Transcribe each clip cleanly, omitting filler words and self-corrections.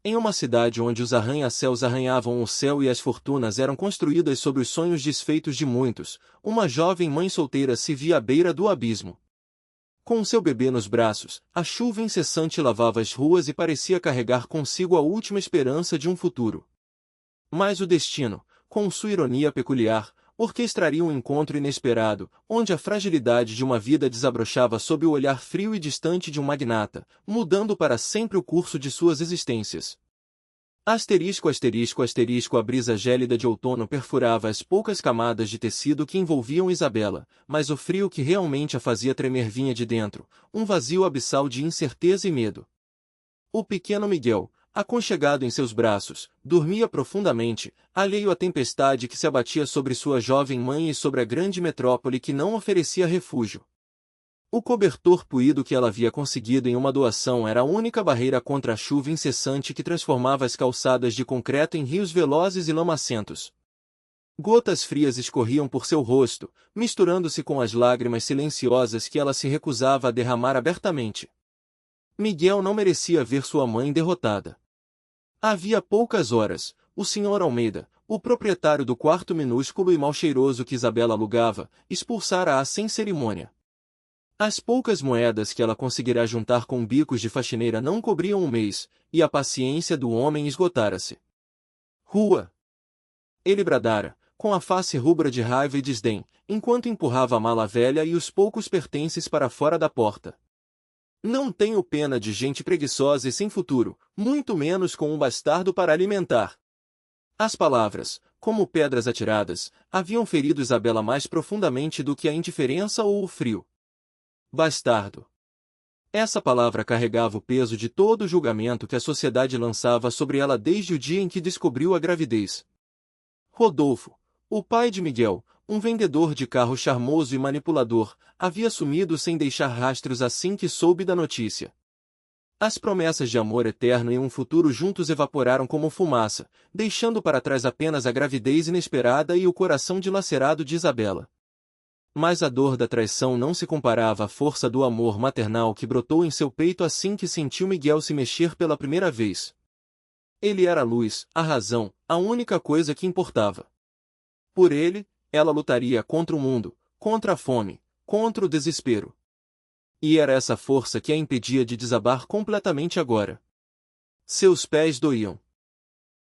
Em uma cidade onde os arranha-céus arranhavam o céu e as fortunas eram construídas sobre os sonhos desfeitos de muitos, uma jovem mãe solteira se via à beira do abismo. Com seu bebê nos braços, a chuva incessante lavava as ruas e parecia carregar consigo a última esperança de um futuro. Mas o destino, com sua ironia peculiar, orquestraria um encontro inesperado, onde a fragilidade de uma vida desabrochava sob o olhar frio e distante de um magnata, mudando para sempre o curso de suas existências. Asterisco, asterisco, asterisco, a brisa gélida de outono perfurava as poucas camadas de tecido que envolviam Isabela, mas o frio que realmente a fazia tremer vinha de dentro, um vazio abissal de incerteza e medo. O pequeno Miguel, aconchegado em seus braços, dormia profundamente, alheio à tempestade que se abatia sobre sua jovem mãe e sobre a grande metrópole que não oferecia refúgio. O cobertor puído que ela havia conseguido em uma doação era a única barreira contra a chuva incessante que transformava as calçadas de concreto em rios velozes e lamacentos. Gotas frias escorriam por seu rosto, misturando-se com as lágrimas silenciosas que ela se recusava a derramar abertamente. Miguel não merecia ver sua mãe derrotada. Havia poucas horas, o Sr. Almeida, o proprietário do quarto minúsculo e mal cheiroso que Isabela alugava, expulsara-a sem cerimônia. As poucas moedas que ela conseguirá juntar com bicos de faxineira não cobriam um mês, e a paciência do homem esgotara-se. Rua! Ele bradara, com a face rubra de raiva e desdém, enquanto empurrava a mala velha e os poucos pertences para fora da porta. Não tenho pena de gente preguiçosa e sem futuro, muito menos com um bastardo para alimentar. As palavras, como pedras atiradas, haviam ferido Isabela mais profundamente do que a indiferença ou o frio. Bastardo. Essa palavra carregava o peso de todo o julgamento que a sociedade lançava sobre ela desde o dia em que descobriu a gravidez. Rodolfo, o pai de Miguel, um vendedor de carro charmoso e manipulador, havia sumido sem deixar rastros assim que soube da notícia. As promessas de amor eterno e um futuro juntos evaporaram como fumaça, deixando para trás apenas a gravidez inesperada e o coração dilacerado de Isabela. Mas a dor da traição não se comparava à força do amor maternal que brotou em seu peito assim que sentiu Miguel se mexer pela primeira vez. Ele era a luz, a razão, a única coisa que importava. Por ele, ela lutaria contra o mundo, contra a fome, contra o desespero. E era essa força que a impedia de desabar completamente agora. Seus pés doíam.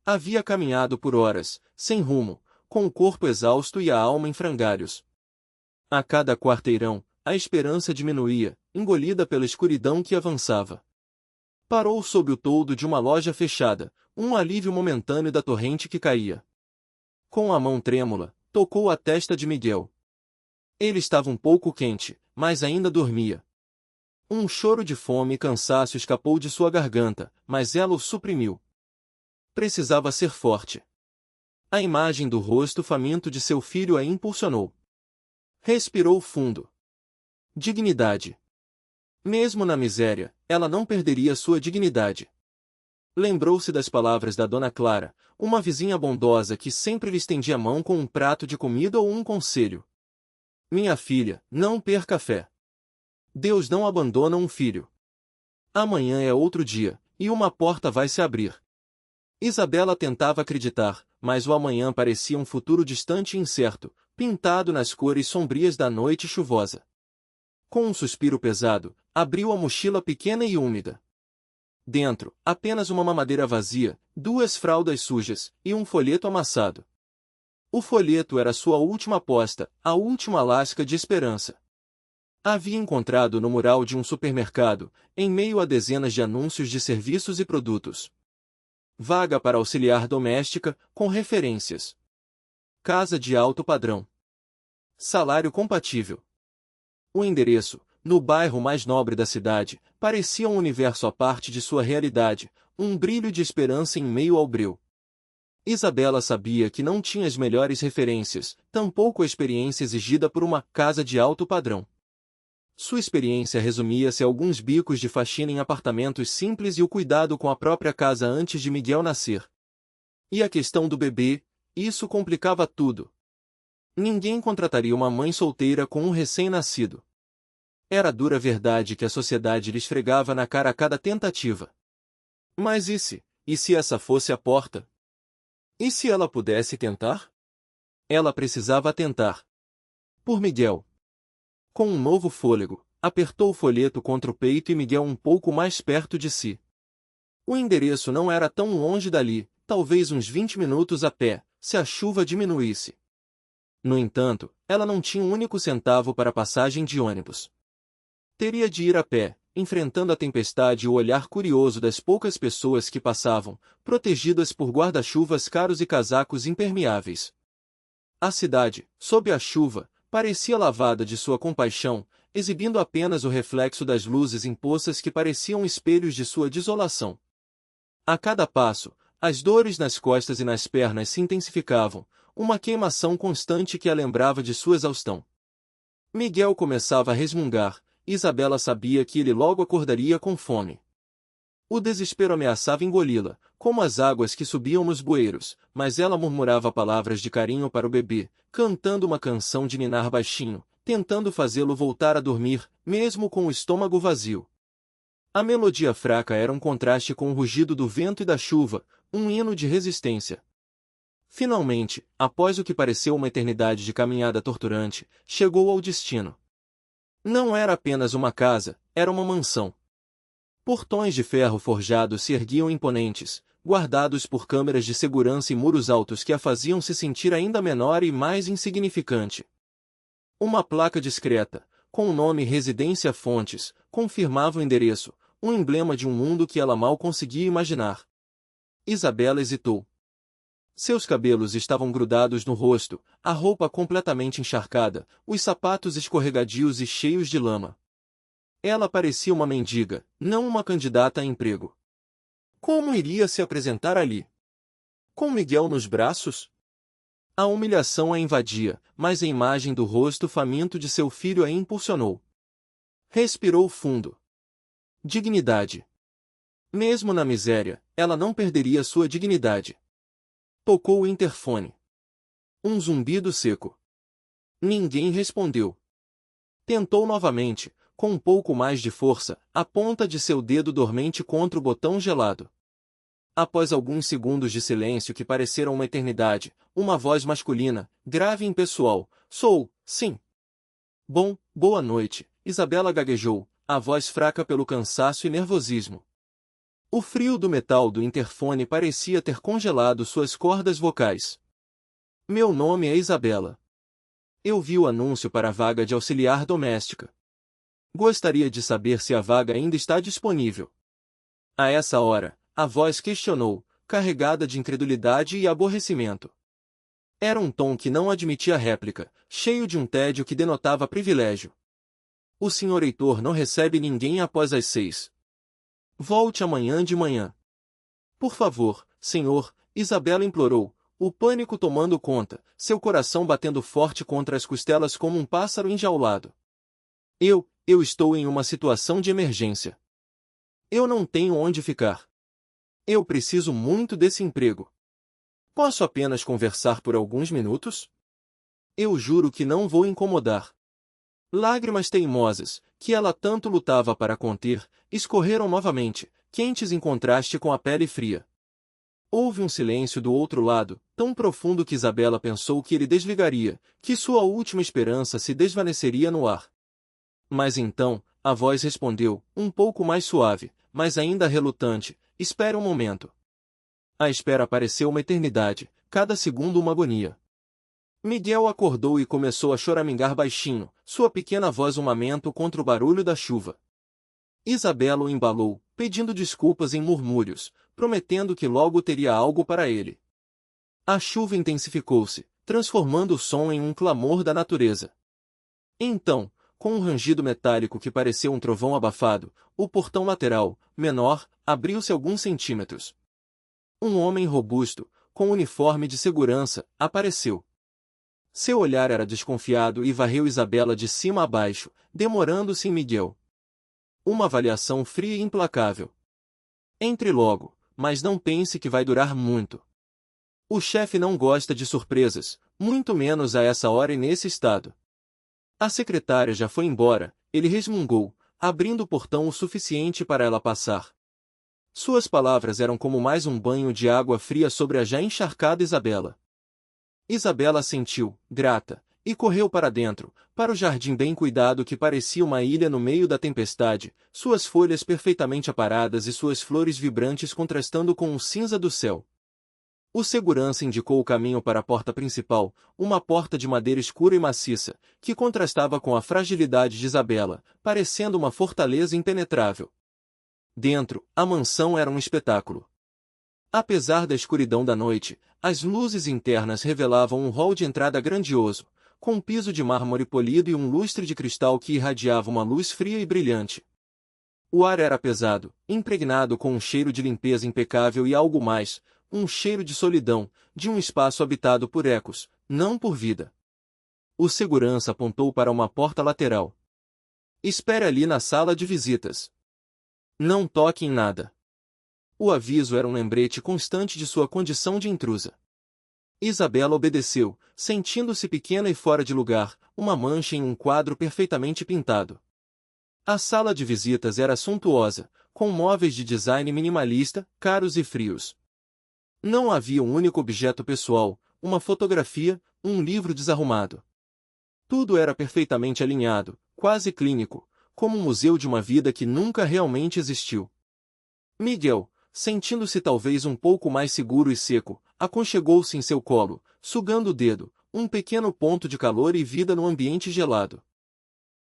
Havia caminhado por horas, sem rumo, com o corpo exausto e a alma em frangalhos. A cada quarteirão, a esperança diminuía, engolida pela escuridão que avançava. Parou sob o toldo de uma loja fechada, um alívio momentâneo da torrente que caía. Com a mão trêmula, tocou a testa de Miguel. Ele estava um pouco quente, mas ainda dormia. Um choro de fome e cansaço escapou de sua garganta, mas ela o suprimiu. Precisava ser forte. A imagem do rosto faminto de seu filho a impulsionou. Respirou fundo. Dignidade. Mesmo na miséria, ela não perderia sua dignidade. Lembrou-se das palavras da Dona Clara, uma vizinha bondosa que sempre lhe estendia a mão com um prato de comida ou um conselho. Minha filha, não perca a fé. Deus não abandona um filho. Amanhã é outro dia, e uma porta vai se abrir. Isabela tentava acreditar, mas o amanhã parecia um futuro distante e incerto, pintado nas cores sombrias da noite chuvosa. Com um suspiro pesado, abriu a mochila pequena e úmida. Dentro, apenas uma mamadeira vazia, 2 fraldas sujas, e um folheto amassado. O folheto era sua última aposta, a última lasca de esperança. Havia encontrado no mural de um supermercado, em meio a dezenas de anúncios de serviços e produtos. Vaga para auxiliar doméstica, com referências. Casa de alto padrão. Salário compatível. O endereço, no bairro mais nobre da cidade, parecia um universo à parte de sua realidade, um brilho de esperança em meio ao breu. Isabela sabia que não tinha as melhores referências, tampouco a experiência exigida por uma casa de alto padrão. Sua experiência resumia-se a alguns bicos de faxina em apartamentos simples e o cuidado com a própria casa antes de Miguel nascer. E a questão do bebê, isso complicava tudo. Ninguém contrataria uma mãe solteira com um recém-nascido. Era a dura verdade que a sociedade lhe esfregava na cara a cada tentativa. Mas e se, e se essa fosse a porta? E se ela pudesse tentar? Ela precisava tentar. Por Miguel. Com um novo fôlego, apertou o folheto contra o peito e Miguel um pouco mais perto de si. O endereço não era tão longe dali, talvez uns 20 minutos a pé, se a chuva diminuísse. No entanto, ela não tinha um único centavo para passagem de ônibus. Teria de ir a pé, enfrentando a tempestade e o olhar curioso das poucas pessoas que passavam, protegidas por guarda-chuvas caros e casacos impermeáveis. A cidade, sob a chuva, parecia lavada de sua compaixão, exibindo apenas o reflexo das luzes impostas que pareciam espelhos de sua desolação. A cada passo, as dores nas costas e nas pernas se intensificavam, uma queimação constante que a lembrava de sua exaustão. Miguel começava a resmungar, Isabela sabia que ele logo acordaria com fome. O desespero ameaçava engoli-la, como as águas que subiam nos bueiros, mas ela murmurava palavras de carinho para o bebê, cantando uma canção de ninar baixinho, tentando fazê-lo voltar a dormir, mesmo com o estômago vazio. A melodia fraca era um contraste com o rugido do vento e da chuva, um hino de resistência. Finalmente, após o que pareceu uma eternidade de caminhada torturante, chegou ao destino. Não era apenas uma casa, era uma mansão. Portões de ferro forjado se erguiam imponentes, guardados por câmeras de segurança e muros altos que a faziam se sentir ainda menor e mais insignificante. Uma placa discreta, com o nome Residência Fontes, confirmava o endereço, um emblema de um mundo que ela mal conseguia imaginar. Isabela hesitou. Seus cabelos estavam grudados no rosto, a roupa completamente encharcada, os sapatos escorregadios e cheios de lama. Ela parecia uma mendiga, não uma candidata a emprego. Como iria se apresentar ali? Com Miguel nos braços? A humilhação a invadia, mas a imagem do rosto faminto de seu filho a impulsionou. Respirou fundo. Dignidade. Mesmo na miséria, ela não perderia sua dignidade. Tocou o interfone. Um zumbido seco. Ninguém respondeu. Tentou novamente, com um pouco mais de força, a ponta de seu dedo dormente contra o botão gelado. Após alguns segundos de silêncio que pareceram uma eternidade, uma voz masculina, grave e impessoal, sou, sim. Bom, boa noite, Isabela gaguejou, a voz fraca pelo cansaço e nervosismo. O frio do metal do interfone parecia ter congelado suas cordas vocais. Meu nome é Isabela. Eu vi o anúncio para a vaga de auxiliar doméstica. Gostaria de saber se a vaga ainda está disponível. A essa hora, a voz questionou, carregada de incredulidade e aborrecimento. Era um tom que não admitia réplica, cheio de um tédio que denotava privilégio. O senhor Heitor não recebe ninguém após as 6. Volte amanhã de manhã. Por favor, senhor, Isabela implorou, o pânico tomando conta, seu coração batendo forte contra as costelas como um pássaro enjaulado. Eu estou em uma situação de emergência. Eu não tenho onde ficar. Eu preciso muito desse emprego. Posso apenas conversar por alguns minutos? Eu juro que não vou incomodar. Lágrimas teimosas, que ela tanto lutava para conter, escorreram novamente, quentes em contraste com a pele fria. Houve um silêncio do outro lado, tão profundo que Isabela pensou que ele desligaria, que sua última esperança se desvaneceria no ar. Mas então, a voz respondeu, um pouco mais suave, mas ainda relutante, espere um momento. A espera pareceu uma eternidade, cada segundo uma agonia. Miguel acordou e começou a choramingar baixinho, sua pequena voz um lamento contra o barulho da chuva. Isabela o embalou, pedindo desculpas em murmúrios, prometendo que logo teria algo para ele. A chuva intensificou-se, transformando o som em um clamor da natureza. Então, com um rangido metálico que pareceu um trovão abafado, o portão lateral, menor, abriu-se alguns centímetros. Um homem robusto, com uniforme de segurança, apareceu. Seu olhar era desconfiado e varreu Isabela de cima a baixo, demorando-se em Miguel. Uma avaliação fria e implacável. Entre logo, mas não pense que vai durar muito. O chefe não gosta de surpresas, muito menos a essa hora e nesse estado. A secretária já foi embora, ele resmungou, abrindo o portão o suficiente para ela passar. Suas palavras eram como mais um banho de água fria sobre a já encharcada Isabela. Isabela assentiu, grata, e correu para dentro, para o jardim bem cuidado que parecia uma ilha no meio da tempestade, suas folhas perfeitamente aparadas e suas flores vibrantes contrastando com o cinza do céu. O segurança indicou o caminho para a porta principal, uma porta de madeira escura e maciça, que contrastava com a fragilidade de Isabela, parecendo uma fortaleza impenetrável. Dentro, a mansão era um espetáculo. Apesar da escuridão da noite, as luzes internas revelavam um hall de entrada grandioso, com um piso de mármore polido e um lustre de cristal que irradiava uma luz fria e brilhante. O ar era pesado, impregnado com um cheiro de limpeza impecável e algo mais, um cheiro de solidão, de um espaço habitado por ecos, não por vida. O segurança apontou para uma porta lateral. Espere ali na sala de visitas. Não toque em nada. O aviso era um lembrete constante de sua condição de intrusa. Isabela obedeceu, sentindo-se pequena e fora de lugar, uma mancha em um quadro perfeitamente pintado. A sala de visitas era suntuosa, com móveis de design minimalista, caros e frios. Não havia um único objeto pessoal, uma fotografia, um livro desarrumado. Tudo era perfeitamente alinhado, quase clínico, como um museu de uma vida que nunca realmente existiu. Miguel, sentindo-se talvez um pouco mais seguro e seco, aconchegou-se em seu colo, sugando o dedo, um pequeno ponto de calor e vida no ambiente gelado.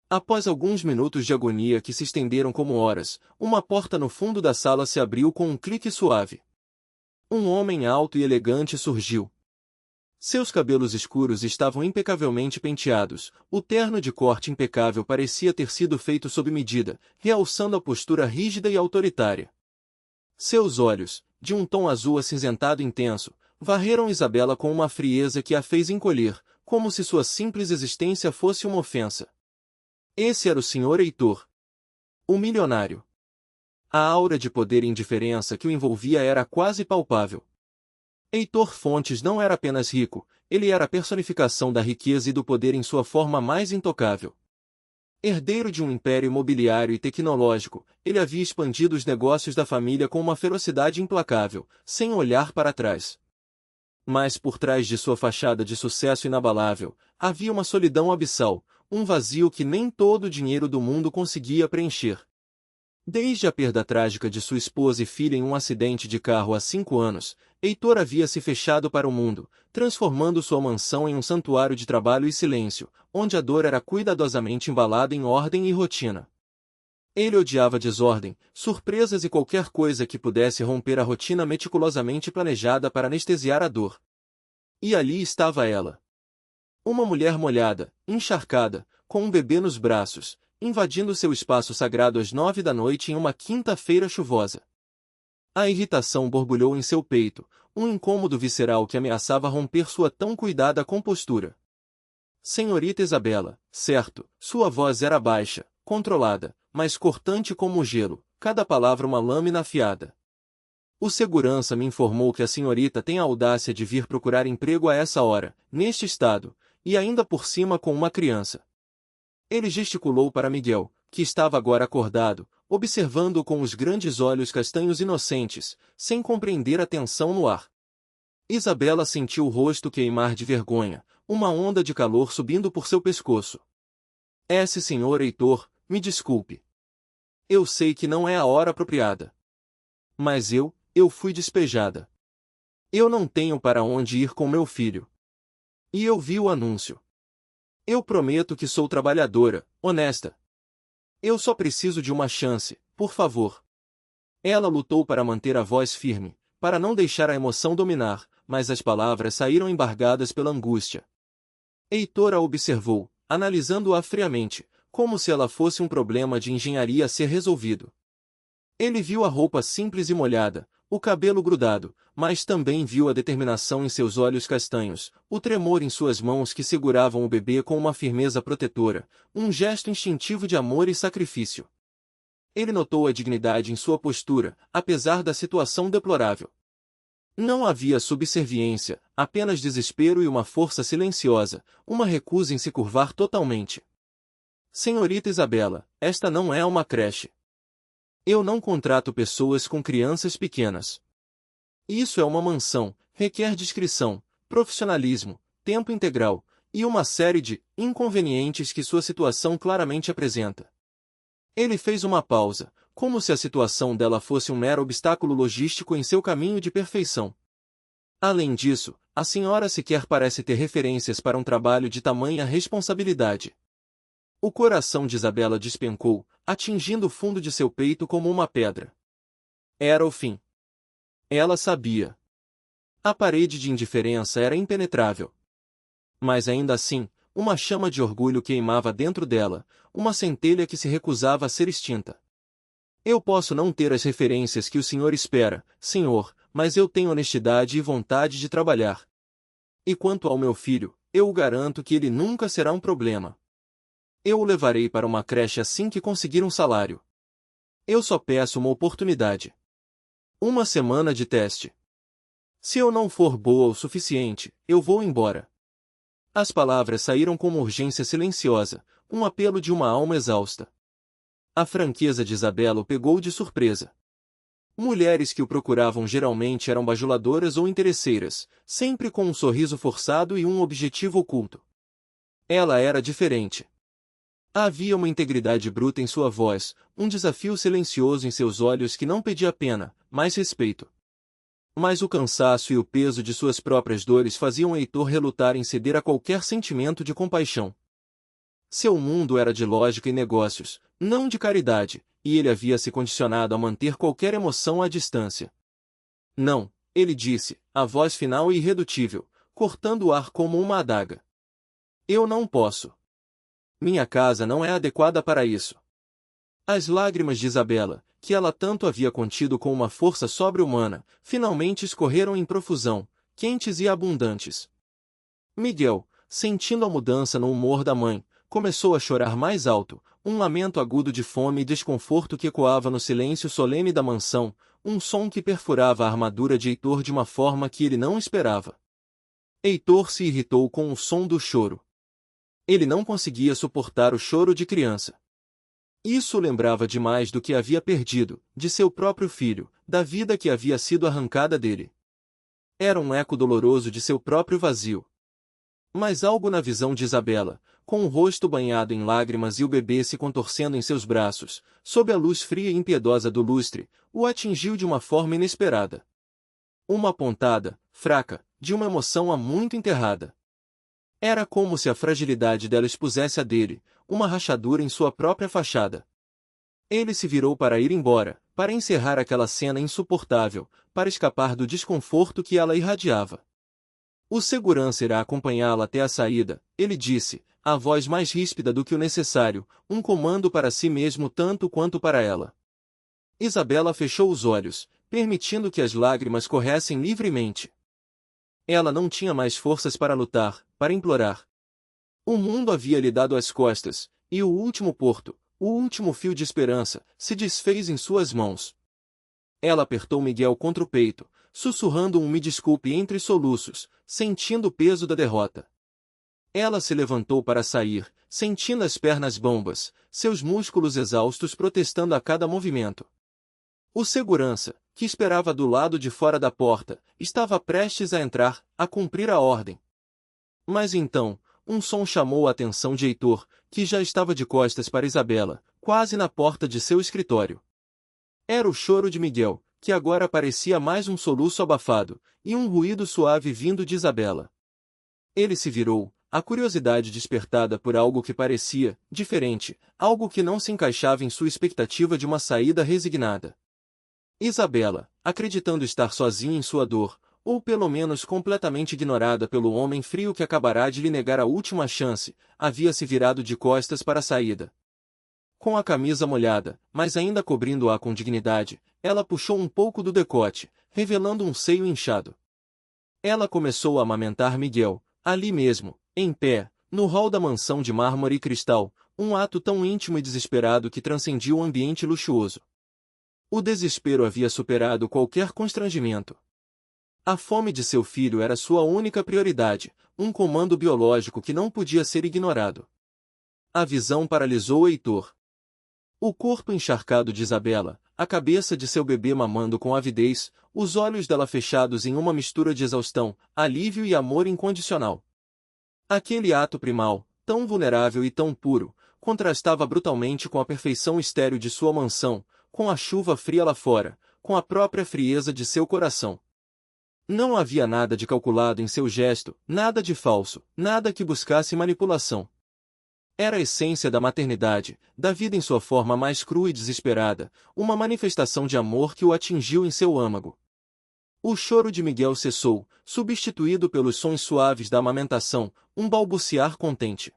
Após alguns minutos de agonia que se estenderam como horas, uma porta no fundo da sala se abriu com um clique suave. Um homem alto e elegante surgiu. Seus cabelos escuros estavam impecavelmente penteados, o terno de corte impecável parecia ter sido feito sob medida, realçando a postura rígida e autoritária. Seus olhos, de um tom azul acinzentado intenso, varreram Isabela com uma frieza que a fez encolher, como se sua simples existência fosse uma ofensa. Esse era o Sr. Heitor. O milionário. A aura de poder e indiferença que o envolvia era quase palpável. Heitor Fontes não era apenas rico, ele era a personificação da riqueza e do poder em sua forma mais intocável. Herdeiro de um império imobiliário e tecnológico, ele havia expandido os negócios da família com uma ferocidade implacável, sem olhar para trás. Mas por trás de sua fachada de sucesso inabalável, havia uma solidão abissal, um vazio que nem todo o dinheiro do mundo conseguia preencher. Desde a perda trágica de sua esposa e filha em um acidente de carro há 5 anos, Heitor havia se fechado para o mundo, transformando sua mansão em um santuário de trabalho e silêncio, onde a dor era cuidadosamente embalada em ordem e rotina. Ele odiava desordem, surpresas e qualquer coisa que pudesse romper a rotina meticulosamente planejada para anestesiar a dor. E ali estava ela. Uma mulher molhada, encharcada, com um bebê nos braços, invadindo seu espaço sagrado às 9 da noite em uma quinta-feira chuvosa. A irritação borbulhou em seu peito, um incômodo visceral que ameaçava romper sua tão cuidada compostura. Senhorita Isabela, certo, sua voz era baixa, controlada, mas cortante como o gelo, cada palavra uma lâmina afiada. O segurança me informou que a senhorita tem a audácia de vir procurar emprego a essa hora, neste estado, e ainda por cima com uma criança. Ele gesticulou para Miguel, que estava agora acordado, observando-o com os grandes olhos castanhos inocentes, sem compreender a tensão no ar. Isabela sentiu o rosto queimar de vergonha, uma onda de calor subindo por seu pescoço. Esse senhor Heitor, me desculpe. Eu sei que não é a hora apropriada. Mas eu fui despejada. Eu não tenho para onde ir com meu filho. E eu vi o anúncio. Eu prometo que sou trabalhadora, honesta. Eu só preciso de uma chance, por favor. Ela lutou para manter a voz firme, para não deixar a emoção dominar, mas as palavras saíram embargadas pela angústia. Heitor a observou, analisando-a friamente, como se ela fosse um problema de engenharia a ser resolvido. Ele viu a roupa simples e molhada, o cabelo grudado, mas também viu a determinação em seus olhos castanhos, o tremor em suas mãos que seguravam o bebê com uma firmeza protetora, um gesto instintivo de amor e sacrifício. Ele notou a dignidade em sua postura, apesar da situação deplorável. Não havia subserviência, apenas desespero e uma força silenciosa, uma recusa em se curvar totalmente. Senhorita Isabela, esta não é uma creche. Eu não contrato pessoas com crianças pequenas. Isso é uma mansão, requer discrição, profissionalismo, tempo integral, e uma série de inconvenientes que sua situação claramente apresenta. Ele fez uma pausa, como se a situação dela fosse um mero obstáculo logístico em seu caminho de perfeição. Além disso, a senhora sequer parece ter referências para um trabalho de tamanha responsabilidade. O coração de Isabela despencou, atingindo o fundo de seu peito como uma pedra. Era o fim. Ela sabia. A parede de indiferença era impenetrável. Mas ainda assim, uma chama de orgulho queimava dentro dela, uma centelha que se recusava a ser extinta. Eu posso não ter as referências que o senhor espera, senhor, mas eu tenho honestidade e vontade de trabalhar. E quanto ao meu filho, eu o garanto que ele nunca será um problema. Eu o levarei para uma creche assim que conseguir um salário. Eu só peço uma oportunidade. Uma semana de teste. Se eu não for boa o suficiente, eu vou embora. As palavras saíram com uma urgência silenciosa, um apelo de uma alma exausta. A franqueza de Isabela o pegou de surpresa. Mulheres que o procuravam geralmente eram bajuladoras ou interesseiras, sempre com um sorriso forçado e um objetivo oculto. Ela era diferente. Havia uma integridade bruta em sua voz, um desafio silencioso em seus olhos que não pedia pena, mas respeito. Mas o cansaço e o peso de suas próprias dores faziam Heitor relutar em ceder a qualquer sentimento de compaixão. Seu mundo era de lógica e negócios, não de caridade, e ele havia se condicionado a manter qualquer emoção à distância. Não, ele disse, a voz final e irredutível, cortando o ar como uma adaga. Eu não posso. Minha casa não é adequada para isso. As lágrimas de Isabela, que ela tanto havia contido com uma força sobre-humana, finalmente escorreram em profusão, quentes e abundantes. Miguel, sentindo a mudança no humor da mãe, começou a chorar mais alto, um lamento agudo de fome e desconforto que ecoava no silêncio solene da mansão, um som que perfurava a armadura de Heitor de uma forma que ele não esperava. Heitor se irritou com o som do choro. Ele não conseguia suportar o choro de criança. Isso o lembrava demais do que havia perdido, de seu próprio filho, da vida que havia sido arrancada dele. Era um eco doloroso de seu próprio vazio. Mas algo na visão de Isabela, com o rosto banhado em lágrimas e o bebê se contorcendo em seus braços, sob a luz fria e impiedosa do lustre, o atingiu de uma forma inesperada. Uma pontada, fraca, de uma emoção há muito enterrada. Era como se a fragilidade dela expusesse a dele, uma rachadura em sua própria fachada. Ele se virou para ir embora, para encerrar aquela cena insuportável, para escapar do desconforto que ela irradiava. O segurança irá acompanhá-la até a saída, ele disse, a voz mais ríspida do que o necessário, um comando para si mesmo tanto quanto para ela. Isabela fechou os olhos, permitindo que as lágrimas corressem livremente. Ela não tinha mais forças para lutar, para implorar. O mundo havia lhe dado as costas, e o último porto, o último fio de esperança, se desfez em suas mãos. Ela apertou Miguel contra o peito, sussurrando um me desculpe entre soluços, sentindo o peso da derrota. Ela se levantou para sair, sentindo as pernas bambas, seus músculos exaustos protestando a cada movimento. O segurança, que esperava do lado de fora da porta, estava prestes a entrar, a cumprir a ordem. Mas então, um som chamou a atenção de Heitor, que já estava de costas para Isabela, quase na porta de seu escritório. Era o choro de Miguel, que agora parecia mais um soluço abafado, e um ruído suave vindo de Isabela. Ele se virou, a curiosidade despertada por algo que parecia diferente, algo que não se encaixava em sua expectativa de uma saída resignada. Isabela, acreditando estar sozinha em sua dor, ou pelo menos completamente ignorada pelo homem frio que acabará de lhe negar a última chance, havia se virado de costas para a saída. Com a camisa molhada, mas ainda cobrindo-a com dignidade, ela puxou um pouco do decote, revelando um seio inchado. Ela começou a amamentar Miguel, ali mesmo, em pé, no hall da mansão de mármore e cristal, um ato tão íntimo e desesperado que transcendia o ambiente luxuoso. O desespero havia superado qualquer constrangimento. A fome de seu filho era sua única prioridade, um comando biológico que não podia ser ignorado. A visão paralisou Heitor. O corpo encharcado de Isabela, a cabeça de seu bebê mamando com avidez, os olhos dela fechados em uma mistura de exaustão, alívio e amor incondicional. Aquele ato primal, tão vulnerável e tão puro, contrastava brutalmente com a perfeição estéril de sua mansão, com a chuva fria lá fora, com a própria frieza de seu coração. Não havia nada de calculado em seu gesto, nada de falso, nada que buscasse manipulação. Era a essência da maternidade, da vida em sua forma mais crua e desesperada, uma manifestação de amor que o atingiu em seu âmago. O choro de Miguel cessou, substituído pelos sons suaves da amamentação, um balbuciar contente.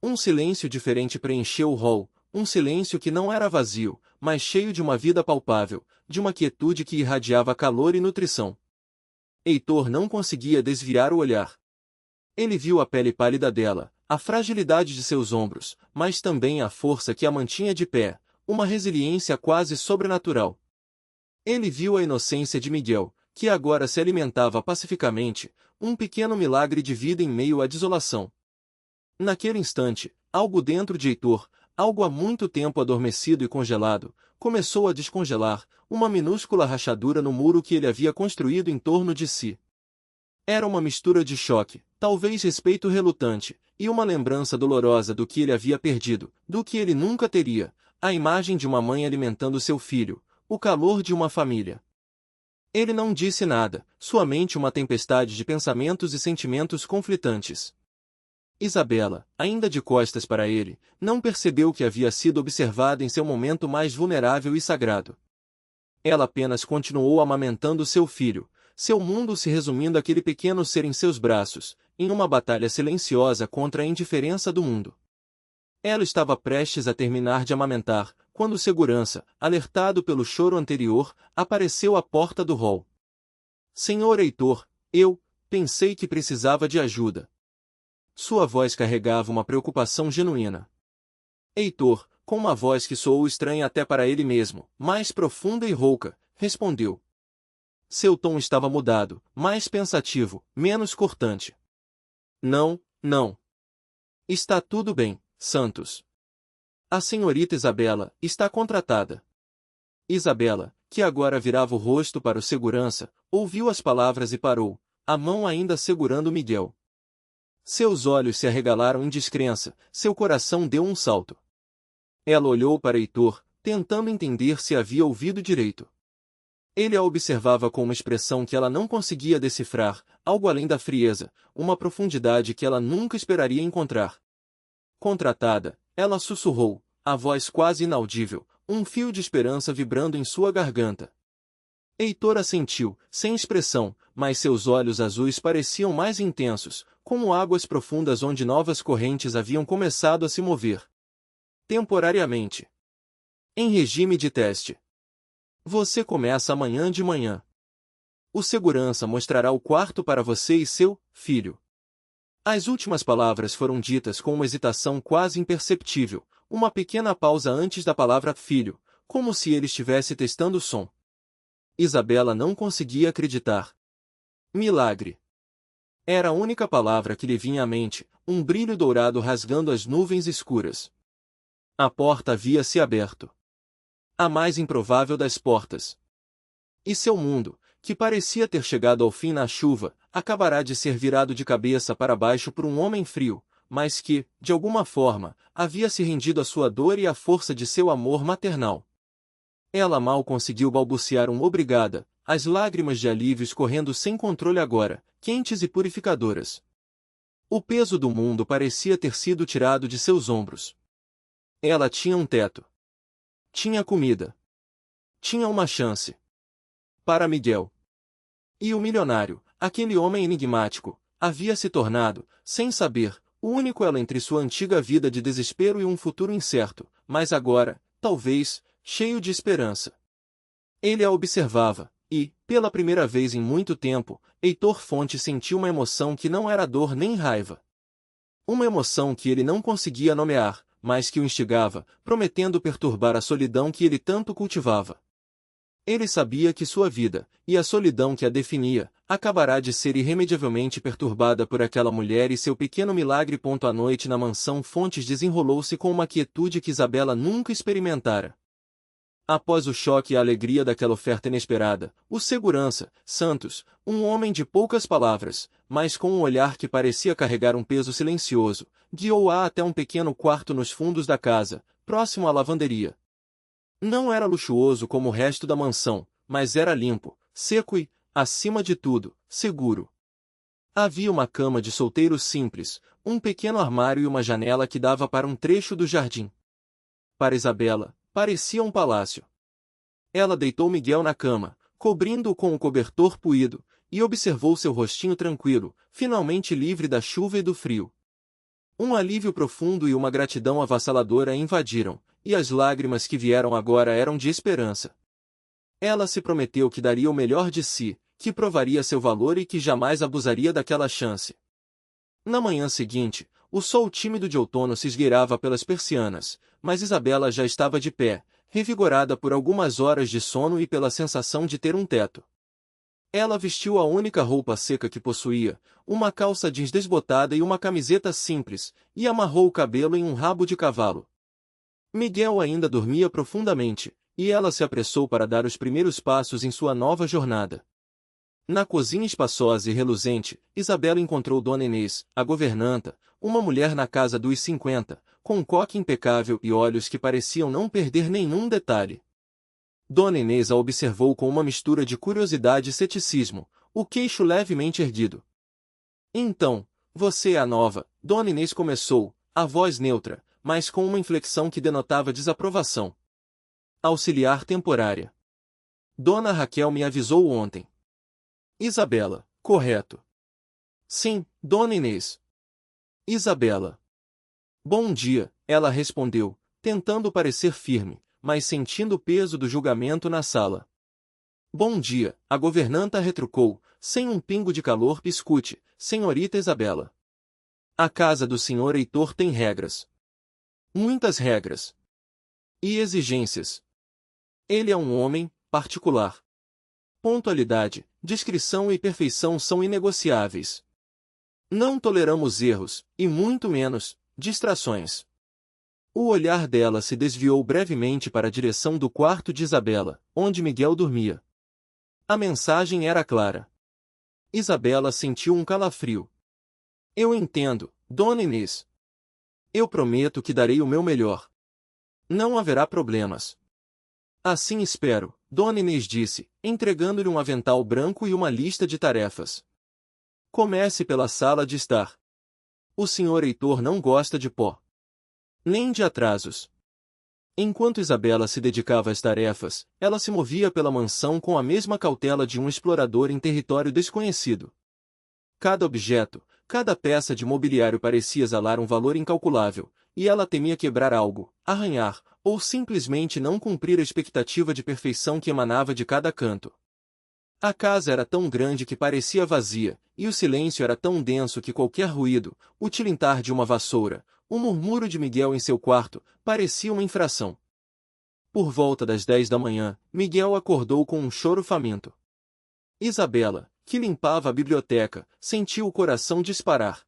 Um silêncio diferente preencheu o hall, um silêncio que não era vazio, mas cheio de uma vida palpável, de uma quietude que irradiava calor e nutrição. Heitor não conseguia desviar o olhar. Ele viu a pele pálida dela, a fragilidade de seus ombros, mas também a força que a mantinha de pé, uma resiliência quase sobrenatural. Ele viu a inocência de Miguel, que agora se alimentava pacificamente, um pequeno milagre de vida em meio à desolação. Naquele instante, algo dentro de Heitor, algo há muito tempo adormecido e congelado, começou a descongelar, uma minúscula rachadura no muro que ele havia construído em torno de si. Era uma mistura de choque, talvez respeito relutante, e uma lembrança dolorosa do que ele havia perdido, do que ele nunca teria, a imagem de uma mãe alimentando seu filho, o calor de uma família. Ele não disse nada, sua mente uma tempestade de pensamentos e sentimentos conflitantes. Isabela, ainda de costas para ele, não percebeu que havia sido observada em seu momento mais vulnerável e sagrado. Ela apenas continuou amamentando seu filho, seu mundo se resumindo àquele pequeno ser em seus braços, em uma batalha silenciosa contra a indiferença do mundo. Ela estava prestes a terminar de amamentar, quando o segurança, alertado pelo choro anterior, apareceu à porta do hall. Senhor Heitor, eu pensei que precisava de ajuda. Sua voz carregava uma preocupação genuína. Heitor, com uma voz que soou estranha até para ele mesmo, mais profunda e rouca, respondeu. Seu tom estava mudado, mais pensativo, menos cortante. Não, não. Está tudo bem, Santos. A senhorita Isabela está contratada. Isabela, que agora virava o rosto para o segurança, ouviu as palavras e parou, a mão ainda segurando Miguel. Seus olhos se arregalaram em descrença, seu coração deu um salto. Ela olhou para Heitor, tentando entender se havia ouvido direito. Ele a observava com uma expressão que ela não conseguia decifrar, algo além da frieza, uma profundidade que ela nunca esperaria encontrar. Contratada, ela sussurrou, a voz quase inaudível, um fio de esperança vibrando em sua garganta. Heitor assentiu, sem expressão, mas seus olhos azuis pareciam mais intensos, como águas profundas onde novas correntes haviam começado a se mover. Temporariamente. Em regime de teste. Você começa amanhã de manhã. O segurança mostrará o quarto para você e seu filho. As últimas palavras foram ditas com uma hesitação quase imperceptível, uma pequena pausa antes da palavra filho, como se ele estivesse testando o som. Isabela não conseguia acreditar. Milagre. Era a única palavra que lhe vinha à mente, um brilho dourado rasgando as nuvens escuras. A porta havia se aberto. A mais improvável das portas. E seu mundo, que parecia ter chegado ao fim na chuva, acabará de ser virado de cabeça para baixo por um homem frio, mas que, de alguma forma, havia se rendido à sua dor e à força de seu amor maternal. Ela mal conseguiu balbuciar um obrigada, as lágrimas de alívio escorrendo sem controle agora, quentes e purificadoras. O peso do mundo parecia ter sido tirado de seus ombros. Ela tinha um teto. Tinha comida. Tinha uma chance. Para Miguel. E o milionário, aquele homem enigmático, havia se tornado, sem saber, o único elo entre sua antiga vida de desespero e um futuro incerto, mas agora, talvez, cheio de esperança. Ele a observava, e, pela primeira vez em muito tempo, Heitor Fonte sentiu uma emoção que não era dor nem raiva. Uma emoção que ele não conseguia nomear, mas que o instigava, prometendo perturbar a solidão que ele tanto cultivava. Ele sabia que sua vida, e a solidão que a definia, acabará de ser irremediavelmente perturbada por aquela mulher e seu pequeno milagre. À noite na mansão Fontes desenrolou-se com uma quietude que Isabela nunca experimentara. Após o choque e a alegria daquela oferta inesperada, o segurança, Santos, um homem de poucas palavras, mas com um olhar que parecia carregar um peso silencioso, guiou-a até um pequeno quarto nos fundos da casa, próximo à lavanderia. Não era luxuoso como o resto da mansão, mas era limpo, seco e, acima de tudo, seguro. Havia uma cama de solteiro simples, um pequeno armário e uma janela que dava para um trecho do jardim. Para Isabela, parecia um palácio. Ela deitou Miguel na cama, cobrindo-o com um cobertor puído, e observou seu rostinho tranquilo, finalmente livre da chuva e do frio. Um alívio profundo e uma gratidão avassaladora a invadiram, e as lágrimas que vieram agora eram de esperança. Ela se prometeu que daria o melhor de si, que provaria seu valor e que jamais abusaria daquela chance. Na manhã seguinte, o sol tímido de outono se esgueirava pelas persianas, mas Isabela já estava de pé, revigorada por algumas horas de sono e pela sensação de ter um teto. Ela vestiu a única roupa seca que possuía, uma calça jeans desbotada e uma camiseta simples, e amarrou o cabelo em um rabo de cavalo. Miguel ainda dormia profundamente, e ela se apressou para dar os primeiros passos em sua nova jornada. Na cozinha espaçosa e reluzente, Isabela encontrou Dona Inês, a governanta, uma mulher na casa dos 50, com um coque impecável e olhos que pareciam não perder nenhum detalhe. Dona Inês a observou com uma mistura de curiosidade e ceticismo, o queixo levemente erguido. Então, você é a nova, Dona Inês começou, a voz neutra, mas com uma inflexão que denotava desaprovação. Auxiliar temporária. Dona Raquel me avisou ontem. Isabela, correto. Sim, Dona Inês. Isabela. Bom dia, ela respondeu, tentando parecer firme, mas sentindo o peso do julgamento na sala. Bom dia, a governanta retrucou, sem um pingo de calor. Escute, senhorita Isabela. A casa do senhor Heitor tem regras. Muitas regras. E exigências. Ele é um homem particular. Pontualidade, discrição e perfeição são inegociáveis. Não toleramos erros, e muito menos, distrações. O olhar dela se desviou brevemente para a direção do quarto de Isabela, onde Miguel dormia. A mensagem era clara. Isabela sentiu um calafrio. Eu entendo, Dona Inês. Eu prometo que darei o meu melhor. Não haverá problemas. Assim espero, Dona Inês disse, entregando-lhe um avental branco e uma lista de tarefas. Comece pela sala de estar. O senhor Heitor não gosta de pó. Nem de atrasos. Enquanto Isabela se dedicava às tarefas, ela se movia pela mansão com a mesma cautela de um explorador em território desconhecido. Cada objeto, cada peça de mobiliário parecia exalar um valor incalculável, e ela temia quebrar algo, arranhar, ou simplesmente não cumprir a expectativa de perfeição que emanava de cada canto. A casa era tão grande que parecia vazia, e o silêncio era tão denso que qualquer ruído, o tilintar de uma vassoura, o murmúrio de Miguel em seu quarto, parecia uma infração. Por volta das 10 da manhã, Miguel acordou com um choro faminto. Isabela, que limpava a biblioteca, sentiu o coração disparar.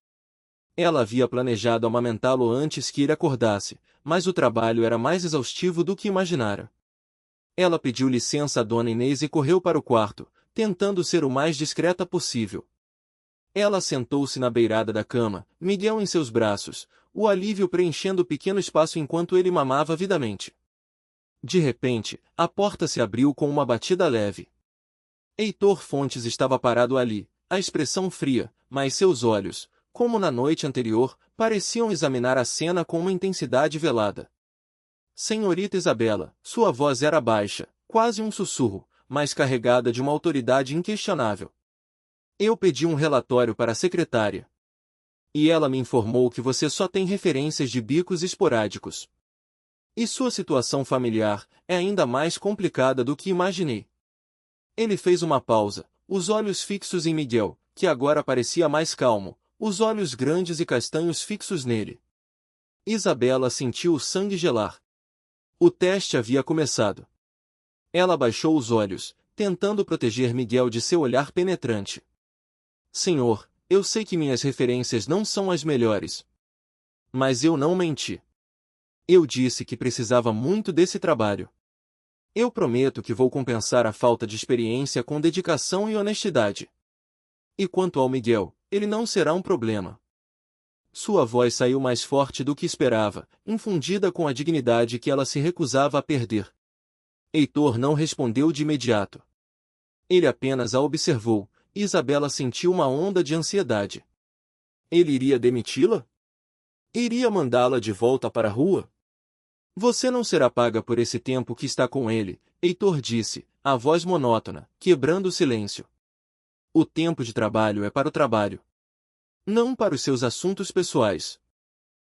Ela havia planejado amamentá-lo antes que ele acordasse, mas o trabalho era mais exaustivo do que imaginara. Ela pediu licença a Dona Inês e correu para o quarto, tentando ser o mais discreta possível. Ela sentou-se na beirada da cama, Miguel em seus braços, o alívio preenchendo o pequeno espaço enquanto ele mamava avidamente. De repente, a porta se abriu com uma batida leve. Heitor Fontes estava parado ali, a expressão fria, mas seus olhos, como na noite anterior, pareciam examinar a cena com uma intensidade velada. Senhorita Isabela, sua voz era baixa, quase um sussurro, mas carregada de uma autoridade inquestionável. Eu pedi um relatório para a secretária. E ela me informou que você só tem referências de bicos esporádicos. E sua situação familiar é ainda mais complicada do que imaginei. Ele fez uma pausa, os olhos fixos em Miguel, que agora parecia mais calmo, os olhos grandes e castanhos fixos nele. Isabela sentiu o sangue gelar. O teste havia começado. Ela baixou os olhos, tentando proteger Miguel de seu olhar penetrante. Senhor, eu sei que minhas referências não são as melhores. Mas eu não menti. Eu disse que precisava muito desse trabalho. Eu prometo que vou compensar a falta de experiência com dedicação e honestidade. E quanto ao Miguel, ele não será um problema. Sua voz saiu mais forte do que esperava, infundida com a dignidade que ela se recusava a perder. Heitor não respondeu de imediato. Ele apenas a observou, e Isabela sentiu uma onda de ansiedade. Ele iria demiti-la? Iria mandá-la de volta para a rua? Você não será paga por esse tempo que está com ele, Heitor disse, a voz monótona, quebrando o silêncio. O tempo de trabalho é para o trabalho. Não para os seus assuntos pessoais.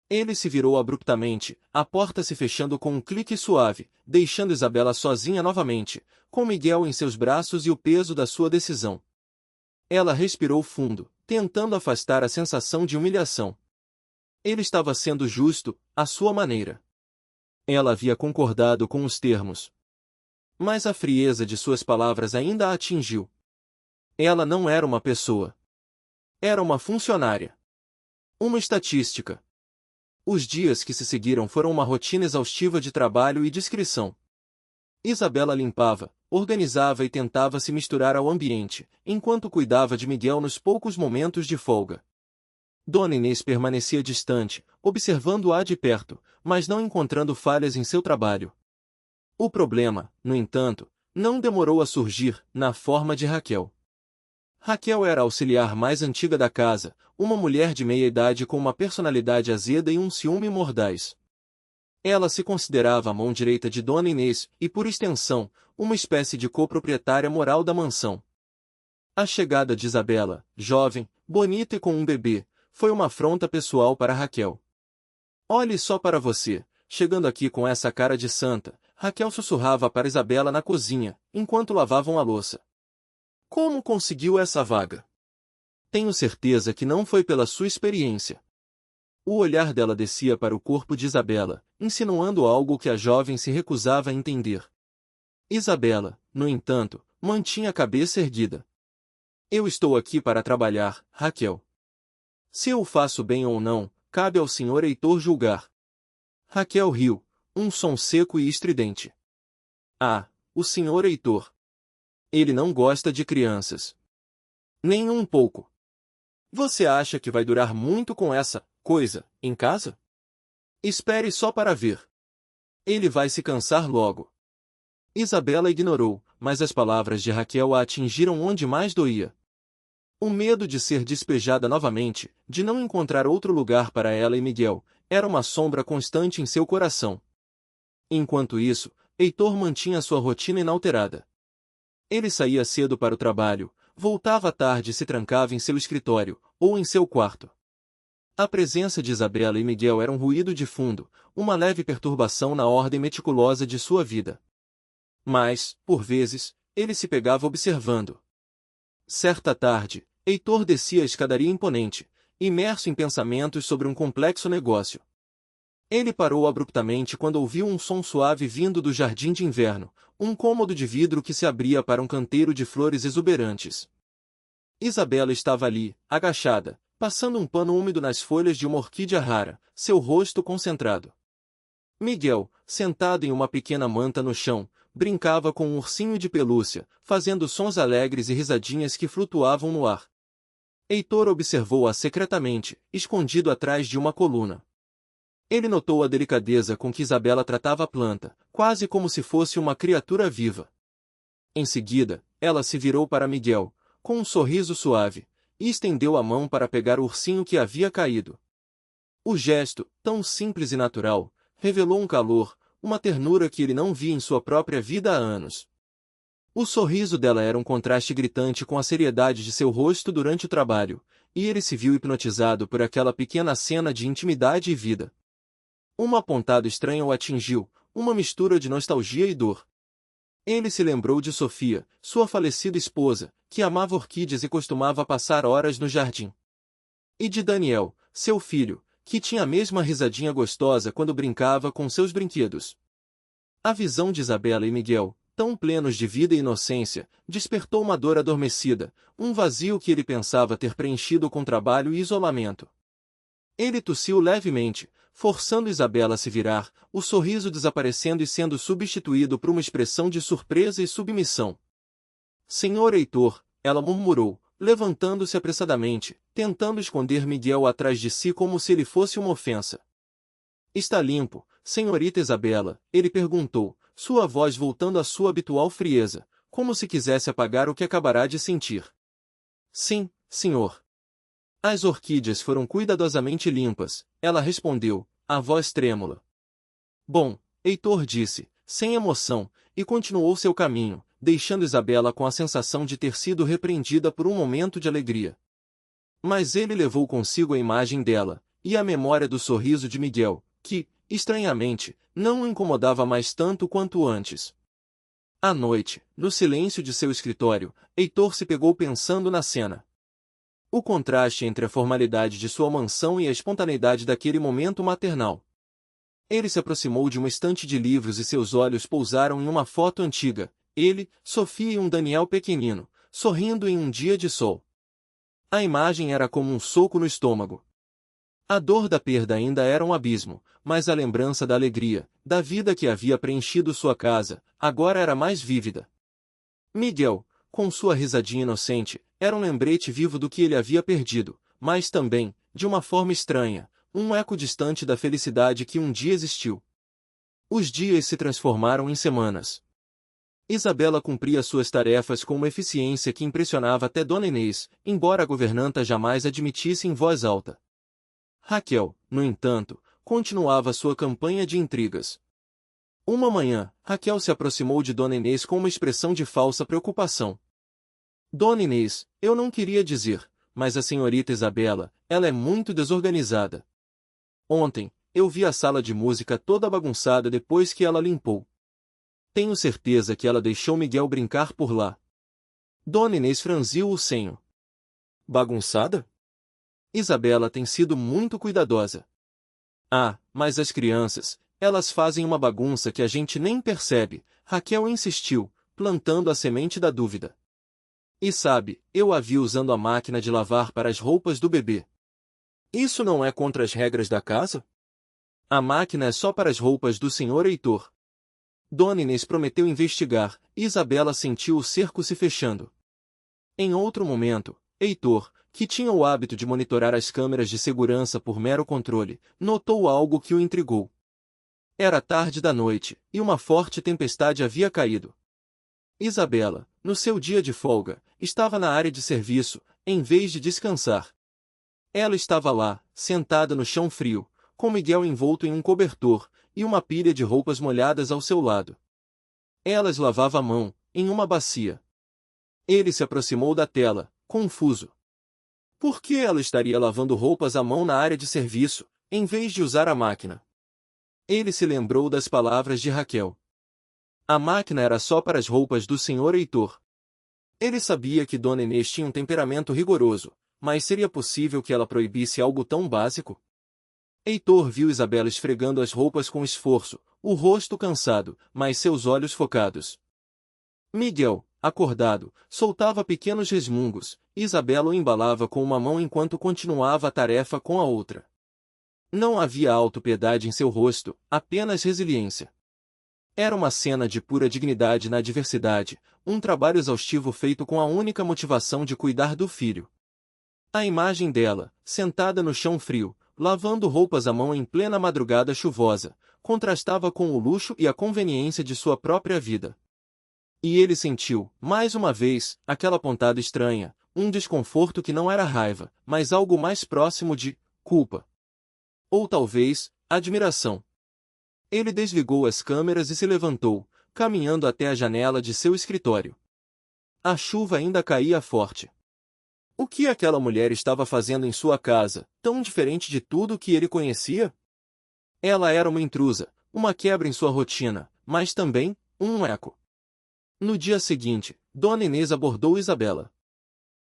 Ele se virou abruptamente, a porta se fechando com um clique suave, deixando Isabela sozinha novamente, com Miguel em seus braços e o peso da sua decisão. Ela respirou fundo, tentando afastar a sensação de humilhação. Ele estava sendo justo, à sua maneira. Ela havia concordado com os termos. Mas a frieza de suas palavras ainda a atingiu. Ela não era uma pessoa. Era uma funcionária. Uma estatística. Os dias que se seguiram foram uma rotina exaustiva de trabalho e discrição. Isabela limpava, organizava e tentava se misturar ao ambiente, enquanto cuidava de Miguel nos poucos momentos de folga. Dona Inês permanecia distante, observando-a de perto, mas não encontrando falhas em seu trabalho. O problema, no entanto, não demorou a surgir, na forma de Raquel. Raquel era a auxiliar mais antiga da casa, uma mulher de meia-idade com uma personalidade azeda e um ciúme mordaz. Ela se considerava a mão direita de Dona Inês e, por extensão, uma espécie de coproprietária moral da mansão. A chegada de Isabela, jovem, bonita e com um bebê, foi uma afronta pessoal para Raquel. Olhe só para você, chegando aqui com essa cara de santa, Raquel sussurrava para Isabela na cozinha, enquanto lavavam a louça. Como conseguiu essa vaga? Tenho certeza que não foi pela sua experiência. O olhar dela descia para o corpo de Isabela, insinuando algo que a jovem se recusava a entender. Isabela, no entanto, mantinha a cabeça erguida. Eu estou aqui para trabalhar, Raquel. Se eu o faço bem ou não, cabe ao senhor Heitor julgar. Raquel riu, um som seco e estridente. Ah, o senhor Heitor. Ele não gosta de crianças. Nem um pouco. Você acha que vai durar muito com essa coisa em casa? Espere só para ver. Ele vai se cansar logo. Isabela ignorou, mas as palavras de Raquel a atingiram onde mais doía. O medo de ser despejada novamente, de não encontrar outro lugar para ela e Miguel, era uma sombra constante em seu coração. Enquanto isso, Heitor mantinha sua rotina inalterada. Ele saía cedo para o trabalho, voltava à tarde e se trancava em seu escritório, ou em seu quarto. A presença de Isabela e Miguel era um ruído de fundo, uma leve perturbação na ordem meticulosa de sua vida. Mas, por vezes, ele se pegava observando. Certa tarde, Heitor descia a escadaria imponente, imerso em pensamentos sobre um complexo negócio. Ele parou abruptamente quando ouviu um som suave vindo do jardim de inverno, um cômodo de vidro que se abria para um canteiro de flores exuberantes. Isabela estava ali, agachada, passando um pano úmido nas folhas de uma orquídea rara, seu rosto concentrado. Miguel, sentado em uma pequena manta no chão, brincava com um ursinho de pelúcia, fazendo sons alegres e risadinhas que flutuavam no ar. Heitor observou-a secretamente, escondido atrás de uma coluna. Ele notou a delicadeza com que Isabela tratava a planta, quase como se fosse uma criatura viva. Em seguida, ela se virou para Miguel, com um sorriso suave, e estendeu a mão para pegar o ursinho que havia caído. O gesto, tão simples e natural, revelou um calor, uma ternura que ele não via em sua própria vida há anos. O sorriso dela era um contraste gritante com a seriedade de seu rosto durante o trabalho, e ele se viu hipnotizado por aquela pequena cena de intimidade e vida. Uma pontada estranha o atingiu, uma mistura de nostalgia e dor. Ele se lembrou de Sofia, sua falecida esposa, que amava orquídeas e costumava passar horas no jardim. E de Daniel, seu filho, que tinha a mesma risadinha gostosa quando brincava com seus brinquedos. A visão de Isabela e Miguel, tão plenos de vida e inocência, despertou uma dor adormecida, um vazio que ele pensava ter preenchido com trabalho e isolamento. Ele tossiu levemente, forçando Isabela a se virar, o sorriso desaparecendo e sendo substituído por uma expressão de surpresa e submissão. Senhor Heitor, ela murmurou, levantando-se apressadamente, tentando esconder Miguel atrás de si como se ele fosse uma ofensa. Está limpo, senhorita Isabela, ele perguntou, sua voz voltando à sua habitual frieza, como se quisesse apagar o que acabará de sentir. Sim, senhor. As orquídeas foram cuidadosamente limpas, ela respondeu, a voz trêmula. Bom, Heitor disse, sem emoção, e continuou seu caminho, deixando Isabela com a sensação de ter sido repreendida por um momento de alegria. Mas ele levou consigo a imagem dela, e a memória do sorriso de Miguel, que, estranhamente, não o incomodava mais tanto quanto antes. À noite, no silêncio de seu escritório, Heitor se pegou pensando na cena. O contraste entre a formalidade de sua mansão e a espontaneidade daquele momento maternal. Ele se aproximou de uma estante de livros e seus olhos pousaram em uma foto antiga, ele, Sofia e um Daniel pequenino, sorrindo em um dia de sol. A imagem era como um soco no estômago. A dor da perda ainda era um abismo, mas a lembrança da alegria, da vida que havia preenchido sua casa, agora era mais vívida. Miguel, com sua risadinha inocente, era um lembrete vivo do que ele havia perdido, mas também, de uma forma estranha, um eco distante da felicidade que um dia existiu. Os dias se transformaram em semanas. Isabela cumpria suas tarefas com uma eficiência que impressionava até Dona Inês, embora a governanta jamais admitisse em voz alta. Raquel, no entanto, continuava sua campanha de intrigas. Uma manhã, Raquel se aproximou de Dona Inês com uma expressão de falsa preocupação. Dona Inês, eu não queria dizer, mas a senhorita Isabela, ela é muito desorganizada. Ontem, eu vi a sala de música toda bagunçada depois que ela limpou. Tenho certeza que ela deixou Miguel brincar por lá. Dona Inês franziu o senho. Bagunçada? Isabela tem sido muito cuidadosa. Ah, mas as crianças, elas fazem uma bagunça que a gente nem percebe, Raquel insistiu, plantando a semente da dúvida. E sabe, eu a vi usando a máquina de lavar para as roupas do bebê. Isso não é contra as regras da casa? A máquina é só para as roupas do senhor Heitor. Dona Inês prometeu investigar, e Isabela sentiu o cerco se fechando. Em outro momento, Heitor, que tinha o hábito de monitorar as câmeras de segurança por mero controle, notou algo que o intrigou. Era tarde da noite, e uma forte tempestade havia caído. Isabela, no seu dia de folga, estava na área de serviço, em vez de descansar. Ela estava lá, sentada no chão frio, com Miguel envolto em um cobertor, e uma pilha de roupas molhadas ao seu lado. Ela as lavava a mão, em uma bacia. Ele se aproximou da tela, confuso. Por que ela estaria lavando roupas à mão na área de serviço, em vez de usar a máquina? Ele se lembrou das palavras de Raquel. A máquina era só para as roupas do senhor Heitor. Ele sabia que Dona Inês tinha um temperamento rigoroso, mas seria possível que ela proibisse algo tão básico? Heitor viu Isabela esfregando as roupas com esforço, o rosto cansado, mas seus olhos focados. Miguel, acordado, soltava pequenos resmungos, e Isabela o embalava com uma mão enquanto continuava a tarefa com a outra. Não havia autopiedade em seu rosto, apenas resiliência. Era uma cena de pura dignidade na adversidade, um trabalho exaustivo feito com a única motivação de cuidar do filho. A imagem dela, sentada no chão frio, lavando roupas à mão em plena madrugada chuvosa, contrastava com o luxo e a conveniência de sua própria vida. E ele sentiu, mais uma vez, aquela pontada estranha, um desconforto que não era raiva, mas algo mais próximo de culpa. Ou talvez, admiração. Ele desligou as câmeras e se levantou, caminhando até a janela de seu escritório. A chuva ainda caía forte. O que aquela mulher estava fazendo em sua casa, tão diferente de tudo que ele conhecia? Ela era uma intrusa, uma quebra em sua rotina, mas também, um eco. No dia seguinte, Dona Inês abordou Isabela.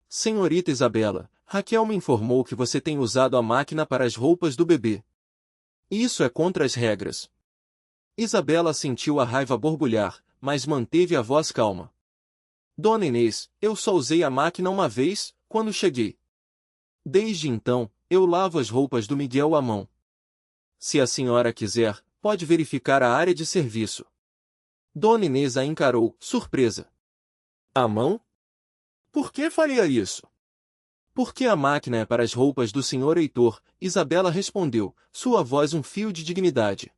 Senhorita Isabela, Raquel me informou que você tem usado a máquina para as roupas do bebê. Isso é contra as regras. Isabela sentiu a raiva borbulhar, mas manteve a voz calma. Dona Inês, eu só usei a máquina uma vez, quando cheguei. Desde então, eu lavo as roupas do Miguel à mão. Se a senhora quiser, pode verificar a área de serviço. Dona Inês a encarou, surpresa. A mão? Por que faria isso? Porque a máquina é para as roupas do Sr. Heitor, Isabela respondeu, sua voz um fio de dignidade.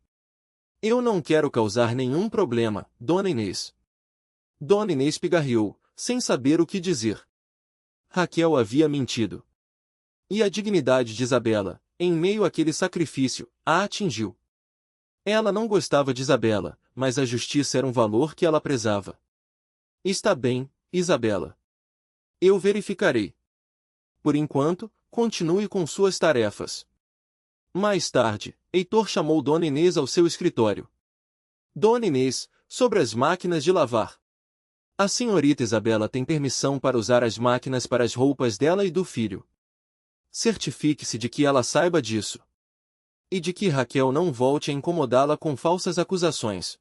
Eu não quero causar nenhum problema, Dona Inês. Dona Inês pigarreou, sem saber o que dizer. Raquel havia mentido. E a dignidade de Isabela, em meio àquele sacrifício, a atingiu. Ela não gostava de Isabela, mas a justiça era um valor que ela prezava. Está bem, Isabela. Eu verificarei. Por enquanto, continue com suas tarefas. Mais tarde, Heitor chamou Dona Inês ao seu escritório. Dona Inês, sobre as máquinas de lavar. A senhorita Isabela tem permissão para usar as máquinas para as roupas dela e do filho. Certifique-se de que ela saiba disso. E de que Raquel não volte a incomodá-la com falsas acusações.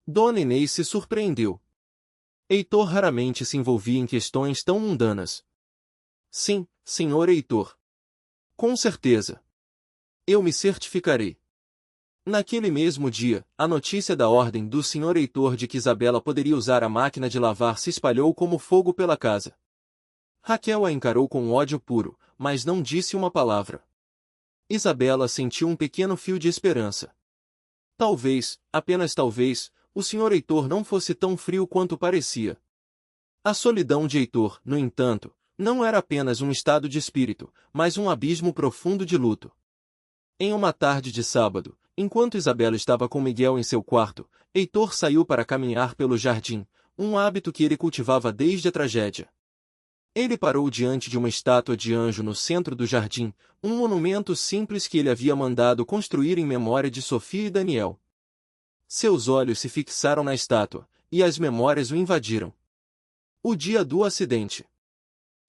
Dona Inês se surpreendeu. Heitor raramente se envolvia em questões tão mundanas. Sim, senhor Heitor. Com certeza. Eu me certificarei. Naquele mesmo dia, a notícia da ordem do Sr. Heitor de que Isabela poderia usar a máquina de lavar se espalhou como fogo pela casa. Raquel a encarou com ódio puro, mas não disse uma palavra. Isabela sentiu um pequeno fio de esperança. Talvez, apenas talvez, o Sr. Heitor não fosse tão frio quanto parecia. A solidão de Heitor, no entanto, não era apenas um estado de espírito, mas um abismo profundo de luto. Em uma tarde de sábado, enquanto Isabela estava com Miguel em seu quarto, Heitor saiu para caminhar pelo jardim, um hábito que ele cultivava desde a tragédia. Ele parou diante de uma estátua de anjo no centro do jardim, um monumento simples que ele havia mandado construir em memória de Sofia e Daniel. Seus olhos se fixaram na estátua, e as memórias o invadiram. O dia do acidente.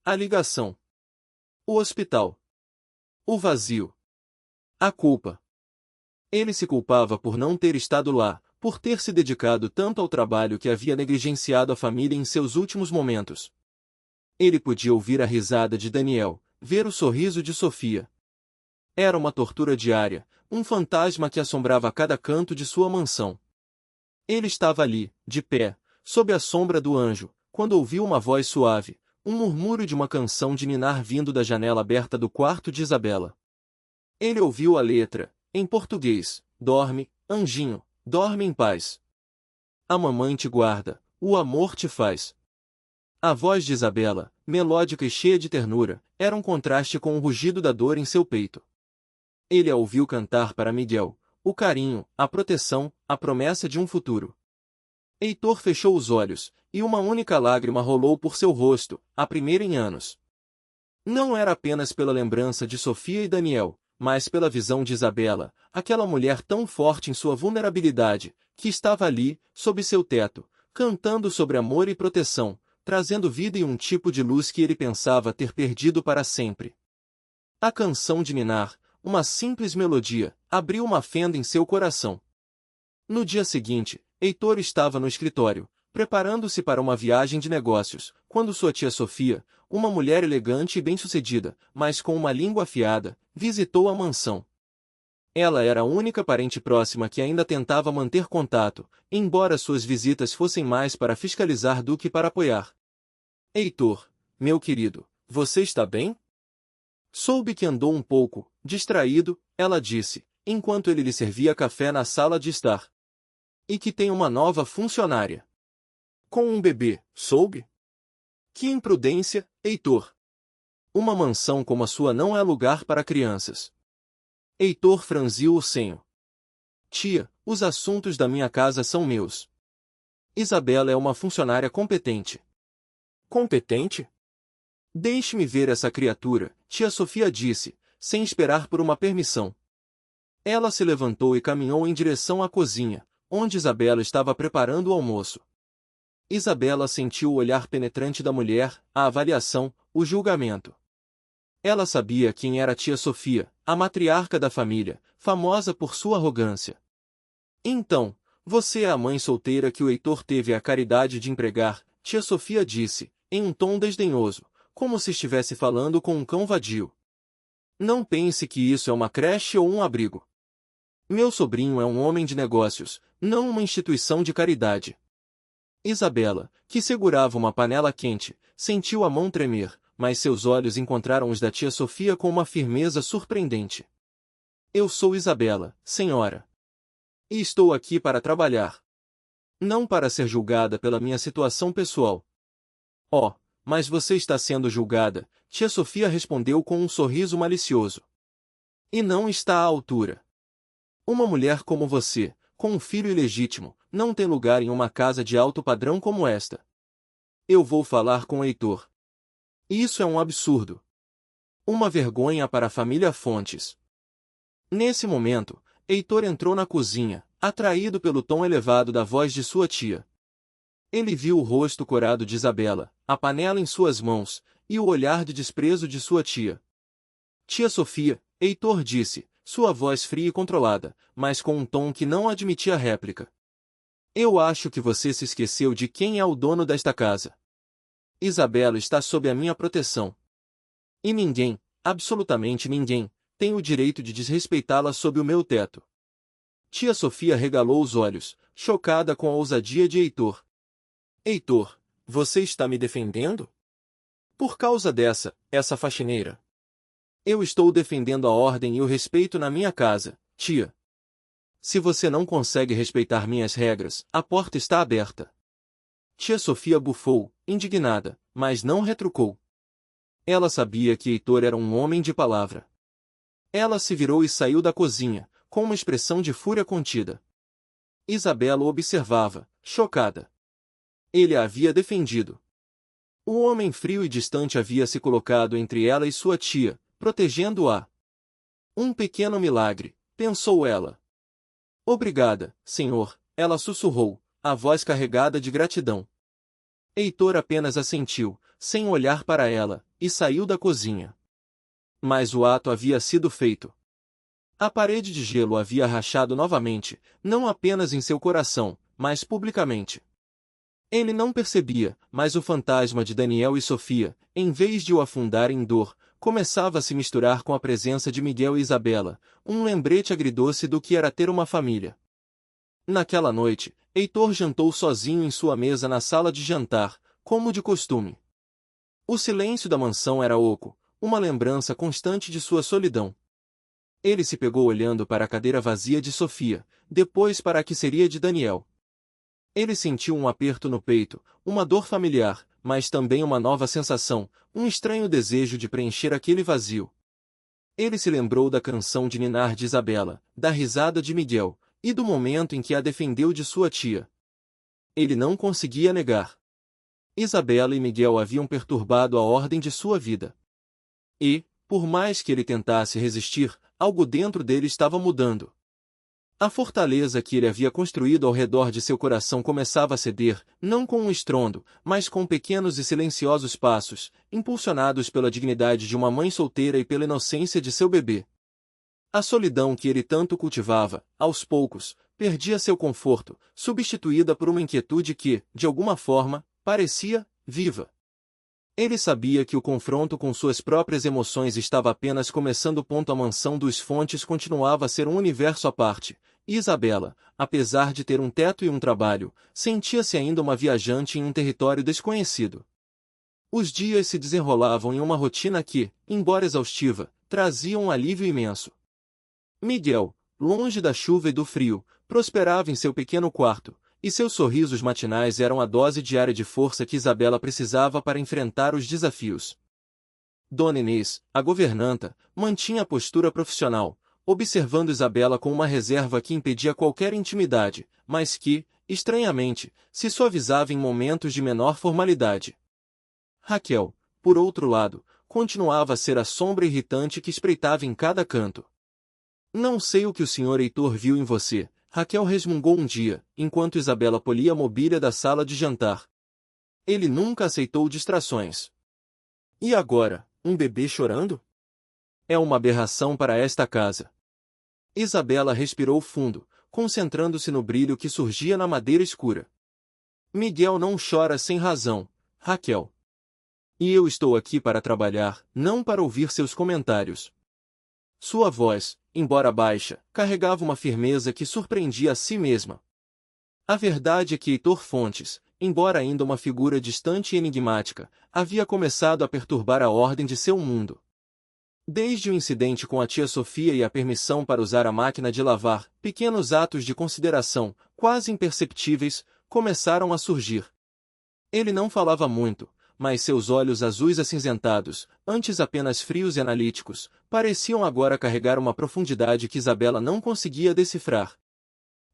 A ligação. O hospital. O vazio. A culpa. Ele se culpava por não ter estado lá, por ter se dedicado tanto ao trabalho que havia negligenciado a família em seus últimos momentos. Ele podia ouvir a risada de Daniel, ver o sorriso de Sofia. Era uma tortura diária, um fantasma que assombrava cada canto de sua mansão. Ele estava ali, de pé, sob a sombra do anjo, quando ouviu uma voz suave, um murmúrio de uma canção de ninar vindo da janela aberta do quarto de Isabela. Ele ouviu a letra, em português: dorme, anjinho, dorme em paz. A mamãe te guarda, o amor te faz. A voz de Isabela, melódica e cheia de ternura, era um contraste com o rugido da dor em seu peito. Ele a ouviu cantar para Miguel, o carinho, a proteção, a promessa de um futuro. Heitor fechou os olhos, e uma única lágrima rolou por seu rosto, a primeira em anos. Não era apenas pela lembrança de Sofia e Daniel, mas pela visão de Isabela, aquela mulher tão forte em sua vulnerabilidade, que estava ali, sob seu teto, cantando sobre amor e proteção, trazendo vida e um tipo de luz que ele pensava ter perdido para sempre. A canção de ninar, uma simples melodia, abriu uma fenda em seu coração. No dia seguinte, Heitor estava no escritório, preparando-se para uma viagem de negócios, quando sua tia Sofia, uma mulher elegante e bem-sucedida, mas com uma língua afiada, visitou a mansão. Ela era a única parente próxima que ainda tentava manter contato, embora suas visitas fossem mais para fiscalizar do que para apoiar. Heitor, meu querido, você está bem? Soube que andou um pouco, distraído, ela disse, enquanto ele lhe servia café na sala de estar. E que tem uma nova funcionária. Com um bebê, soube? Que imprudência, Heitor! Uma mansão como a sua não é lugar para crianças. Heitor franziu o senho. Tia, os assuntos da minha casa são meus. Isabela é uma funcionária competente. Competente? Deixe-me ver essa criatura, tia Sofia disse, sem esperar por uma permissão. Ela se levantou e caminhou em direção à cozinha, onde Isabela estava preparando o almoço. Isabela sentiu o olhar penetrante da mulher, a avaliação, o julgamento. Ela sabia quem era a tia Sofia, a matriarca da família, famosa por sua arrogância. Então, você é a mãe solteira que o Heitor teve a caridade de empregar, tia Sofia disse, em um tom desdenhoso, como se estivesse falando com um cão vadio. Não pense que isso é uma creche ou um abrigo. Meu sobrinho é um homem de negócios, não uma instituição de caridade. Isabela, que segurava uma panela quente, sentiu a mão tremer, mas seus olhos encontraram os da tia Sofia com uma firmeza surpreendente. Eu sou Isabela, senhora. E estou aqui para trabalhar. Não para ser julgada pela minha situação pessoal. Oh, mas você está sendo julgada, tia Sofia respondeu com um sorriso malicioso. E não está à altura. Uma mulher como você, com um filho ilegítimo, não tem lugar em uma casa de alto padrão como esta. Eu vou falar com Heitor. Isso é um absurdo. Uma vergonha para a família Fontes. Nesse momento, Heitor entrou na cozinha, atraído pelo tom elevado da voz de sua tia. Ele viu o rosto corado de Isabela, a panela em suas mãos, e o olhar de desprezo de sua tia. Tia Sofia, Heitor disse, sua voz fria e controlada, mas com um tom que não admitia réplica. Eu acho que você se esqueceu de quem é o dono desta casa. Isabela está sob a minha proteção. E ninguém, absolutamente ninguém, tem o direito de desrespeitá-la sob o meu teto. Tia Sofia regalou os olhos, chocada com a ousadia de Heitor. Heitor, você está me defendendo? Por causa essa faxineira. Eu estou defendendo a ordem e o respeito na minha casa, tia. Se você não consegue respeitar minhas regras, a porta está aberta. Tia Sofia bufou, indignada, mas não retrucou. Ela sabia que Heitor era um homem de palavra. Ela se virou e saiu da cozinha, com uma expressão de fúria contida. Isabela o observava, chocada. Ele a havia defendido. O homem frio e distante havia se colocado entre ela e sua tia, protegendo-a. Um pequeno milagre, pensou ela. Obrigada, senhor, ela sussurrou, a voz carregada de gratidão. Heitor apenas assentiu, sem olhar para ela, e saiu da cozinha. Mas o ato havia sido feito. A parede de gelo havia rachado novamente, não apenas em seu coração, mas publicamente. Ele não percebia, mas o fantasma de Daniel e Sofia, em vez de o afundar em dor, começava a se misturar com a presença de Miguel e Isabela, um lembrete agridoce do que era ter uma família. Naquela noite, Heitor jantou sozinho em sua mesa na sala de jantar, como de costume. O silêncio da mansão era oco, uma lembrança constante de sua solidão. Ele se pegou olhando para a cadeira vazia de Sofia, depois para a que seria de Daniel. Ele sentiu um aperto no peito, uma dor familiar, mas também uma nova sensação, um estranho desejo de preencher aquele vazio. Ele se lembrou da canção de ninar de Isabela, da risada de Miguel, e do momento em que a defendeu de sua tia. Ele não conseguia negar. Isabela e Miguel haviam perturbado a ordem de sua vida. E, por mais que ele tentasse resistir, algo dentro dele estava mudando. A fortaleza que ele havia construído ao redor de seu coração começava a ceder, não com um estrondo, mas com pequenos e silenciosos passos, impulsionados pela dignidade de uma mãe solteira e pela inocência de seu bebê. A solidão que ele tanto cultivava, aos poucos, perdia seu conforto, substituída por uma inquietude que, de alguma forma, parecia viva. Ele sabia que o confronto com suas próprias emoções estava apenas começando. A mansão dos Fontes continuava a ser um universo à parte, e Isabela, apesar de ter um teto e um trabalho, sentia-se ainda uma viajante em um território desconhecido. Os dias se desenrolavam em uma rotina que, embora exaustiva, trazia um alívio imenso. Miguel, longe da chuva e do frio, prosperava em seu pequeno quarto, e seus sorrisos matinais eram a dose diária de força que Isabela precisava para enfrentar os desafios. Dona Inês, a governanta, mantinha a postura profissional, observando Isabela com uma reserva que impedia qualquer intimidade, mas que, estranhamente, se suavizava em momentos de menor formalidade. Raquel, por outro lado, continuava a ser a sombra irritante que espreitava em cada canto. Não sei o que o Sr. Heitor viu em você, Raquel resmungou um dia, enquanto Isabela polia a mobília da sala de jantar. Ele nunca aceitou distrações. E agora, um bebê chorando? É uma aberração para esta casa. Isabela respirou fundo, concentrando-se no brilho que surgia na madeira escura. Miguel não chora sem razão, Raquel. E eu estou aqui para trabalhar, não para ouvir seus comentários. Sua voz, embora baixa, carregava uma firmeza que surpreendia a si mesma. A verdade é que Heitor Fontes, embora ainda uma figura distante e enigmática, havia começado a perturbar a ordem de seu mundo. Desde o incidente com a tia Sofia e a permissão para usar a máquina de lavar, pequenos atos de consideração, quase imperceptíveis, começaram a surgir. Ele não falava muito, mas seus olhos azuis acinzentados, antes apenas frios e analíticos, pareciam agora carregar uma profundidade que Isabela não conseguia decifrar.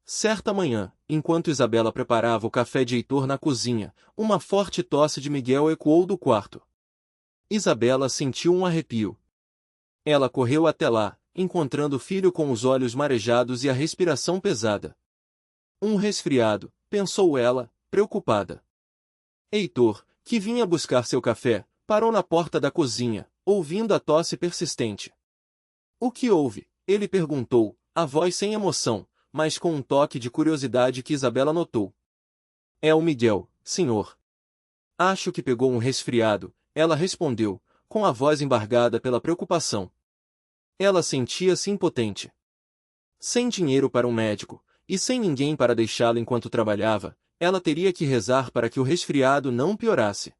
Certa manhã, enquanto Isabela preparava o café de Heitor na cozinha, uma forte tosse de Miguel ecoou do quarto. Isabela sentiu um arrepio. Ela correu até lá, encontrando o filho com os olhos marejados e a respiração pesada. Um resfriado, pensou ela, preocupada. Heitor, que vinha buscar seu café, parou na porta da cozinha, ouvindo a tosse persistente. O que houve? Ele perguntou, a voz sem emoção, mas com um toque de curiosidade que Isabela notou. É o Miguel, senhor. Acho que pegou um resfriado, ela respondeu, com a voz embargada pela preocupação. Ela sentia-se impotente. Sem dinheiro para um médico, e sem ninguém para deixá-la enquanto trabalhava, ela teria que rezar para que o resfriado não piorasse.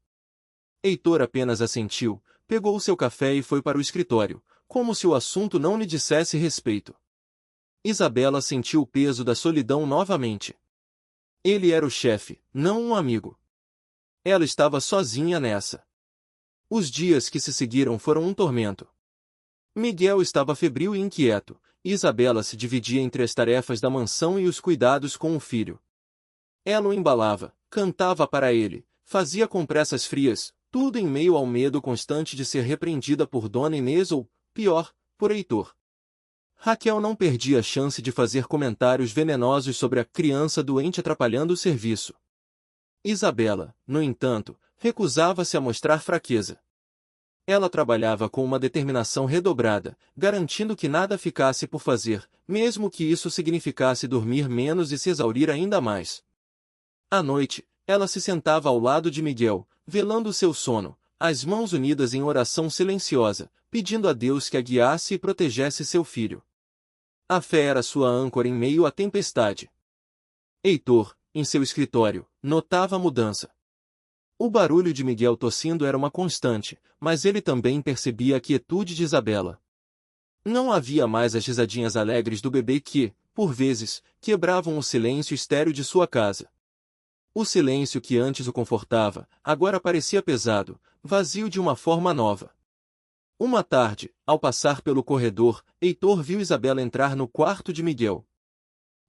Heitor apenas assentiu, pegou seu café e foi para o escritório, como se o assunto não lhe dissesse respeito. Isabela sentiu o peso da solidão novamente. Ele era o chefe, não um amigo. Ela estava sozinha nessa. Os dias que se seguiram foram um tormento. Miguel estava febril e inquieto, e Isabela se dividia entre as tarefas da mansão e os cuidados com o filho. Ela o embalava, cantava para ele, fazia compressas frias, tudo em meio ao medo constante de ser repreendida por Dona Inês ou, pior, por Heitor. Raquel não perdia a chance de fazer comentários venenosos sobre a criança doente atrapalhando o serviço. Isabela, no entanto, recusava-se a mostrar fraqueza. Ela trabalhava com uma determinação redobrada, garantindo que nada ficasse por fazer, mesmo que isso significasse dormir menos e se exaurir ainda mais. À noite, ela se sentava ao lado de Miguel, velando seu sono, as mãos unidas em oração silenciosa, pedindo a Deus que a guiasse e protegesse seu filho. A fé era sua âncora em meio à tempestade. Heitor, em seu escritório, notava a mudança. O barulho de Miguel tossindo era uma constante, mas ele também percebia a quietude de Isabela. Não havia mais as risadinhas alegres do bebê que, por vezes, quebravam o silêncio estéril de sua casa. O silêncio que antes o confortava, agora parecia pesado, vazio de uma forma nova. Uma tarde, ao passar pelo corredor, Heitor viu Isabela entrar no quarto de Miguel.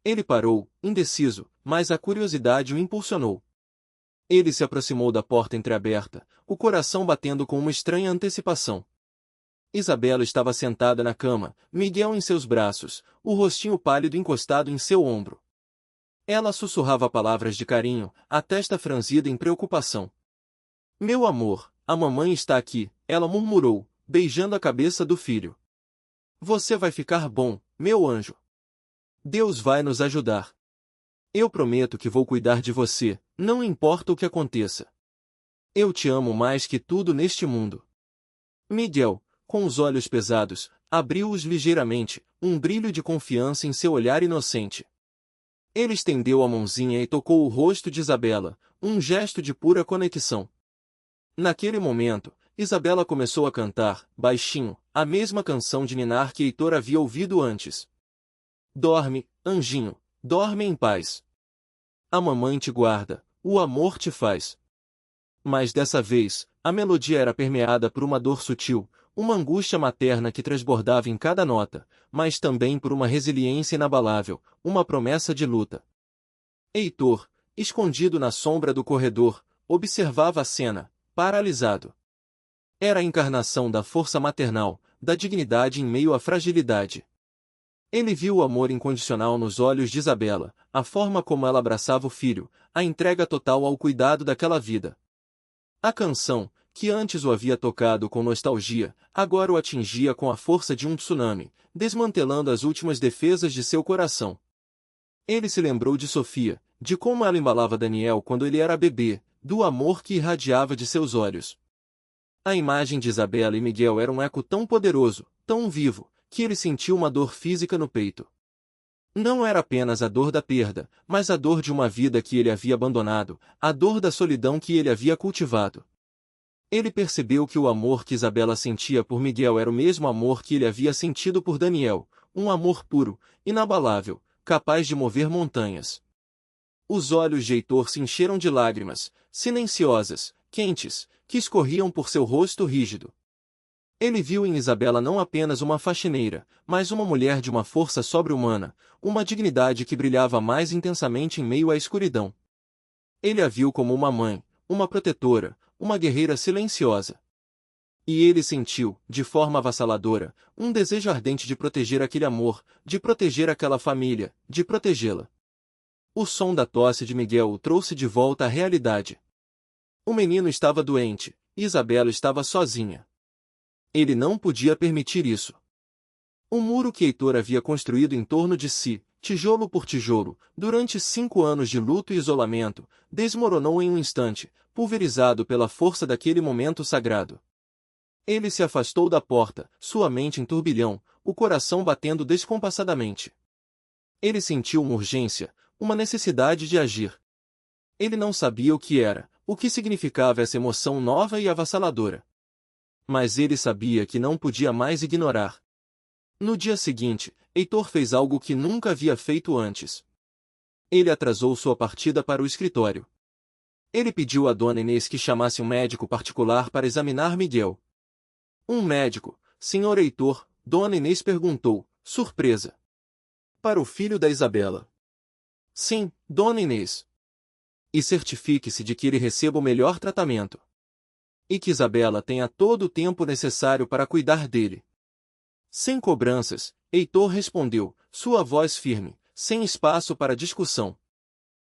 Ele parou, indeciso, mas a curiosidade o impulsionou. Ele se aproximou da porta entreaberta, o coração batendo com uma estranha antecipação. Isabela estava sentada na cama, Miguel em seus braços, o rostinho pálido encostado em seu ombro. Ela sussurrava palavras de carinho, a testa franzida em preocupação. Meu amor, a mamãe está aqui, ela murmurou, beijando a cabeça do filho. Você vai ficar bom, meu anjo. Deus vai nos ajudar. Eu prometo que vou cuidar de você, não importa o que aconteça. Eu te amo mais que tudo neste mundo. Miguel, com os olhos pesados, abriu-os ligeiramente, um brilho de confiança em seu olhar inocente. Ele estendeu a mãozinha e tocou o rosto de Isabela, um gesto de pura conexão. Naquele momento, Isabela começou a cantar, baixinho, a mesma canção de ninar que Heitor havia ouvido antes. Dorme, anjinho, dorme em paz. A mamãe te guarda, o amor te faz. Mas dessa vez, a melodia era permeada por uma dor sutil, uma angústia materna que transbordava em cada nota, mas também por uma resiliência inabalável, uma promessa de luta. Heitor, escondido na sombra do corredor, observava a cena, paralisado. Era a encarnação da força maternal, da dignidade em meio à fragilidade. Ele viu o amor incondicional nos olhos de Isabela, a forma como ela abraçava o filho, a entrega total ao cuidado daquela vida. A canção, que antes o havia tocado com nostalgia, agora o atingia com a força de um tsunami, desmantelando as últimas defesas de seu coração. Ele se lembrou de Sofia, de como ela embalava Daniel quando ele era bebê, do amor que irradiava de seus olhos. A imagem de Isabela e Miguel era um eco tão poderoso, tão vivo, que ele sentiu uma dor física no peito. Não era apenas a dor da perda, mas a dor de uma vida que ele havia abandonado, a dor da solidão que ele havia cultivado. Ele percebeu que o amor que Isabela sentia por Miguel era o mesmo amor que ele havia sentido por Daniel, um amor puro, inabalável, capaz de mover montanhas. Os olhos de Heitor se encheram de lágrimas, silenciosas, quentes, que escorriam por seu rosto rígido. Ele viu em Isabela não apenas uma faxineira, mas uma mulher de uma força sobre-humana, uma dignidade que brilhava mais intensamente em meio à escuridão. Ele a viu como uma mãe, uma protetora, uma guerreira silenciosa. E ele sentiu, de forma avassaladora, um desejo ardente de proteger aquele amor, de proteger aquela família, de protegê-la. O som da tosse de Miguel o trouxe de volta à realidade. O menino estava doente, e Isabela estava sozinha. Ele não podia permitir isso. O muro que Heitor havia construído em torno de si, tijolo por tijolo, durante 5 anos de luto e isolamento, desmoronou em um instante, pulverizado pela força daquele momento sagrado. Ele se afastou da porta, sua mente em turbilhão, o coração batendo descompassadamente. Ele sentiu uma urgência, uma necessidade de agir. Ele não sabia o que era, o que significava essa emoção nova e avassaladora. Mas ele sabia que não podia mais ignorar. No dia seguinte, Heitor fez algo que nunca havia feito antes. Ele atrasou sua partida para o escritório. Ele pediu a Dona Inês que chamasse um médico particular para examinar Miguel. Um médico, Sr. Heitor, Dona Inês perguntou, surpresa. Para o filho da Isabela. Sim, Dona Inês. E certifique-se de que ele receba o melhor tratamento. E que Isabela tenha todo o tempo necessário para cuidar dele. Sem cobranças, Heitor respondeu, sua voz firme, sem espaço para discussão.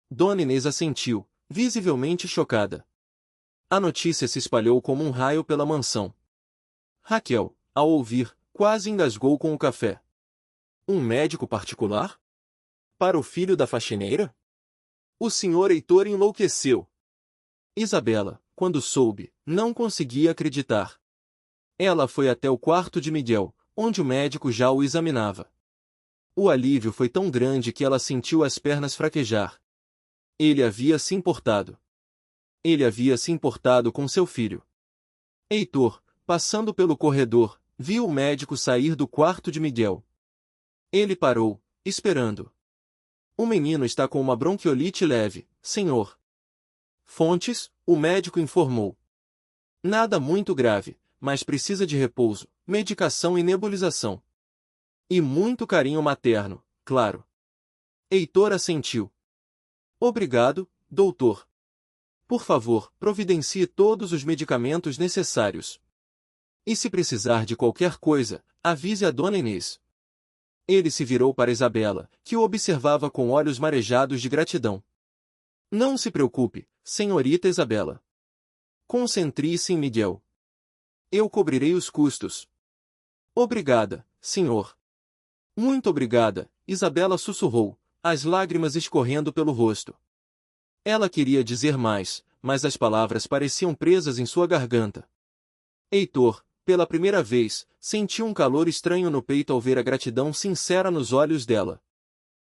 Dona Inês assentiu, visivelmente chocada. A notícia se espalhou como um raio pela mansão. Raquel, ao ouvir, quase engasgou com o café. Um médico particular? Para o filho da faxineira? O Sr. Heitor enlouqueceu. Isabela, quando soube, não conseguia acreditar. Ela foi até o quarto de Miguel, onde o médico já o examinava. O alívio foi tão grande que ela sentiu as pernas fraquejar. Ele havia se importado. Ele havia se importado com seu filho. Heitor, passando pelo corredor, viu o médico sair do quarto de Miguel. Ele parou, esperando. O menino está com uma bronquiolite leve, senhor. Fontes, o médico informou. Nada muito grave, mas precisa de repouso, medicação e nebulização. E muito carinho materno, claro. Heitor assentiu. Obrigado, doutor. Por favor, providencie todos os medicamentos necessários. E se precisar de qualquer coisa, avise a Dona Inês. Ele se virou para Isabela, que o observava com olhos marejados de gratidão. Não se preocupe, senhorita Isabela. Concentre-se em Miguel. Eu cobrirei os custos. Obrigada, senhor. Muito obrigada, Isabela sussurrou, as lágrimas escorrendo pelo rosto. Ela queria dizer mais, mas as palavras pareciam presas em sua garganta. Heitor, pela primeira vez, sentiu um calor estranho no peito ao ver a gratidão sincera nos olhos dela.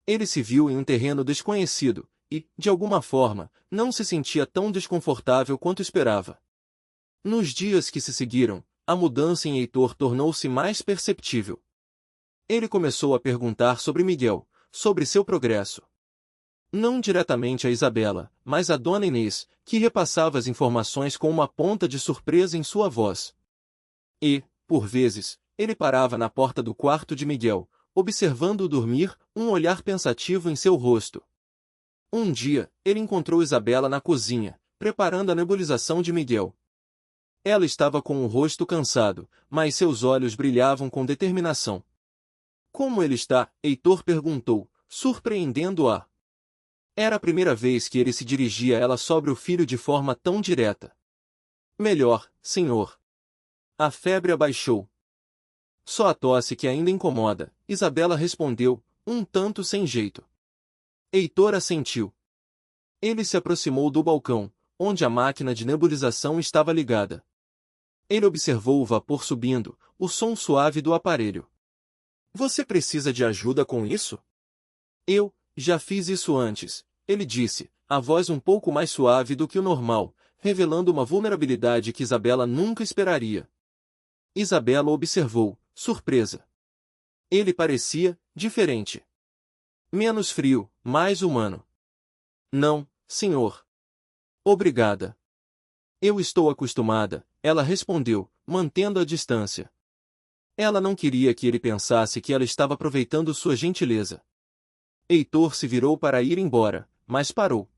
Ele se viu em um terreno desconhecido, e, de alguma forma, não se sentia tão desconfortável quanto esperava. Nos dias que se seguiram, a mudança em Heitor tornou-se mais perceptível. Ele começou a perguntar sobre Miguel, sobre seu progresso. Não diretamente a Isabela, mas a Dona Inês, que repassava as informações com uma ponta de surpresa em sua voz. E, por vezes, ele parava na porta do quarto de Miguel, observando-o dormir, um olhar pensativo em seu rosto. Um dia, ele encontrou Isabela na cozinha, preparando a nebulização de Miguel. Ela estava com o rosto cansado, mas seus olhos brilhavam com determinação. Como ele está? Heitor perguntou, surpreendendo-a. Era a primeira vez que ele se dirigia a ela sobre o filho de forma tão direta. Melhor, senhor. A febre abaixou. Só a tosse que ainda incomoda, Isabela respondeu, um tanto sem jeito. Heitor assentiu. Ele se aproximou do balcão, onde a máquina de nebulização estava ligada. Ele observou o vapor subindo, o som suave do aparelho. Você precisa de ajuda com isso? Eu já fiz isso antes, ele disse, a voz um pouco mais suave do que o normal, revelando uma vulnerabilidade que Isabela nunca esperaria. Isabela observou, surpresa. Ele parecia diferente. Menos frio, mais humano. Não, senhor. Obrigada. Eu estou acostumada, ela respondeu, mantendo a distância. Ela não queria que ele pensasse que ela estava aproveitando sua gentileza. Heitor se virou para ir embora, mas parou.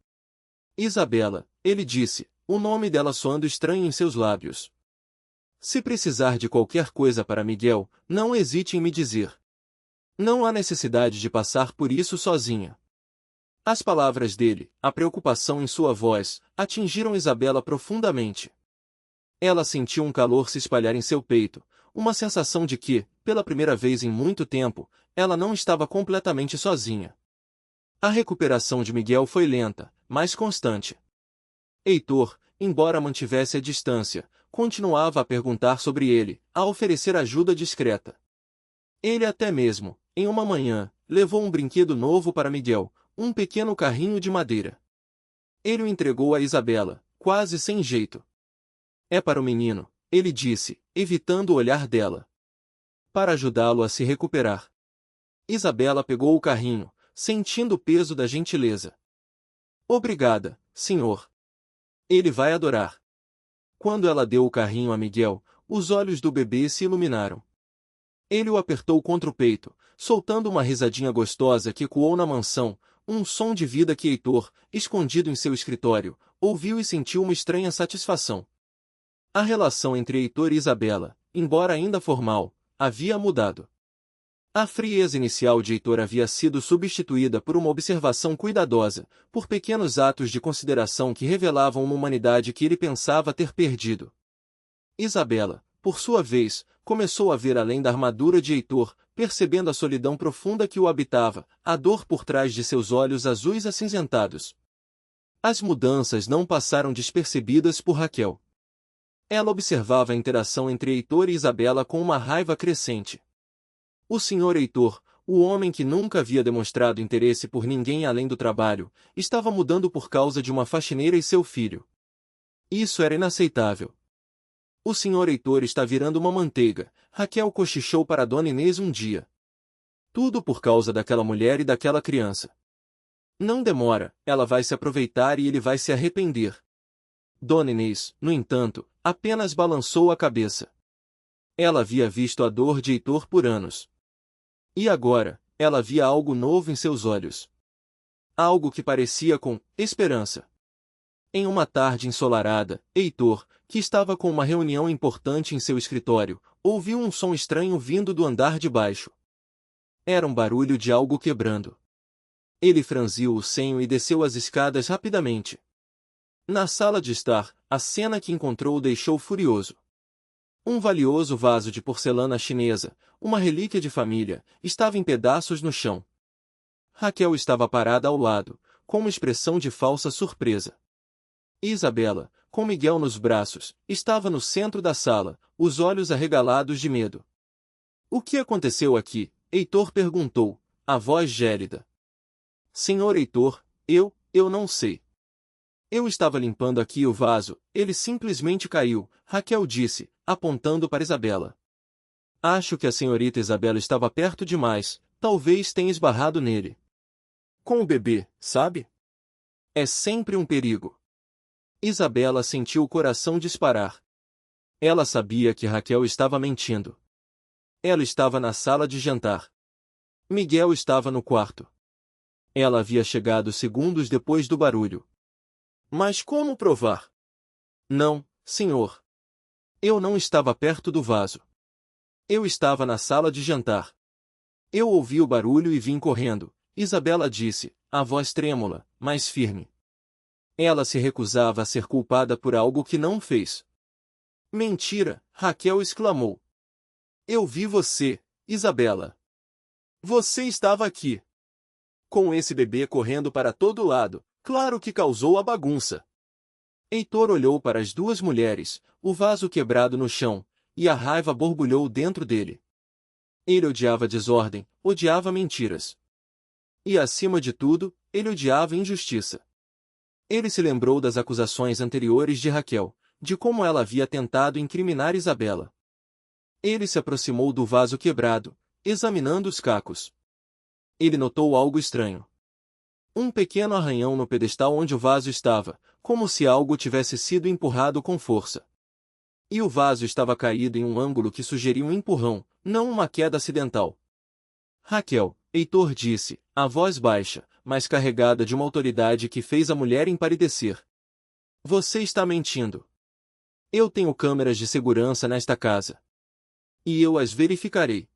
Isabela, ele disse, o nome dela soando estranho em seus lábios. Se precisar de qualquer coisa para Miguel, não hesite em me dizer. Não há necessidade de passar por isso sozinha. As palavras dele, a preocupação em sua voz, atingiram Isabela profundamente. Ela sentiu um calor se espalhar em seu peito, uma sensação de que, pela primeira vez em muito tempo, ela não estava completamente sozinha. A recuperação de Miguel foi lenta, mas constante. Heitor, embora mantivesse a distância, continuava a perguntar sobre ele, a oferecer ajuda discreta. Ele até mesmo, em uma manhã, levou um brinquedo novo para Miguel, um pequeno carrinho de madeira. Ele o entregou a Isabela, quase sem jeito. É para o menino, ele disse, evitando o olhar dela. Para ajudá-lo a se recuperar. Isabela pegou o carrinho, sentindo o peso da gentileza. Obrigada, senhor. Ele vai adorar. Quando ela deu o carrinho a Miguel, os olhos do bebê se iluminaram. Ele o apertou contra o peito, soltando uma risadinha gostosa que ecoou na mansão, um som de vida que Heitor, escondido em seu escritório, ouviu e sentiu uma estranha satisfação. A relação entre Heitor e Isabela, embora ainda formal, havia mudado. A frieza inicial de Heitor havia sido substituída por uma observação cuidadosa, por pequenos atos de consideração que revelavam uma humanidade que ele pensava ter perdido. Isabela, por sua vez, começou a ver além da armadura de Heitor, percebendo a solidão profunda que o habitava, a dor por trás de seus olhos azuis acinzentados. As mudanças não passaram despercebidas por Raquel. Ela observava a interação entre Heitor e Isabela com uma raiva crescente. O senhor Heitor, o homem que nunca havia demonstrado interesse por ninguém além do trabalho, estava mudando por causa de uma faxineira e seu filho. Isso era inaceitável. O senhor Heitor está virando uma manteiga, Raquel cochichou para Dona Inês um dia. Tudo por causa daquela mulher e daquela criança. Não demora, ela vai se aproveitar e ele vai se arrepender. Dona Inês, no entanto, apenas balançou a cabeça. Ela havia visto a dor de Heitor por anos. E agora, ela via algo novo em seus olhos. Algo que parecia com esperança. Em uma tarde ensolarada, Heitor, que estava com uma reunião importante em seu escritório, ouviu um som estranho vindo do andar de baixo. Era um barulho de algo quebrando. Ele franziu o senho e desceu as escadas rapidamente. Na sala de estar, a cena que encontrou o deixou furioso. Um valioso vaso de porcelana chinesa, uma relíquia de família, estava em pedaços no chão. Raquel estava parada ao lado, com uma expressão de falsa surpresa. Isabela, com Miguel nos braços, estava no centro da sala, os olhos arregalados de medo. O que aconteceu aqui? Heitor perguntou, a voz gélida. Senhor Heitor, eu não sei. Eu estava limpando aqui o vaso, ele simplesmente caiu, Raquel disse, apontando para Isabela. Acho que a senhorita Isabela estava perto demais, talvez tenha esbarrado nele. Com o bebê, sabe? É sempre um perigo. Isabela sentiu o coração disparar. Ela sabia que Raquel estava mentindo. Ela estava na sala de jantar. Miguel estava no quarto. Ela havia chegado segundos depois do barulho. Mas como provar? Não, senhor. Eu não estava perto do vaso. Eu estava na sala de jantar. Eu ouvi o barulho e vim correndo, Isabela disse, a voz trêmula, mas firme. Ela se recusava a ser culpada por algo que não fez. Mentira, Raquel exclamou. Eu vi você, Isabela. Você estava aqui. Com esse bebê correndo para todo lado, claro que causou a bagunça. Heitor olhou para as duas mulheres, o vaso quebrado no chão, e a raiva borbulhou dentro dele. Ele odiava desordem, odiava mentiras. E, acima de tudo, ele odiava injustiça. Ele se lembrou das acusações anteriores de Raquel, de como ela havia tentado incriminar Isabela. Ele se aproximou do vaso quebrado, examinando os cacos. Ele notou algo estranho. Um pequeno arranhão no pedestal onde o vaso estava, como se algo tivesse sido empurrado com força. E o vaso estava caído em um ângulo que sugeria um empurrão, não uma queda acidental. Raquel, Heitor disse, a voz baixa, mas carregada de uma autoridade que fez a mulher empalidecer. Você está mentindo. Eu tenho câmeras de segurança nesta casa. E eu as verificarei.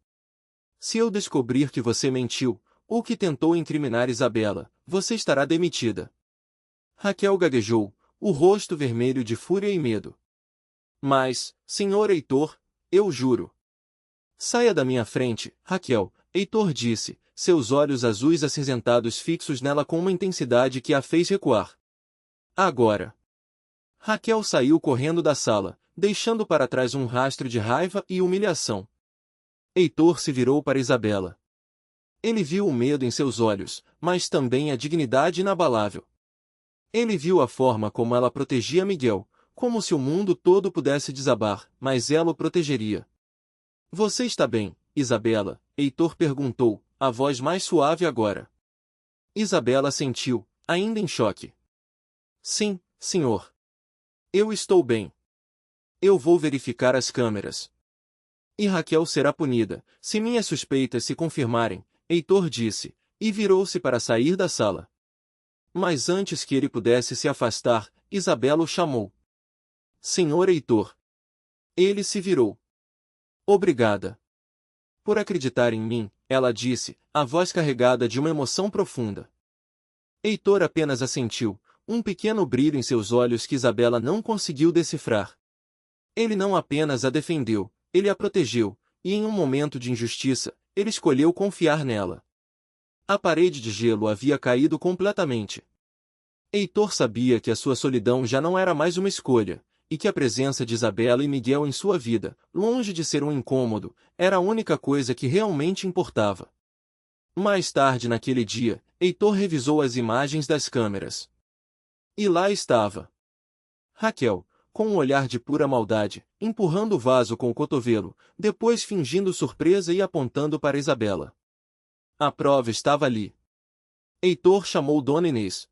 Se eu descobrir que você mentiu, ou que tentou incriminar Isabela, você estará demitida. Raquel gaguejou, o rosto vermelho de fúria e medo. Mas, senhor Heitor, eu juro. Saia da minha frente, Raquel, Heitor disse, seus olhos azuis acinzentados fixos nela com uma intensidade que a fez recuar. Agora. Raquel saiu correndo da sala, deixando para trás um rastro de raiva e humilhação. Heitor se virou para Isabela. Ele viu o medo em seus olhos, mas também a dignidade inabalável. Ele viu a forma como ela protegia Miguel, como se o mundo todo pudesse desabar, mas ela o protegeria. Você está bem, Isabela? Heitor perguntou, a voz mais suave agora. Isabela assentiu, ainda em choque. Sim, senhor. Eu estou bem. Eu vou verificar as câmeras. E Raquel será punida, se minhas suspeitas se confirmarem, Heitor disse, e virou-se para sair da sala. Mas antes que ele pudesse se afastar, Isabela o chamou. Senhor Heitor. Ele se virou. Obrigada. Por acreditar em mim, ela disse, a voz carregada de uma emoção profunda. Heitor apenas assentiu, um pequeno brilho em seus olhos que Isabela não conseguiu decifrar. Ele não apenas a defendeu, ele a protegeu, e em um momento de injustiça, ele escolheu confiar nela. A parede de gelo havia caído completamente. Heitor sabia que a sua solidão já não era mais uma escolha, e que a presença de Isabela e Miguel em sua vida, longe de ser um incômodo, era a única coisa que realmente importava. Mais tarde naquele dia, Heitor revisou as imagens das câmeras. E lá estava Raquel, com um olhar de pura maldade, empurrando o vaso com o cotovelo, depois fingindo surpresa e apontando para Isabela. A prova estava ali. Heitor chamou Dona Inês.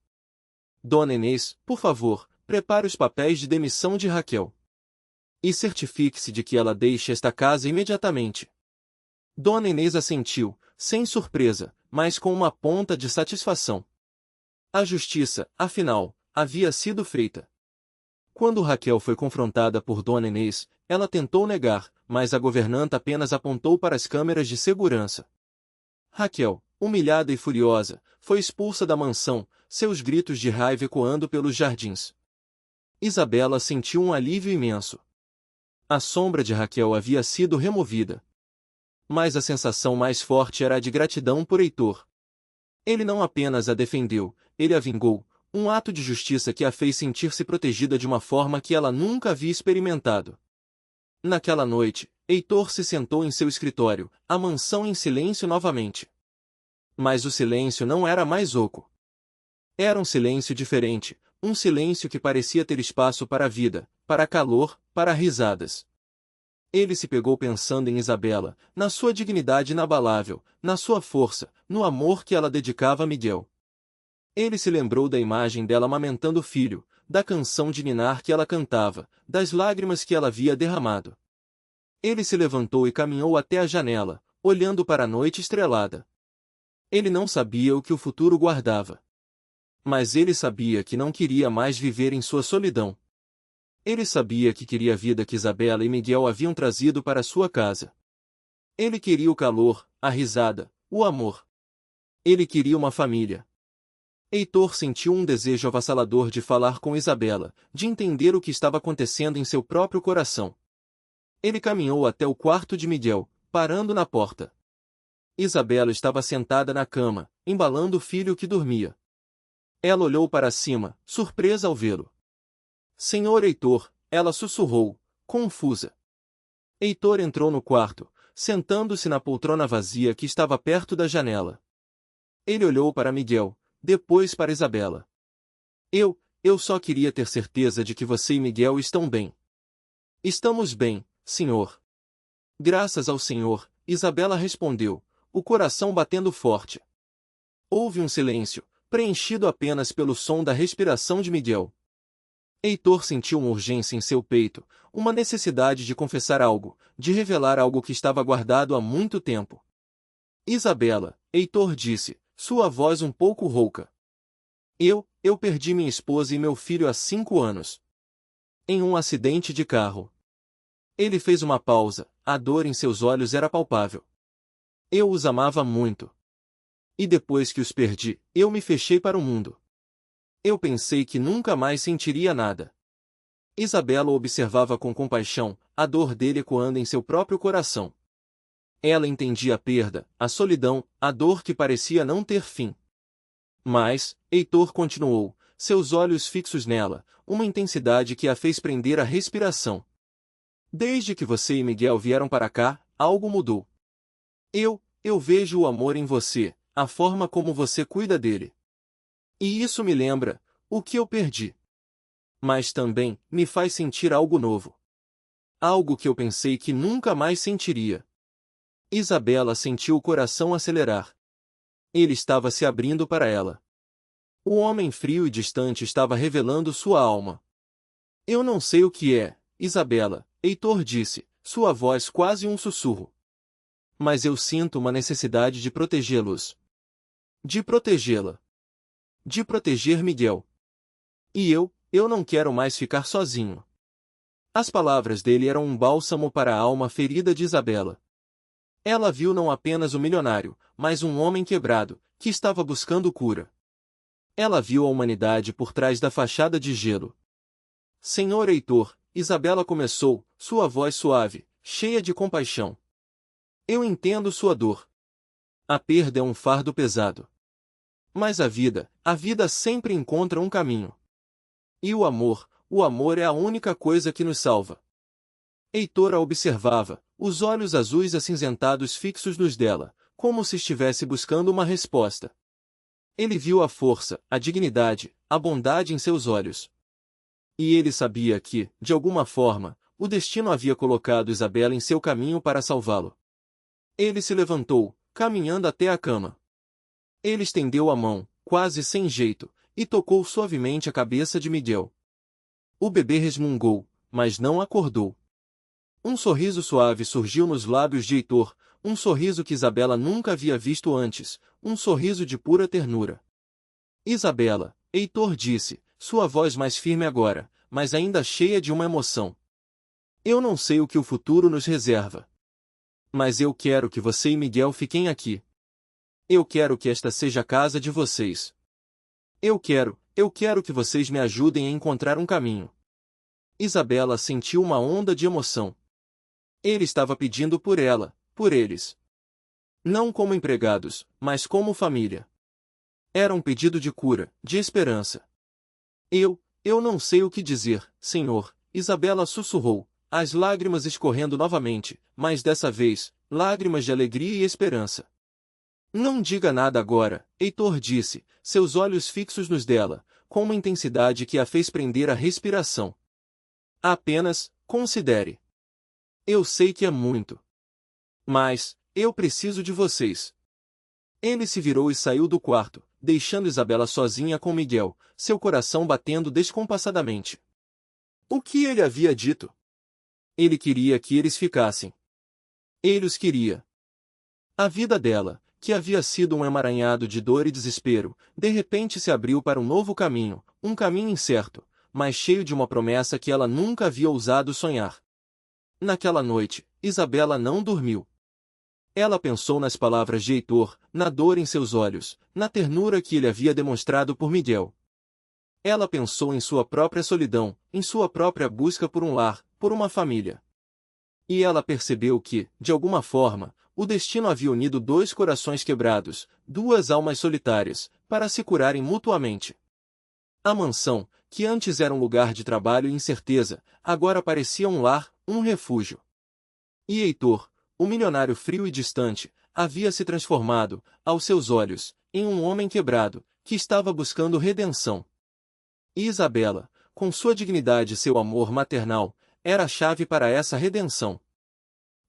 Dona Inês, por favor, prepare os papéis de demissão de Raquel. E certifique-se de que ela deixe esta casa imediatamente. Dona Inês assentiu, sem surpresa, mas com uma ponta de satisfação. A justiça, afinal, havia sido feita. Quando Raquel foi confrontada por Dona Inês, ela tentou negar, mas a governanta apenas apontou para as câmeras de segurança. Raquel, humilhada e furiosa, foi expulsa da mansão, seus gritos de raiva ecoando pelos jardins. Isabela sentiu um alívio imenso. A sombra de Raquel havia sido removida. Mas a sensação mais forte era a de gratidão por Heitor. Ele não apenas a defendeu, ele a vingou, um ato de justiça que a fez sentir-se protegida de uma forma que ela nunca havia experimentado. Naquela noite, Heitor se sentou em seu escritório, a mansão em silêncio novamente. Mas o silêncio não era mais oco. Era um silêncio diferente, um silêncio que parecia ter espaço para a vida, para calor, para risadas. Ele se pegou pensando em Isabela, na sua dignidade inabalável, na sua força, no amor que ela dedicava a Miguel. Ele se lembrou da imagem dela amamentando o filho, da canção de ninar que ela cantava, das lágrimas que ela havia derramado. Ele se levantou e caminhou até a janela, olhando para a noite estrelada. Ele não sabia o que o futuro guardava. Mas ele sabia que não queria mais viver em sua solidão. Ele sabia que queria a vida que Isabela e Miguel haviam trazido para sua casa. Ele queria o calor, a risada, o amor. Ele queria uma família. Heitor sentiu um desejo avassalador de falar com Isabela, de entender o que estava acontecendo em seu próprio coração. Ele caminhou até o quarto de Miguel, parando na porta. Isabela estava sentada na cama, embalando o filho que dormia. Ela olhou para cima, surpresa ao vê-lo. Senhor Heitor, ela sussurrou, confusa. Heitor entrou no quarto, sentando-se na poltrona vazia que estava perto da janela. Ele olhou para Miguel, depois para Isabela. Eu só queria ter certeza de que você e Miguel estão bem. Estamos bem, senhor. Graças ao Senhor, Isabela respondeu, o coração batendo forte. Houve um silêncio, preenchido apenas pelo som da respiração de Miguel. Heitor sentiu uma urgência em seu peito, uma necessidade de confessar algo, de revelar algo que estava guardado há muito tempo. Isabela, Heitor disse, sua voz um pouco rouca. Eu perdi minha esposa e meu filho há 5 anos. Em um acidente de carro. Ele fez uma pausa, a dor em seus olhos era palpável. Eu os amava muito. E depois que os perdi, eu me fechei para o mundo. Eu pensei que nunca mais sentiria nada. Isabela observava com compaixão, a dor dele ecoando em seu próprio coração. Ela entendia a perda, a solidão, a dor que parecia não ter fim. Mas, Heitor continuou, seus olhos fixos nela, uma intensidade que a fez prender a respiração. Desde que você e Miguel vieram para cá, algo mudou. Eu vejo o amor em você, a forma como você cuida dele. E isso me lembra, o que eu perdi. Mas também, me faz sentir algo novo. Algo que eu pensei que nunca mais sentiria. Isabela sentiu o coração acelerar. Ele estava se abrindo para ela. O homem frio e distante estava revelando sua alma. Eu não sei o que é, Isabela, Heitor disse, sua voz quase um sussurro. Mas eu sinto uma necessidade de protegê-los. De protegê-la. De proteger Miguel. E eu não quero mais ficar sozinho. As palavras dele eram um bálsamo para a alma ferida de Isabela. Ela viu não apenas o milionário, mas um homem quebrado, que estava buscando cura. Ela viu a humanidade por trás da fachada de gelo. Senhor Heitor, Isabela começou, sua voz suave, cheia de compaixão. Eu entendo sua dor. A perda é um fardo pesado. Mas a vida sempre encontra um caminho. E o amor é a única coisa que nos salva. Heitor a observava, os olhos azuis acinzentados fixos nos dela, como se estivesse buscando uma resposta. Ele viu a força, a dignidade, a bondade em seus olhos. E ele sabia que, de alguma forma, o destino havia colocado Isabela em seu caminho para salvá-lo. Ele se levantou, caminhando até a cama. Ele estendeu a mão, quase sem jeito, e tocou suavemente a cabeça de Miguel. O bebê resmungou, mas não acordou. Um sorriso suave surgiu nos lábios de Heitor, um sorriso que Isabela nunca havia visto antes, um sorriso de pura ternura. Isabela, Heitor disse, sua voz mais firme agora, mas ainda cheia de uma emoção. Eu não sei o que o futuro nos reserva. Mas eu quero que você e Miguel fiquem aqui. Eu quero que esta seja a casa de vocês. Eu quero que vocês me ajudem a encontrar um caminho. Isabela sentiu uma onda de emoção. Ele estava pedindo por ela, por eles. Não como empregados, mas como família. Era um pedido de cura, de esperança. Eu não sei o que dizer, senhor, Isabela sussurrou, as lágrimas escorrendo novamente, mas dessa vez, lágrimas de alegria e esperança. Não diga nada agora, Heitor disse, seus olhos fixos nos dela, com uma intensidade que a fez prender a respiração. Apenas, considere. Eu sei que é muito. Mas, eu preciso de vocês. Ele se virou e saiu do quarto, deixando Isabela sozinha com Miguel, seu coração batendo descompassadamente. O que ele havia dito? Ele queria que eles ficassem. Ele os queria. A vida dela, que havia sido um emaranhado de dor e desespero, de repente se abriu para um novo caminho, um caminho incerto, mas cheio de uma promessa que ela nunca havia ousado sonhar. Naquela noite, Isabela não dormiu. Ela pensou nas palavras de Heitor, na dor em seus olhos, na ternura que ele havia demonstrado por Miguel. Ela pensou em sua própria solidão, em sua própria busca por um lar, por uma família. E ela percebeu que, de alguma forma, o destino havia unido dois corações quebrados, duas almas solitárias, para se curarem mutuamente. A mansão, que antes era um lugar de trabalho e incerteza, agora parecia um lar, um refúgio. E Heitor, o milionário frio e distante, havia se transformado, aos seus olhos, em um homem quebrado, que estava buscando redenção. E Isabela, com sua dignidade e seu amor maternal, era a chave para essa redenção.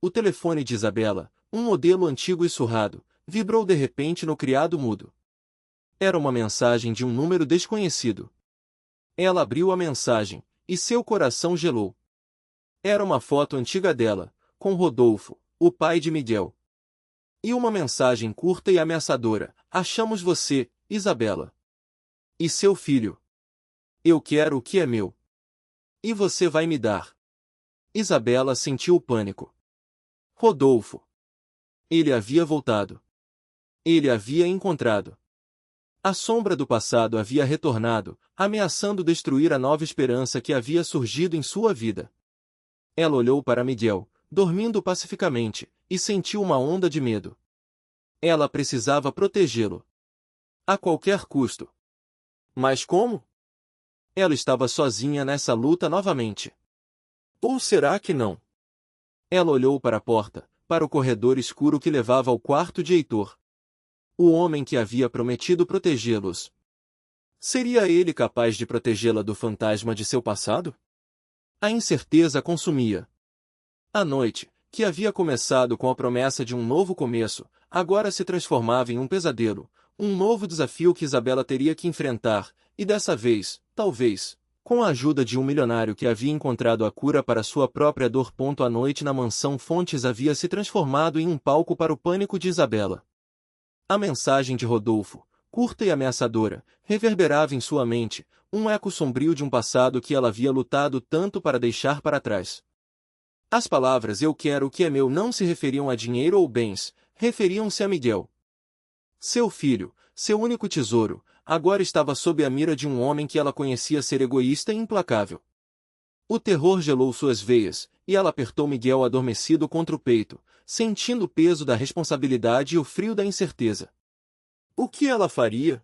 O telefone de Isabela, um modelo antigo e surrado, vibrou de repente no criado mudo. Era uma mensagem de um número desconhecido. Ela abriu a mensagem, e seu coração gelou. Era uma foto antiga dela, com Rodolfo, o pai de Miguel. E uma mensagem curta e ameaçadora: achamos você, Isabela. E seu filho. Eu quero o que é meu. E você vai me dar. Isabela sentiu o pânico. Rodolfo. Ele havia voltado. Ele havia encontrado. A sombra do passado havia retornado, ameaçando destruir a nova esperança que havia surgido em sua vida. Ela olhou para Miguel, dormindo pacificamente, e sentiu uma onda de medo. Ela precisava protegê-lo. A qualquer custo. Mas como? Ela estava sozinha nessa luta novamente. Ou será que não? Ela olhou para a porta, para o corredor escuro que levava ao quarto de Heitor. O homem que havia prometido protegê-los. Seria ele capaz de protegê-la do fantasma de seu passado? A incerteza consumia. A noite, que havia começado com a promessa de um novo começo, agora se transformava em um pesadelo, um novo desafio que Isabela teria que enfrentar, e dessa vez, talvez, com a ajuda de um milionário que havia encontrado a cura para sua própria dor. A noite na mansão Fontes havia se transformado em um palco para o pânico de Isabela. A mensagem de Rodolfo, curta e ameaçadora, reverberava em sua mente, um eco sombrio de um passado que ela havia lutado tanto para deixar para trás. As palavras "eu quero o que é meu" não se referiam a dinheiro ou bens, referiam-se a Miguel. Seu filho, seu único tesouro, agora estava sob a mira de um homem que ela conhecia ser egoísta e implacável. O terror gelou suas veias, e ela apertou Miguel adormecido contra o peito, sentindo o peso da responsabilidade e o frio da incerteza. O que ela faria?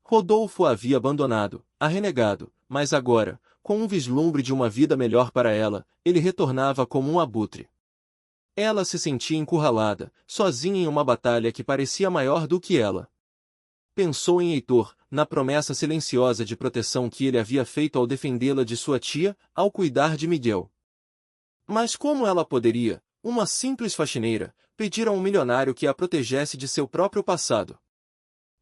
Rodolfo a havia abandonado, a renegado, mas agora, com um vislumbre de uma vida melhor para ela, ele retornava como um abutre. Ela se sentia encurralada, sozinha em uma batalha que parecia maior do que ela. Pensou em Heitor, na promessa silenciosa de proteção que ele havia feito ao defendê-la de sua tia, ao cuidar de Miguel. Mas como ela poderia, uma simples faxineira, pedir a um milionário que a protegesse de seu próprio passado?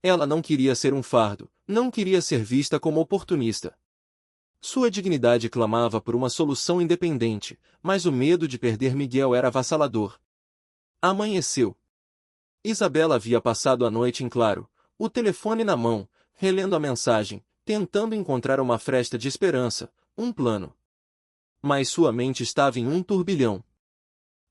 Ela não queria ser um fardo, não queria ser vista como oportunista. Sua dignidade clamava por uma solução independente, mas o medo de perder Miguel era avassalador. Amanheceu. Isabela havia passado a noite em claro, o telefone na mão, relendo a mensagem, tentando encontrar uma fresta de esperança, um plano. Mas sua mente estava em um turbilhão.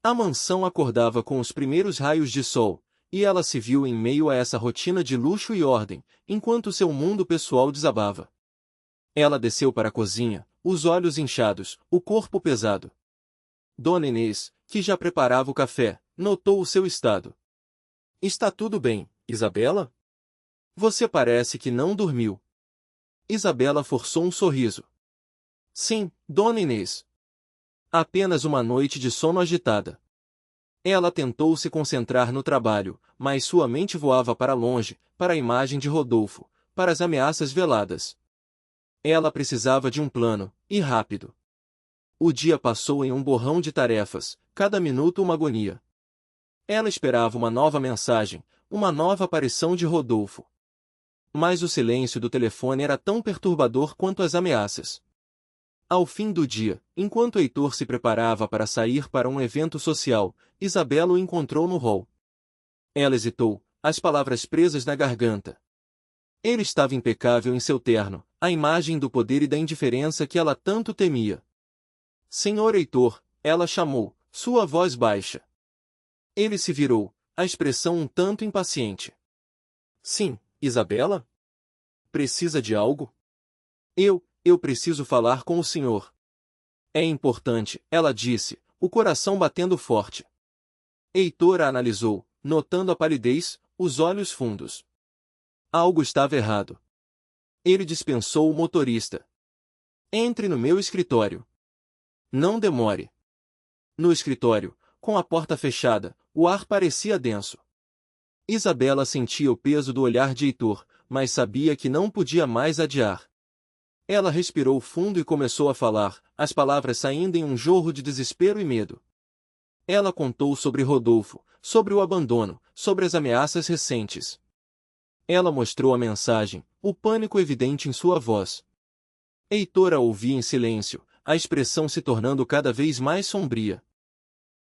A mansão acordava com os primeiros raios de sol, e ela se viu em meio a essa rotina de luxo e ordem, enquanto seu mundo pessoal desabava. Ela desceu para a cozinha, os olhos inchados, o corpo pesado. Dona Inês, que já preparava o café, notou o seu estado. Está tudo bem, Isabela? Você parece que não dormiu. Isabela forçou um sorriso. Sim, Dona Inês. Apenas uma noite de sono agitada. Ela tentou se concentrar no trabalho, mas sua mente voava para longe, para a imagem de Rodolfo, para as ameaças veladas. Ela precisava de um plano, e rápido. O dia passou em um borrão de tarefas, cada minuto uma agonia. Ela esperava uma nova mensagem, uma nova aparição de Rodolfo. Mas o silêncio do telefone era tão perturbador quanto as ameaças. Ao fim do dia, enquanto Heitor se preparava para sair para um evento social, Isabela o encontrou no hall. Ela hesitou, as palavras presas na garganta. Ele estava impecável em seu terno, a imagem do poder e da indiferença que ela tanto temia. Senhor Heitor, ela chamou, sua voz baixa. Ele se virou, a expressão um tanto impaciente. Sim, Isabela? Precisa de algo? Eu preciso falar com o senhor. É importante, ela disse, o coração batendo forte. Heitor a analisou, notando a palidez, os olhos fundos. Algo estava errado. Ele dispensou o motorista. Entre no meu escritório. Não demore. No escritório, com a porta fechada, o ar parecia denso. Isabela sentia o peso do olhar de Heitor, mas sabia que não podia mais adiar. Ela respirou fundo e começou a falar, as palavras saindo em um jorro de desespero e medo. Ela contou sobre Rodolfo, sobre o abandono, sobre as ameaças recentes. Ela mostrou a mensagem, o pânico evidente em sua voz. Heitor a ouvia em silêncio, a expressão se tornando cada vez mais sombria.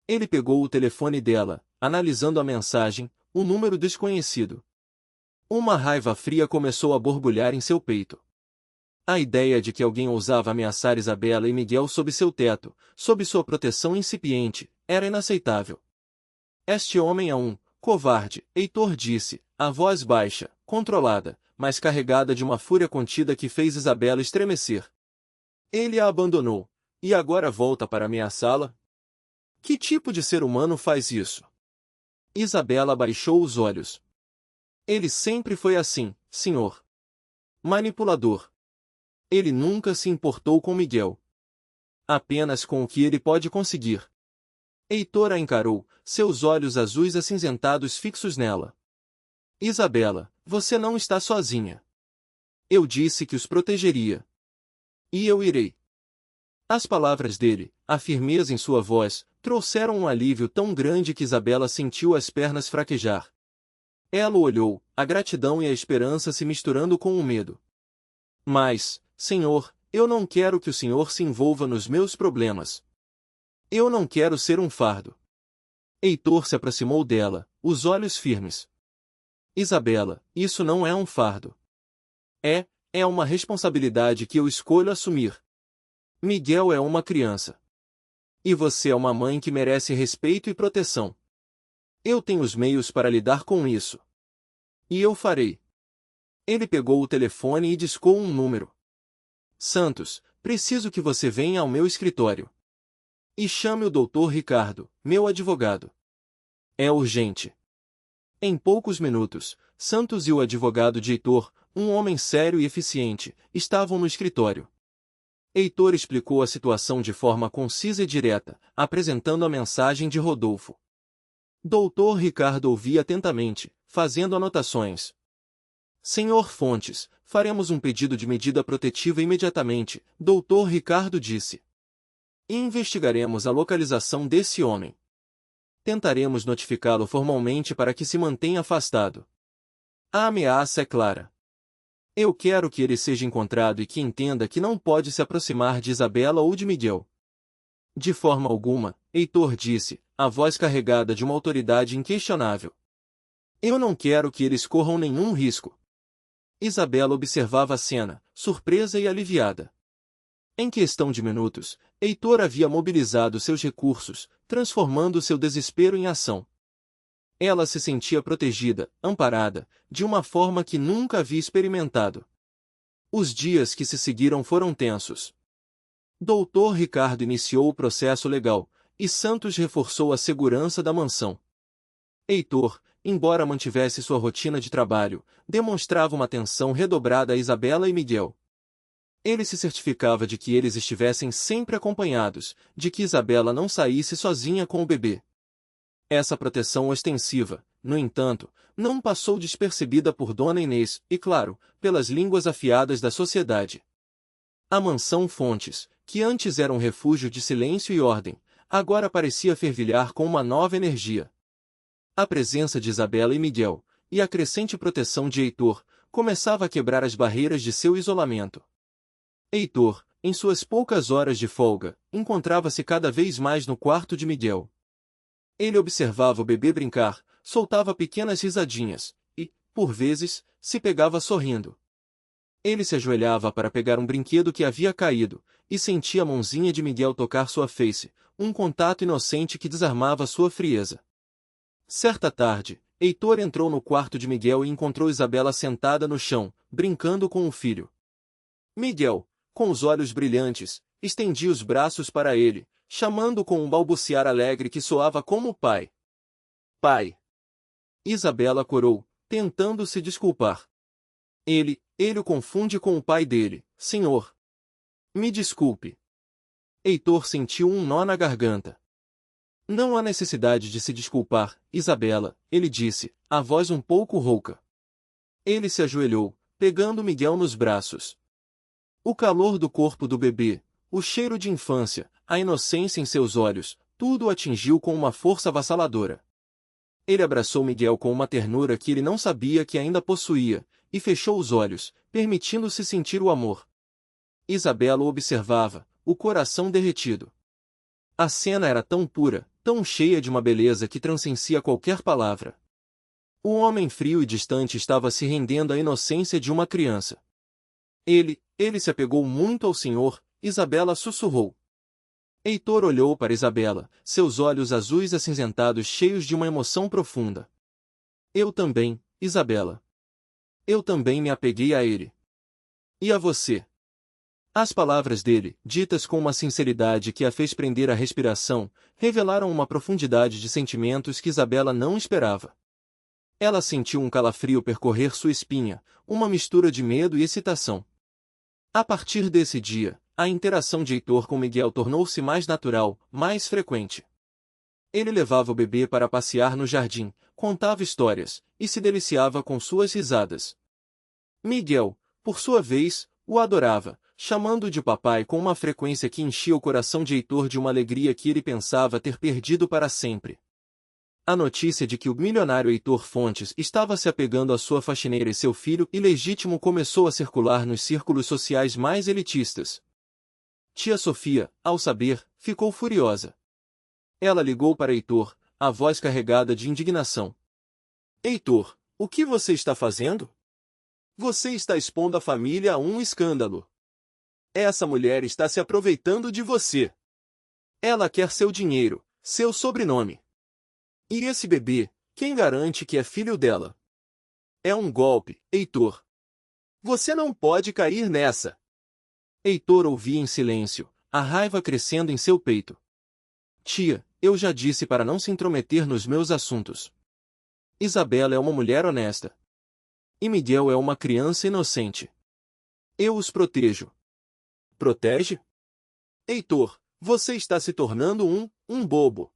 Ele pegou o telefone dela, analisando a mensagem, o número desconhecido. Uma raiva fria começou a borbulhar em seu peito. A ideia de que alguém ousava ameaçar Isabela e Miguel sob seu teto, sob sua proteção incipiente, era inaceitável. Este homem é um covarde, Heitor disse, a voz baixa, controlada, mas carregada de uma fúria contida que fez Isabela estremecer. Ele a abandonou, e agora volta para ameaçá-la? Que tipo de ser humano faz isso? Isabela baixou os olhos. Ele sempre foi assim, senhor. Manipulador. Ele nunca se importou com Miguel. Apenas com o que ele pode conseguir. Heitor a encarou, seus olhos azuis acinzentados fixos nela. Isabela, você não está sozinha. Eu disse que os protegeria. E eu irei. As palavras dele, a firmeza em sua voz, trouxeram um alívio tão grande que Isabela sentiu as pernas fraquejar. Ela o olhou, a gratidão e a esperança se misturando com o medo. Mas, senhor, eu não quero que o senhor se envolva nos meus problemas. Eu não quero ser um fardo. Heitor se aproximou dela, os olhos firmes. Isabela, isso não é um fardo. É uma responsabilidade que eu escolho assumir. Miguel é uma criança. E você é uma mãe que merece respeito e proteção. Eu tenho os meios para lidar com isso. E eu farei. Ele pegou o telefone e discou um número. Santos, preciso que você venha ao meu escritório. E chame o Dr. Ricardo, meu advogado. É urgente. Em poucos minutos, Santos e o advogado de Heitor, um homem sério e eficiente, estavam no escritório. Heitor explicou a situação de forma concisa e direta, apresentando a mensagem de Rodolfo. Dr. Ricardo ouvia atentamente, fazendo anotações. Senhor Fontes, faremos um pedido de medida protetiva imediatamente, Dr. Ricardo disse. E investigaremos a localização desse homem. Tentaremos notificá-lo formalmente para que se mantenha afastado. A ameaça é clara. Eu quero que ele seja encontrado e que entenda que não pode se aproximar de Isabela ou de Miguel. De forma alguma, Heitor disse, a voz carregada de uma autoridade inquestionável. Eu não quero que eles corram nenhum risco. Isabela observava a cena, surpresa e aliviada. Em questão de minutos, Heitor havia mobilizado seus recursos, transformando seu desespero em ação. Ela se sentia protegida, amparada, de uma forma que nunca havia experimentado. Os dias que se seguiram foram tensos. Dr. Ricardo iniciou o processo legal, e Santos reforçou a segurança da mansão. Heitor, embora mantivesse sua rotina de trabalho, demonstrava uma atenção redobrada a Isabela e Miguel. Ele se certificava de que eles estivessem sempre acompanhados, de que Isabela não saísse sozinha com o bebê. Essa proteção ostensiva, no entanto, não passou despercebida por Dona Inês e, claro, pelas línguas afiadas da sociedade. A mansão Fontes, que antes era um refúgio de silêncio e ordem, agora parecia fervilhar com uma nova energia. A presença de Isabela e Miguel, e a crescente proteção de Heitor, começava a quebrar as barreiras de seu isolamento. Heitor, em suas poucas horas de folga, encontrava-se cada vez mais no quarto de Miguel. Ele observava o bebê brincar, soltava pequenas risadinhas, e, por vezes, se pegava sorrindo. Ele se ajoelhava para pegar um brinquedo que havia caído, e sentia a mãozinha de Miguel tocar sua face, um contato inocente que desarmava sua frieza. Certa tarde, Heitor entrou no quarto de Miguel e encontrou Isabela sentada no chão, brincando com o filho. Miguel, com os olhos brilhantes, estendia os braços para ele, chamando com um balbuciar alegre que soava como pai. Pai! Isabela corou, tentando se desculpar. Ele o confunde com o pai dele, senhor. Me desculpe. Heitor sentiu um nó na garganta. Não há necessidade de se desculpar, Isabela, ele disse, a voz um pouco rouca. Ele se ajoelhou, pegando Miguel nos braços. O calor do corpo do bebê, o cheiro de infância, a inocência em seus olhos, tudo o atingiu com uma força avassaladora. Ele abraçou Miguel com uma ternura que ele não sabia que ainda possuía, e fechou os olhos, permitindo-se sentir o amor. Isabela o observava, o coração derretido. A cena era tão pura, tão cheia de uma beleza que transcendia qualquer palavra. O homem frio e distante estava se rendendo à inocência de uma criança. Ele se apegou muito ao senhor, Isabela sussurrou. Heitor olhou para Isabela, seus olhos azuis acinzentados cheios de uma emoção profunda. Eu também, Isabela. Eu também me apeguei a ele. E a você? As palavras dele, ditas com uma sinceridade que a fez prender a respiração, revelaram uma profundidade de sentimentos que Isabela não esperava. Ela sentiu um calafrio percorrer sua espinha, uma mistura de medo e excitação. A partir desse dia, a interação de Heitor com Miguel tornou-se mais natural, mais frequente. Ele levava o bebê para passear no jardim, contava histórias, e se deliciava com suas risadas. Miguel, por sua vez, o adorava, chamando-o de papai com uma frequência que enchia o coração de Heitor de uma alegria que ele pensava ter perdido para sempre. A notícia de que o milionário Heitor Fontes estava se apegando à sua faxineira e seu filho ilegítimo começou a circular nos círculos sociais mais elitistas. Tia Sofia, ao saber, ficou furiosa. Ela ligou para Heitor, a voz carregada de indignação. Heitor, o que você está fazendo? Você está expondo a família a um escândalo. Essa mulher está se aproveitando de você. Ela quer seu dinheiro, seu sobrenome. E esse bebê, quem garante que é filho dela? É um golpe, Heitor. Você não pode cair nessa. Heitor ouvia em silêncio, a raiva crescendo em seu peito. Tia, eu já disse para não se intrometer nos meus assuntos. Isabela é uma mulher honesta. E Miguel é uma criança inocente. Eu os protejo. Protege? Heitor, você está se tornando um bobo.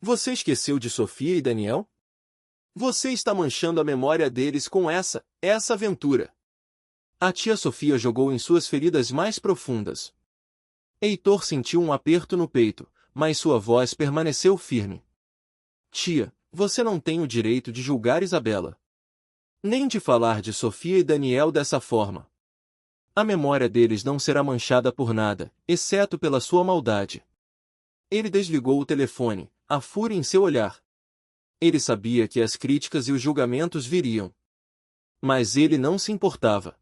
Você esqueceu de Sofia e Daniel? Você está manchando a memória deles com essa aventura. A tia Sofia jogou em suas feridas mais profundas. Heitor sentiu um aperto no peito, mas sua voz permaneceu firme. Tia, você não tem o direito de julgar Isabela. Nem de falar de Sofia e Daniel dessa forma. A memória deles não será manchada por nada, exceto pela sua maldade. Ele desligou o telefone, a fúria em seu olhar. Ele sabia que as críticas e os julgamentos viriam. Mas ele não se importava.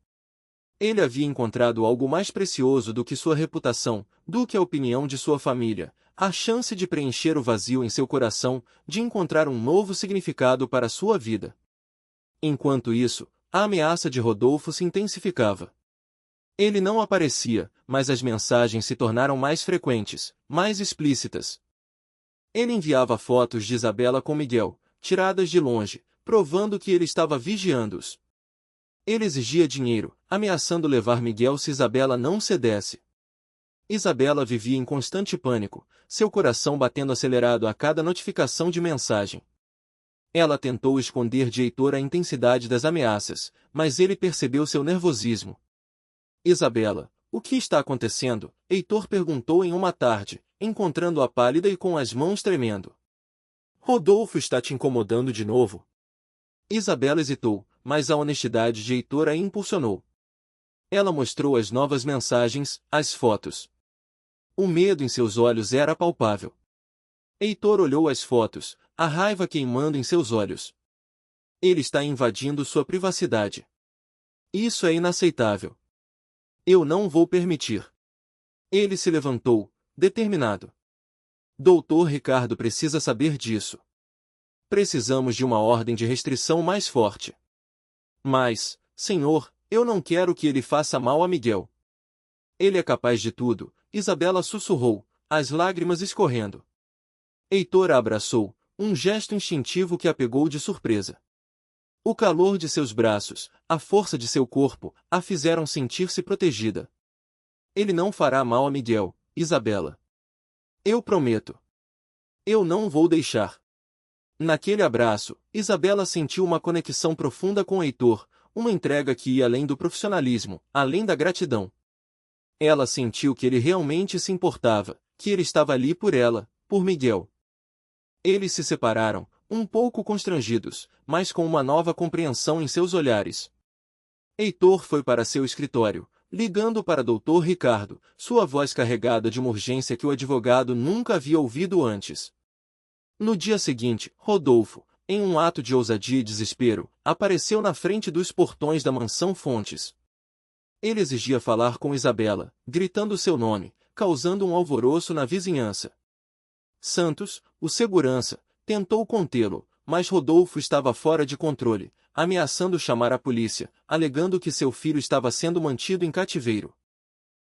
Ele havia encontrado algo mais precioso do que sua reputação, do que a opinião de sua família, a chance de preencher o vazio em seu coração, de encontrar um novo significado para sua vida. Enquanto isso, a ameaça de Rodolfo se intensificava. Ele não aparecia, mas as mensagens se tornaram mais frequentes, mais explícitas. Ele enviava fotos de Isabela com Miguel, tiradas de longe, provando que ele estava vigiando-os. Ele exigia dinheiro, ameaçando levar Miguel se Isabela não cedesse. Isabela vivia em constante pânico, seu coração batendo acelerado a cada notificação de mensagem. Ela tentou esconder de Heitor a intensidade das ameaças, mas ele percebeu seu nervosismo. Isabela, o que está acontecendo? Heitor perguntou em uma tarde, encontrando-a pálida e com as mãos tremendo. Rodolfo está te incomodando de novo? Isabela hesitou, mas a honestidade de Heitor a impulsionou. Ela mostrou as novas mensagens, as fotos. O medo em seus olhos era palpável. Heitor olhou as fotos, a raiva queimando em seus olhos. Ele está invadindo sua privacidade. Isso é inaceitável. Eu não vou permitir. Ele se levantou, determinado. Doutor Ricardo precisa saber disso. Precisamos de uma ordem de restrição mais forte. Mas, senhor, eu não quero que ele faça mal a Miguel. Ele é capaz de tudo, Isabela sussurrou, as lágrimas escorrendo. Heitor a abraçou, um gesto instintivo que a pegou de surpresa. O calor de seus braços, a força de seu corpo, a fizeram sentir-se protegida. Ele não fará mal a Miguel, Isabela. Eu prometo. Eu não vou deixar. Naquele abraço, Isabela sentiu uma conexão profunda com Heitor, uma entrega que ia além do profissionalismo, além da gratidão. Ela sentiu que ele realmente se importava, que ele estava ali por ela, por Miguel. Eles se separaram, um pouco constrangidos, mas com uma nova compreensão em seus olhares. Heitor foi para seu escritório, ligando para Dr. Ricardo, sua voz carregada de uma urgência que o advogado nunca havia ouvido antes. No dia seguinte, Rodolfo, em um ato de ousadia e desespero, apareceu na frente dos portões da mansão Fontes. Ele exigia falar com Isabela, gritando seu nome, causando um alvoroço na vizinhança. Santos, o segurança, tentou contê-lo, mas Rodolfo estava fora de controle, ameaçando chamar a polícia, alegando que seu filho estava sendo mantido em cativeiro.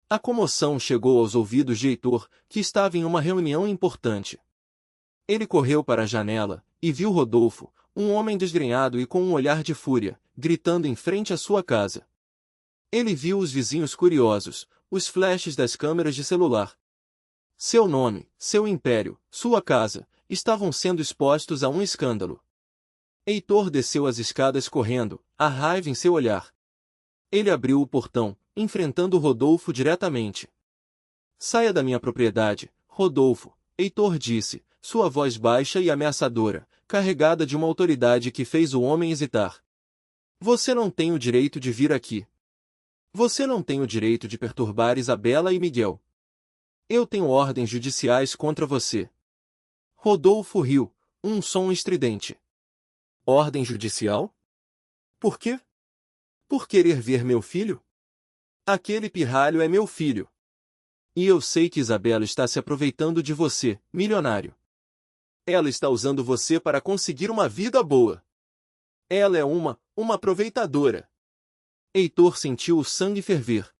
A comoção chegou aos ouvidos de Heitor, que estava em uma reunião importante. Ele correu para a janela, e viu Rodolfo, um homem desgrenhado e com um olhar de fúria, gritando em frente à sua casa. Ele viu os vizinhos curiosos, os flashes das câmeras de celular. Seu nome, seu império, sua casa, estavam sendo expostos a um escândalo. Heitor desceu as escadas correndo, a raiva em seu olhar. Ele abriu o portão, enfrentando Rodolfo diretamente. Saia da minha propriedade, Rodolfo, Heitor disse, sua voz baixa e ameaçadora, carregada de uma autoridade que fez o homem hesitar. Você não tem o direito de vir aqui. Você não tem o direito de perturbar Isabela e Miguel. Eu tenho ordens judiciais contra você. Rodolfo riu, um som estridente. Ordem judicial? Por quê? Por querer ver meu filho? Aquele pirralho é meu filho. E eu sei que Isabela está se aproveitando de você, milionário. Ela está usando você para conseguir uma vida boa. Ela é uma aproveitadora. Heitor sentiu o sangue ferver.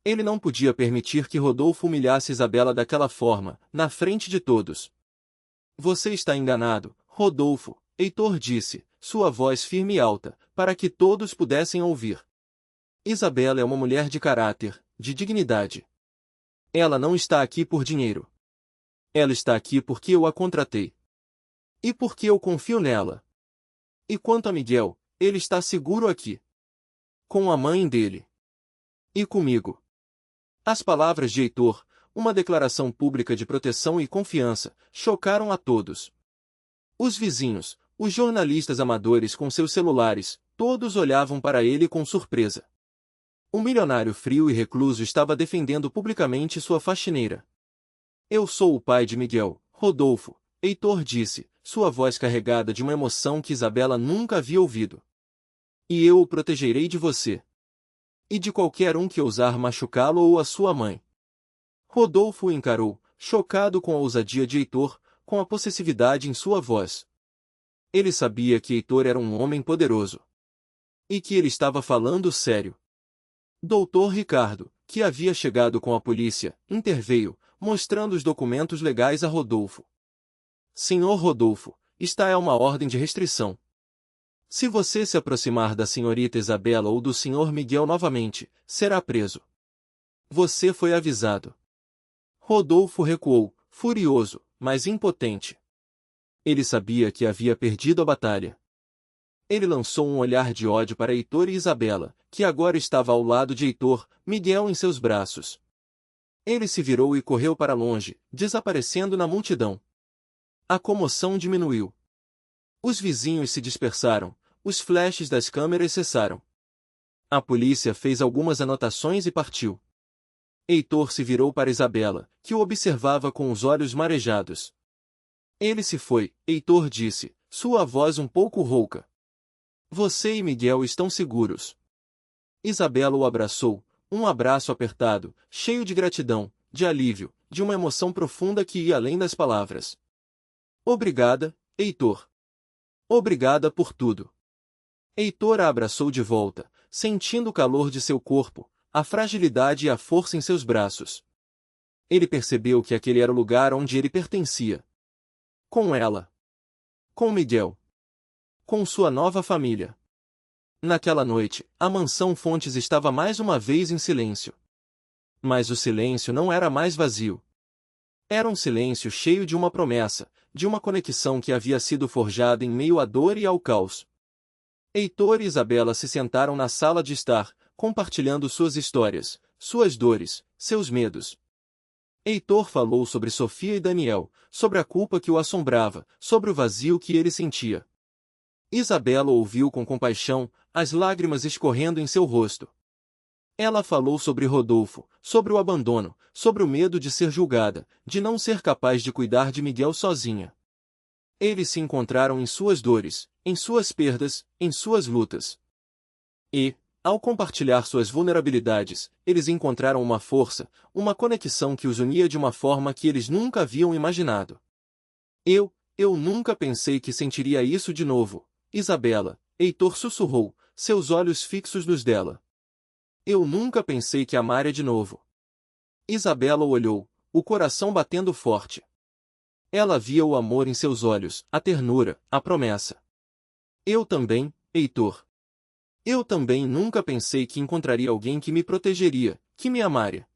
Ele não podia permitir que Rodolfo humilhasse Isabela daquela forma, na frente de todos. Você está enganado, Rodolfo, Heitor disse, sua voz firme e alta, para que todos pudessem ouvir. Isabela é uma mulher de caráter, de dignidade. Ela não está aqui por dinheiro. Ela está aqui porque eu a contratei. E porque eu confio nela. E quanto a Miguel, ele está seguro aqui. Com a mãe dele. E comigo. As palavras de Heitor, uma declaração pública de proteção e confiança, chocaram a todos. Os vizinhos, os jornalistas amadores com seus celulares, todos olhavam para ele com surpresa. O milionário frio e recluso estava defendendo publicamente sua faxineira. Eu sou o pai de Miguel, Rodolfo, Heitor disse, sua voz carregada de uma emoção que Isabela nunca havia ouvido. E eu o protegerei de você. E de qualquer um que ousar machucá-lo ou a sua mãe. Rodolfo o encarou, chocado com a ousadia de Heitor, com a possessividade em sua voz. Ele sabia que Heitor era um homem poderoso. E que ele estava falando sério. Dr. Ricardo, que havia chegado com a polícia, interveio, mostrando os documentos legais a Rodolfo. Senhor Rodolfo, esta é uma ordem de restrição. Se você se aproximar da senhorita Isabela ou do senhor Miguel novamente, será preso. Você foi avisado. Rodolfo recuou, furioso, mas impotente. Ele sabia que havia perdido a batalha. Ele lançou um olhar de ódio para Heitor e Isabela, que agora estava ao lado de Heitor, Miguel em seus braços. Ele se virou e correu para longe, desaparecendo na multidão. A comoção diminuiu. Os vizinhos se dispersaram, os flashes das câmeras cessaram. A polícia fez algumas anotações e partiu. Heitor se virou para Isabela, que o observava com os olhos marejados. Ele se foi, Heitor disse, sua voz um pouco rouca. Você e Miguel estão seguros. Isabela o abraçou, um abraço apertado, cheio de gratidão, de alívio, de uma emoção profunda que ia além das palavras. Obrigada, Heitor. Obrigada por tudo. Heitor a abraçou de volta, sentindo o calor de seu corpo, a fragilidade e a força em seus braços. Ele percebeu que aquele era o lugar onde ele pertencia. Com ela. Com Miguel. Com sua nova família. Naquela noite, a mansão Fontes estava mais uma vez em silêncio. Mas o silêncio não era mais vazio. Era um silêncio cheio de uma promessa, de uma conexão que havia sido forjada em meio à dor e ao caos. Heitor e Isabela se sentaram na sala de estar, compartilhando suas histórias, suas dores, seus medos. Heitor falou sobre Sofia e Daniel, sobre a culpa que o assombrava, sobre o vazio que ele sentia. Isabela ouviu com compaixão, as lágrimas escorrendo em seu rosto. Ela falou sobre Rodolfo, sobre o abandono, sobre o medo de ser julgada, de não ser capaz de cuidar de Miguel sozinha. Eles se encontraram em suas dores, em suas perdas, em suas lutas. E, ao compartilhar suas vulnerabilidades, eles encontraram uma força, uma conexão que os unia de uma forma que eles nunca haviam imaginado. Eu nunca pensei que sentiria isso de novo, Isabela, Heitor sussurrou, seus olhos fixos nos dela. Eu nunca pensei que amaria de novo. Isabela o olhou, o coração batendo forte. Ela via o amor em seus olhos, a ternura, a promessa. Eu também, Heitor. Eu também nunca pensei que encontraria alguém que me protegeria, que me amaria.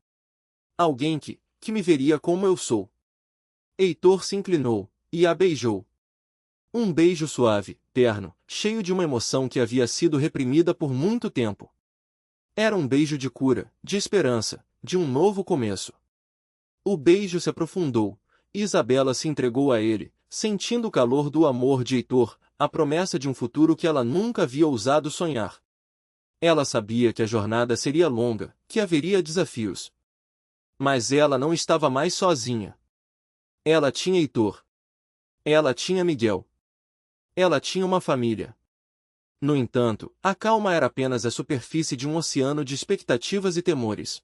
Alguém que me veria como eu sou. Heitor se inclinou, e a beijou. Um beijo suave, terno, cheio de uma emoção que havia sido reprimida por muito tempo. Era um beijo de cura, de esperança, de um novo começo. O beijo se aprofundou, e Isabela se entregou a ele, sentindo o calor do amor de Heitor, a promessa de um futuro que ela nunca havia ousado sonhar. Ela sabia que a jornada seria longa, que haveria desafios. Mas ela não estava mais sozinha. Ela tinha Heitor. Ela tinha Miguel. Ela tinha uma família. No entanto, a calma era apenas a superfície de um oceano de expectativas e temores.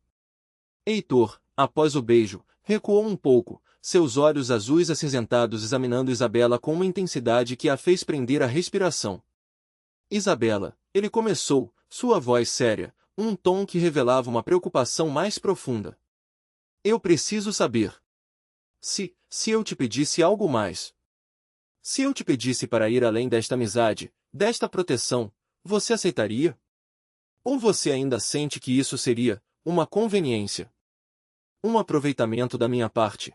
Heitor, após o beijo, recuou um pouco, seus olhos azuis acinzentados examinando Isabela com uma intensidade que a fez prender a respiração. Isabela, ele começou, sua voz séria, um tom que revelava uma preocupação mais profunda. Eu preciso saber. Se eu te pedisse algo mais. Se eu te pedisse para ir além desta amizade, desta proteção, você aceitaria? Ou você ainda sente que isso seria uma conveniência? Um aproveitamento da minha parte?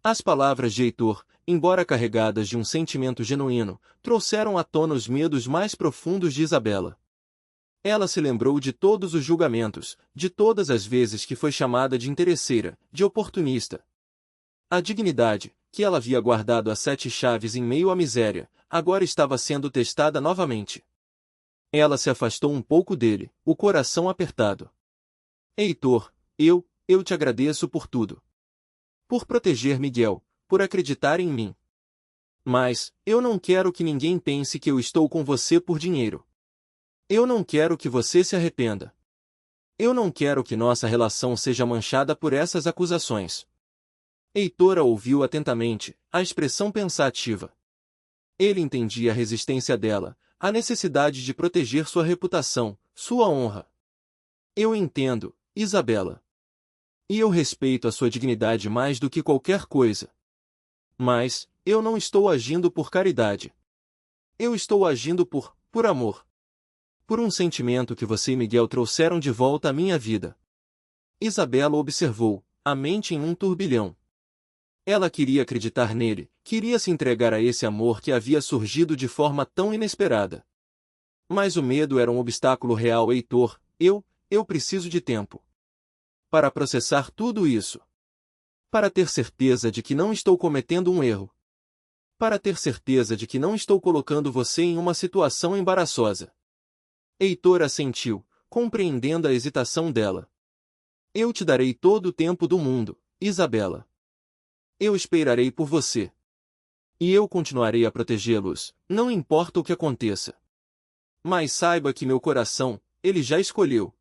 As palavras de Heitor, embora carregadas de um sentimento genuíno, trouxeram à tona os medos mais profundos de Isabela. Ela se lembrou de todos os julgamentos, de todas as vezes que foi chamada de interesseira, de oportunista. A dignidade, que ela havia guardado a 7 chaves em meio à miséria, agora estava sendo testada novamente. Ela se afastou um pouco dele, o coração apertado. Heitor, eu te agradeço por tudo. Por proteger Miguel, por acreditar em mim. Mas, eu não quero que ninguém pense que eu estou com você por dinheiro. Eu não quero que você se arrependa. Eu não quero que nossa relação seja manchada por essas acusações. Heitor a ouviu atentamente, a expressão pensativa. Ele entendia a resistência dela, a necessidade de proteger sua reputação, sua honra. Eu entendo, Isabela. E eu respeito a sua dignidade mais do que qualquer coisa. Mas, eu não estou agindo por caridade. Eu estou agindo por amor. Por um sentimento que você e Miguel trouxeram de volta à minha vida. Isabela observou, a mente em um turbilhão. Ela queria acreditar nele, queria se entregar a esse amor que havia surgido de forma tão inesperada. Mas o medo era um obstáculo real. Heitor, eu preciso de tempo. Para processar tudo isso. Para ter certeza de que não estou cometendo um erro. Para ter certeza de que não estou colocando você em uma situação embaraçosa. Heitor assentiu, compreendendo a hesitação dela. Eu te darei todo o tempo do mundo, Isabela. Eu esperarei por você. E eu continuarei a protegê-los, não importa o que aconteça. Mas saiba que meu coração, ele já escolheu.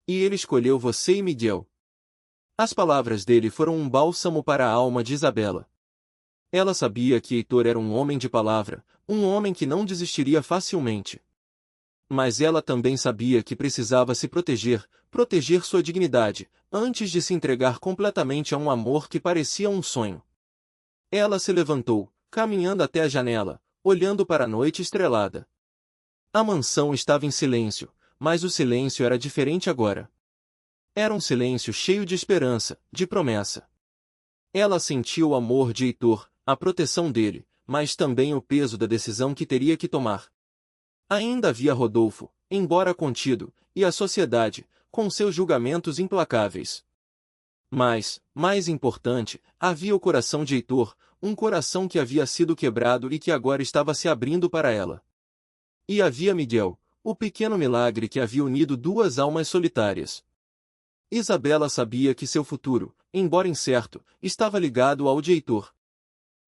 E ele escolheu você e Miguel. As palavras dele foram um bálsamo para a alma de Isabela. Ela sabia que Heitor era um homem de palavra, um homem que não desistiria facilmente. Mas ela também sabia que precisava se proteger sua dignidade, antes de se entregar completamente a um amor que parecia um sonho. Ela se levantou, caminhando até a janela, olhando para a noite estrelada. A mansão estava em silêncio, mas o silêncio era diferente agora. Era um silêncio cheio de esperança, de promessa. Ela sentia o amor de Heitor, a proteção dele, mas também o peso da decisão que teria que tomar. Ainda havia Rodolfo, embora contido, e a sociedade, com seus julgamentos implacáveis. Mas, mais importante, havia o coração de Heitor, um coração que havia sido quebrado e que agora estava se abrindo para ela. E havia Miguel, o pequeno milagre que havia unido duas almas solitárias. Isabela sabia que seu futuro, embora incerto, estava ligado ao de Heitor.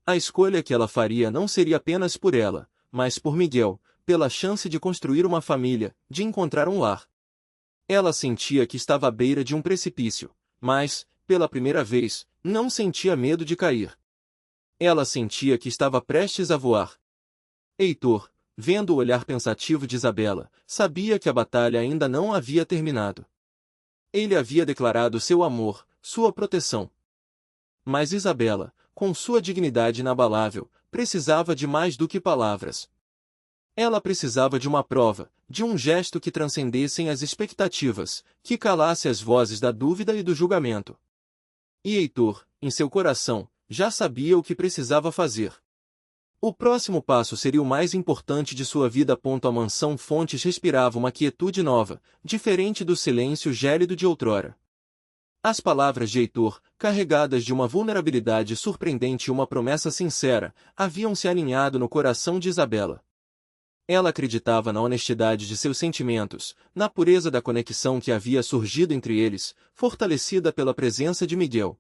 A escolha que ela faria não seria apenas por ela, mas por Miguel, pela chance de construir uma família, de encontrar um lar. Ela sentia que estava à beira de um precipício, mas, pela primeira vez, não sentia medo de cair. Ela sentia que estava prestes a voar. Heitor, vendo o olhar pensativo de Isabela, sabia que a batalha ainda não havia terminado. Ele havia declarado seu amor, sua proteção. Mas Isabela, com sua dignidade inabalável, precisava de mais do que palavras. Ela precisava de uma prova, de um gesto que transcendessem as expectativas, que calasse as vozes da dúvida e do julgamento. E Heitor, em seu coração, já sabia o que precisava fazer. O próximo passo seria o mais importante de sua vida. A mansão Fontes respirava uma quietude nova, diferente do silêncio gélido de outrora. As palavras de Heitor, carregadas de uma vulnerabilidade surpreendente e uma promessa sincera, haviam se aninhado no coração de Isabela. Ela acreditava na honestidade de seus sentimentos, na pureza da conexão que havia surgido entre eles, fortalecida pela presença de Miguel.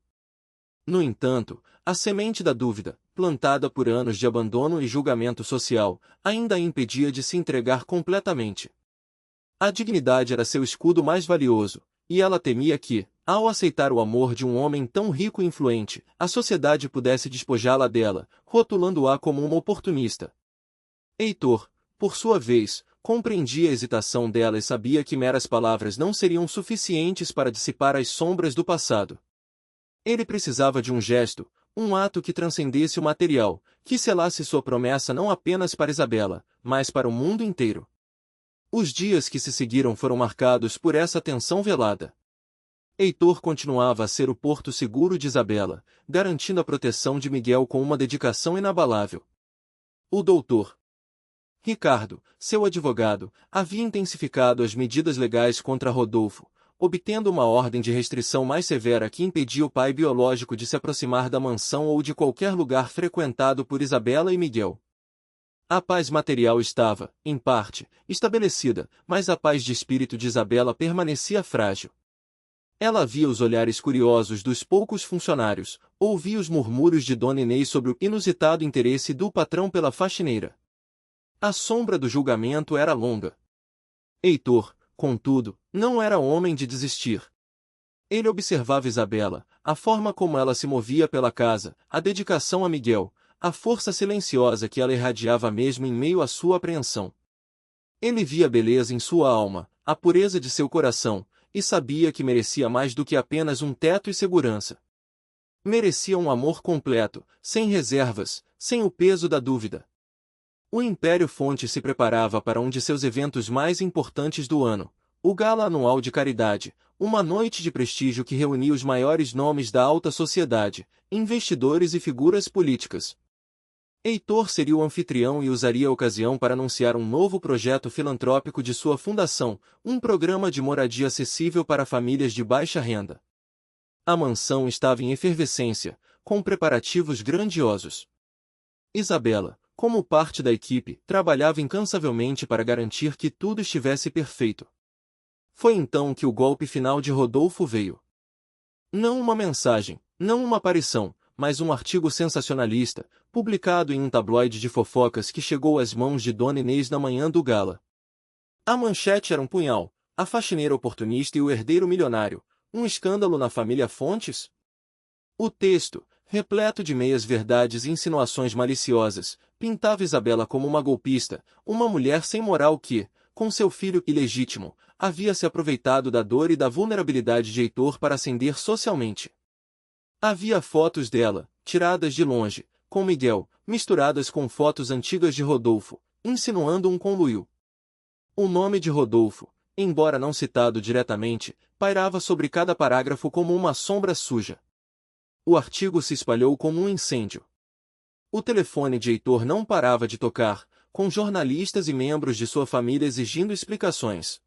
No entanto, a semente da dúvida, plantada por anos de abandono e julgamento social, ainda a impedia de se entregar completamente. A dignidade era seu escudo mais valioso, e ela temia que, ao aceitar o amor de um homem tão rico e influente, a sociedade pudesse despojá-la dela, rotulando-a como uma oportunista. Heitor, por sua vez, compreendia a hesitação dela e sabia que meras palavras não seriam suficientes para dissipar as sombras do passado. Ele precisava de um gesto, um ato que transcendesse o material, que selasse sua promessa não apenas para Isabela, mas para o mundo inteiro. Os dias que se seguiram foram marcados por essa tensão velada. Heitor continuava a ser o porto seguro de Isabela, garantindo a proteção de Miguel com uma dedicação inabalável. O doutor Ricardo, seu advogado, havia intensificado as medidas legais contra Rodolfo, obtendo uma ordem de restrição mais severa que impedia o pai biológico de se aproximar da mansão ou de qualquer lugar frequentado por Isabela e Miguel. A paz material estava, em parte, estabelecida, mas a paz de espírito de Isabela permanecia frágil. Ela via os olhares curiosos dos poucos funcionários, ouvia os murmúrios de Dona Inês sobre o inusitado interesse do patrão pela faxineira. A sombra do julgamento era longa. Heitor, contudo, não era homem de desistir. Ele observava Isabela, a forma como ela se movia pela casa, a dedicação a Miguel, a força silenciosa que ela irradiava mesmo em meio à sua apreensão. Ele via a beleza em sua alma, a pureza de seu coração, e sabia que merecia mais do que apenas um teto e segurança. Merecia um amor completo, sem reservas, sem o peso da dúvida. O Império Fonte se preparava para um de seus eventos mais importantes do ano, o Gala Anual de Caridade, uma noite de prestígio que reunia os maiores nomes da alta sociedade, investidores e figuras políticas. Heitor seria o anfitrião e usaria a ocasião para anunciar um novo projeto filantrópico de sua fundação, um programa de moradia acessível para famílias de baixa renda. A mansão estava em efervescência, com preparativos grandiosos. Isabela, como parte da equipe, trabalhava incansavelmente para garantir que tudo estivesse perfeito. Foi então que o golpe final de Rodolfo veio. Não uma mensagem, não uma aparição, mas um artigo sensacionalista, publicado em um tabloide de fofocas que chegou às mãos de Dona Inês na manhã do gala. A manchete era um punhal, a faxineira oportunista e o herdeiro milionário, um escândalo na família Fontes? O texto, repleto de meias-verdades e insinuações maliciosas, pintava Isabela como uma golpista, uma mulher sem moral que, com seu filho ilegítimo, havia se aproveitado da dor e da vulnerabilidade de Heitor para ascender socialmente. Havia fotos dela, tiradas de longe, com Miguel, misturadas com fotos antigas de Rodolfo, insinuando um conluio. O nome de Rodolfo, embora não citado diretamente, pairava sobre cada parágrafo como uma sombra suja. O artigo se espalhou como um incêndio. O telefone de Heitor não parava de tocar, com jornalistas e membros de sua família exigindo explicações.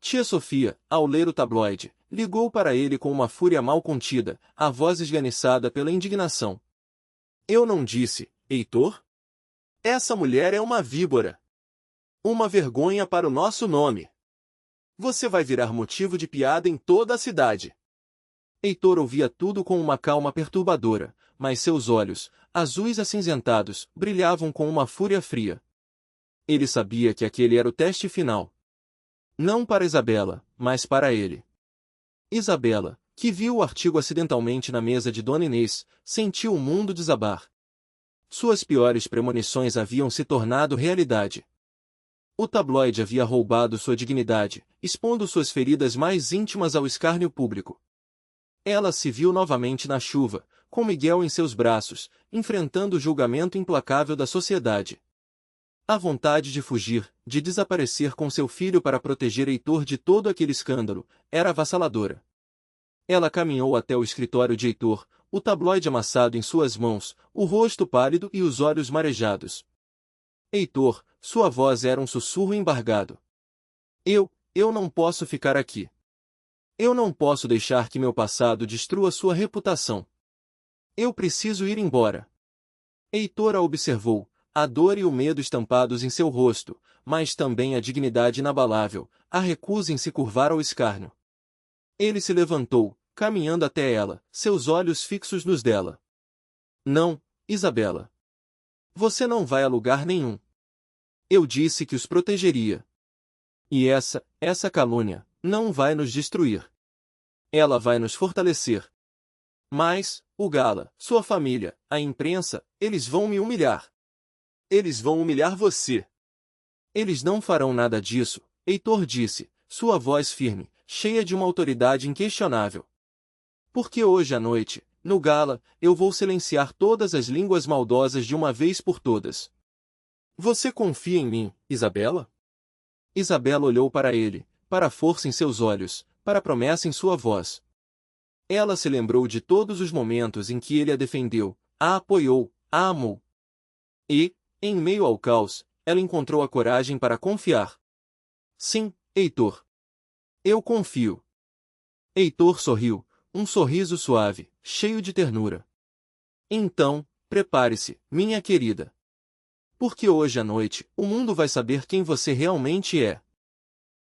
Tia Sofia, ao ler o tabloide, ligou para ele com uma fúria mal contida, a voz esganiçada pela indignação. Eu não disse, Heitor? Essa mulher é uma víbora. Uma vergonha para o nosso nome. Você vai virar motivo de piada em toda a cidade. Heitor ouvia tudo com uma calma perturbadora, mas seus olhos, azuis acinzentados, brilhavam com uma fúria fria. Ele sabia que aquele era o teste final. Não para Isabela, mas para ele. Isabela, que viu o artigo acidentalmente na mesa de Dona Inês, sentiu o mundo desabar. Suas piores premonições haviam se tornado realidade. O tabloide havia roubado sua dignidade, expondo suas feridas mais íntimas ao escárnio público. Ela se viu novamente na chuva, com Miguel em seus braços, enfrentando o julgamento implacável da sociedade. A vontade de fugir, de desaparecer com seu filho para proteger Heitor de todo aquele escândalo, era avassaladora. Ela caminhou até o escritório de Heitor, o tabloide amassado em suas mãos, o rosto pálido e os olhos marejados. Heitor, sua voz era um sussurro embargado. Eu não posso ficar aqui. Eu não posso deixar que meu passado destrua sua reputação. Eu preciso ir embora. Heitor a observou, a dor e o medo estampados em seu rosto, mas também a dignidade inabalável, a recusa em se curvar ao escárnio. Ele se levantou, caminhando até ela, seus olhos fixos nos dela. Não, Isabela. Você não vai a lugar nenhum. Eu disse que os protegeria. E essa calúnia, não vai nos destruir. Ela vai nos fortalecer. Mas, o Gala, sua família, a imprensa, eles vão me humilhar. Eles vão humilhar você. Eles não farão nada disso, Heitor disse, sua voz firme, cheia de uma autoridade inquestionável. Porque hoje à noite, no Gala, eu vou silenciar todas as línguas maldosas de uma vez por todas. Você confia em mim, Isabela? Isabela olhou para ele, para a força em seus olhos, para a promessa em sua voz. Ela se lembrou de todos os momentos em que ele a defendeu, a apoiou, a amou. E, em meio ao caos, ela encontrou a coragem para confiar. Sim, Heitor. Eu confio. Heitor sorriu, um sorriso suave, cheio de ternura. Então, prepare-se, minha querida. Porque hoje à noite, o mundo vai saber quem você realmente é.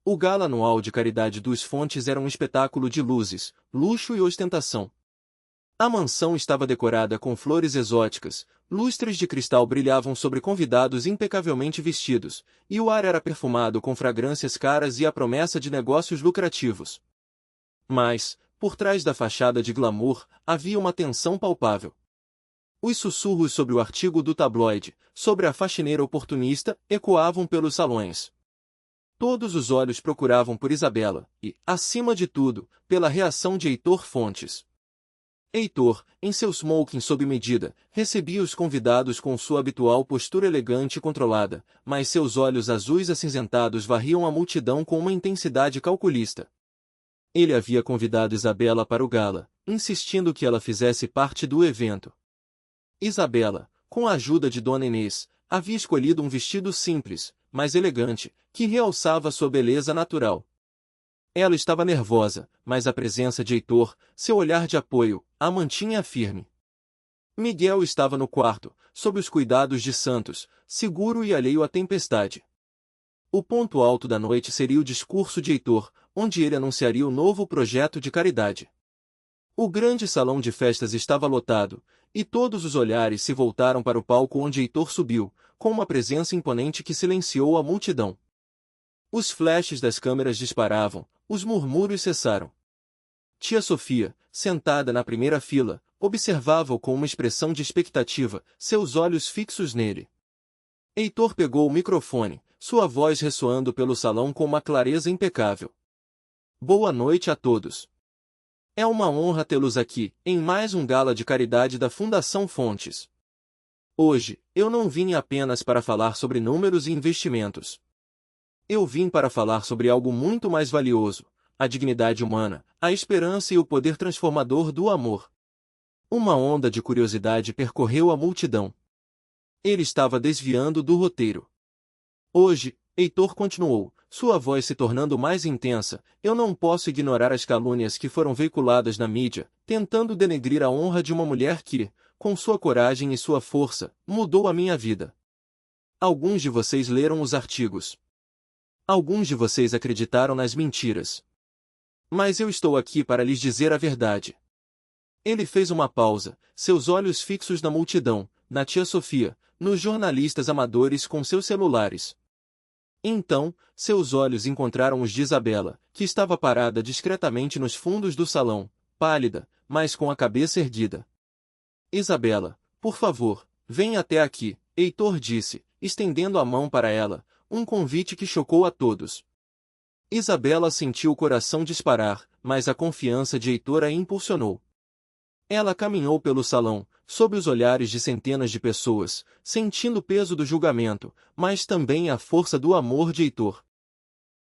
O gala anual de caridade dos Fontes era um espetáculo de luzes, luxo e ostentação. A mansão estava decorada com flores exóticas, lustres de cristal brilhavam sobre convidados impecavelmente vestidos, e o ar era perfumado com fragrâncias caras e a promessa de negócios lucrativos. Mas, por trás da fachada de glamour, havia uma tensão palpável. Os sussurros sobre o artigo do tabloide, sobre a faxineira oportunista, ecoavam pelos salões. Todos os olhos procuravam por Isabela, e, acima de tudo, pela reação de Heitor Fontes. Heitor, em seu smoking sob medida, recebia os convidados com sua habitual postura elegante e controlada, mas seus olhos azuis acinzentados varriam a multidão com uma intensidade calculista. Ele havia convidado Isabela para o gala, insistindo que ela fizesse parte do evento. Isabela, com a ajuda de Dona Inês, havia escolhido um vestido simples, mas elegante, que realçava sua beleza natural. Ela estava nervosa, mas a presença de Heitor, seu olhar de apoio, a mantinha firme. Miguel estava no quarto, sob os cuidados de Santos, seguro e alheio à tempestade. O ponto alto da noite seria o discurso de Heitor, onde ele anunciaria o novo projeto de caridade. O grande salão de festas estava lotado, e todos os olhares se voltaram para o palco onde Heitor subiu, com uma presença imponente que silenciou a multidão. Os flashes das câmeras disparavam, os murmúrios cessaram. Tia Sofia, sentada na primeira fila, observava-o com uma expressão de expectativa, seus olhos fixos nele. Heitor pegou o microfone, sua voz ressoando pelo salão com uma clareza impecável. Boa noite a todos. É uma honra tê-los aqui, em mais um gala de caridade da Fundação Fontes. Hoje, eu não vim apenas para falar sobre números e investimentos. Eu vim para falar sobre algo muito mais valioso, a dignidade humana, a esperança e o poder transformador do amor. Uma onda de curiosidade percorreu a multidão. Ele estava desviando do roteiro. Hoje, Heitor continuou, sua voz se tornando mais intensa, eu não posso ignorar as calúnias que foram veiculadas na mídia, tentando denegrir a honra de uma mulher que, com sua coragem e sua força, mudou a minha vida. Alguns de vocês leram os artigos. Alguns de vocês acreditaram nas mentiras. Mas eu estou aqui para lhes dizer a verdade. Ele fez uma pausa, seus olhos fixos na multidão, na tia Sofia, nos jornalistas amadores com seus celulares. Então, seus olhos encontraram os de Isabela, que estava parada discretamente nos fundos do salão, pálida, mas com a cabeça erguida. Isabela, por favor, venha até aqui, Heitor disse, estendendo a mão para ela, um convite que chocou a todos. Isabela sentiu o coração disparar, mas a confiança de Heitor a impulsionou. Ela caminhou pelo salão, sob os olhares de centenas de pessoas, sentindo o peso do julgamento, mas também a força do amor de Heitor.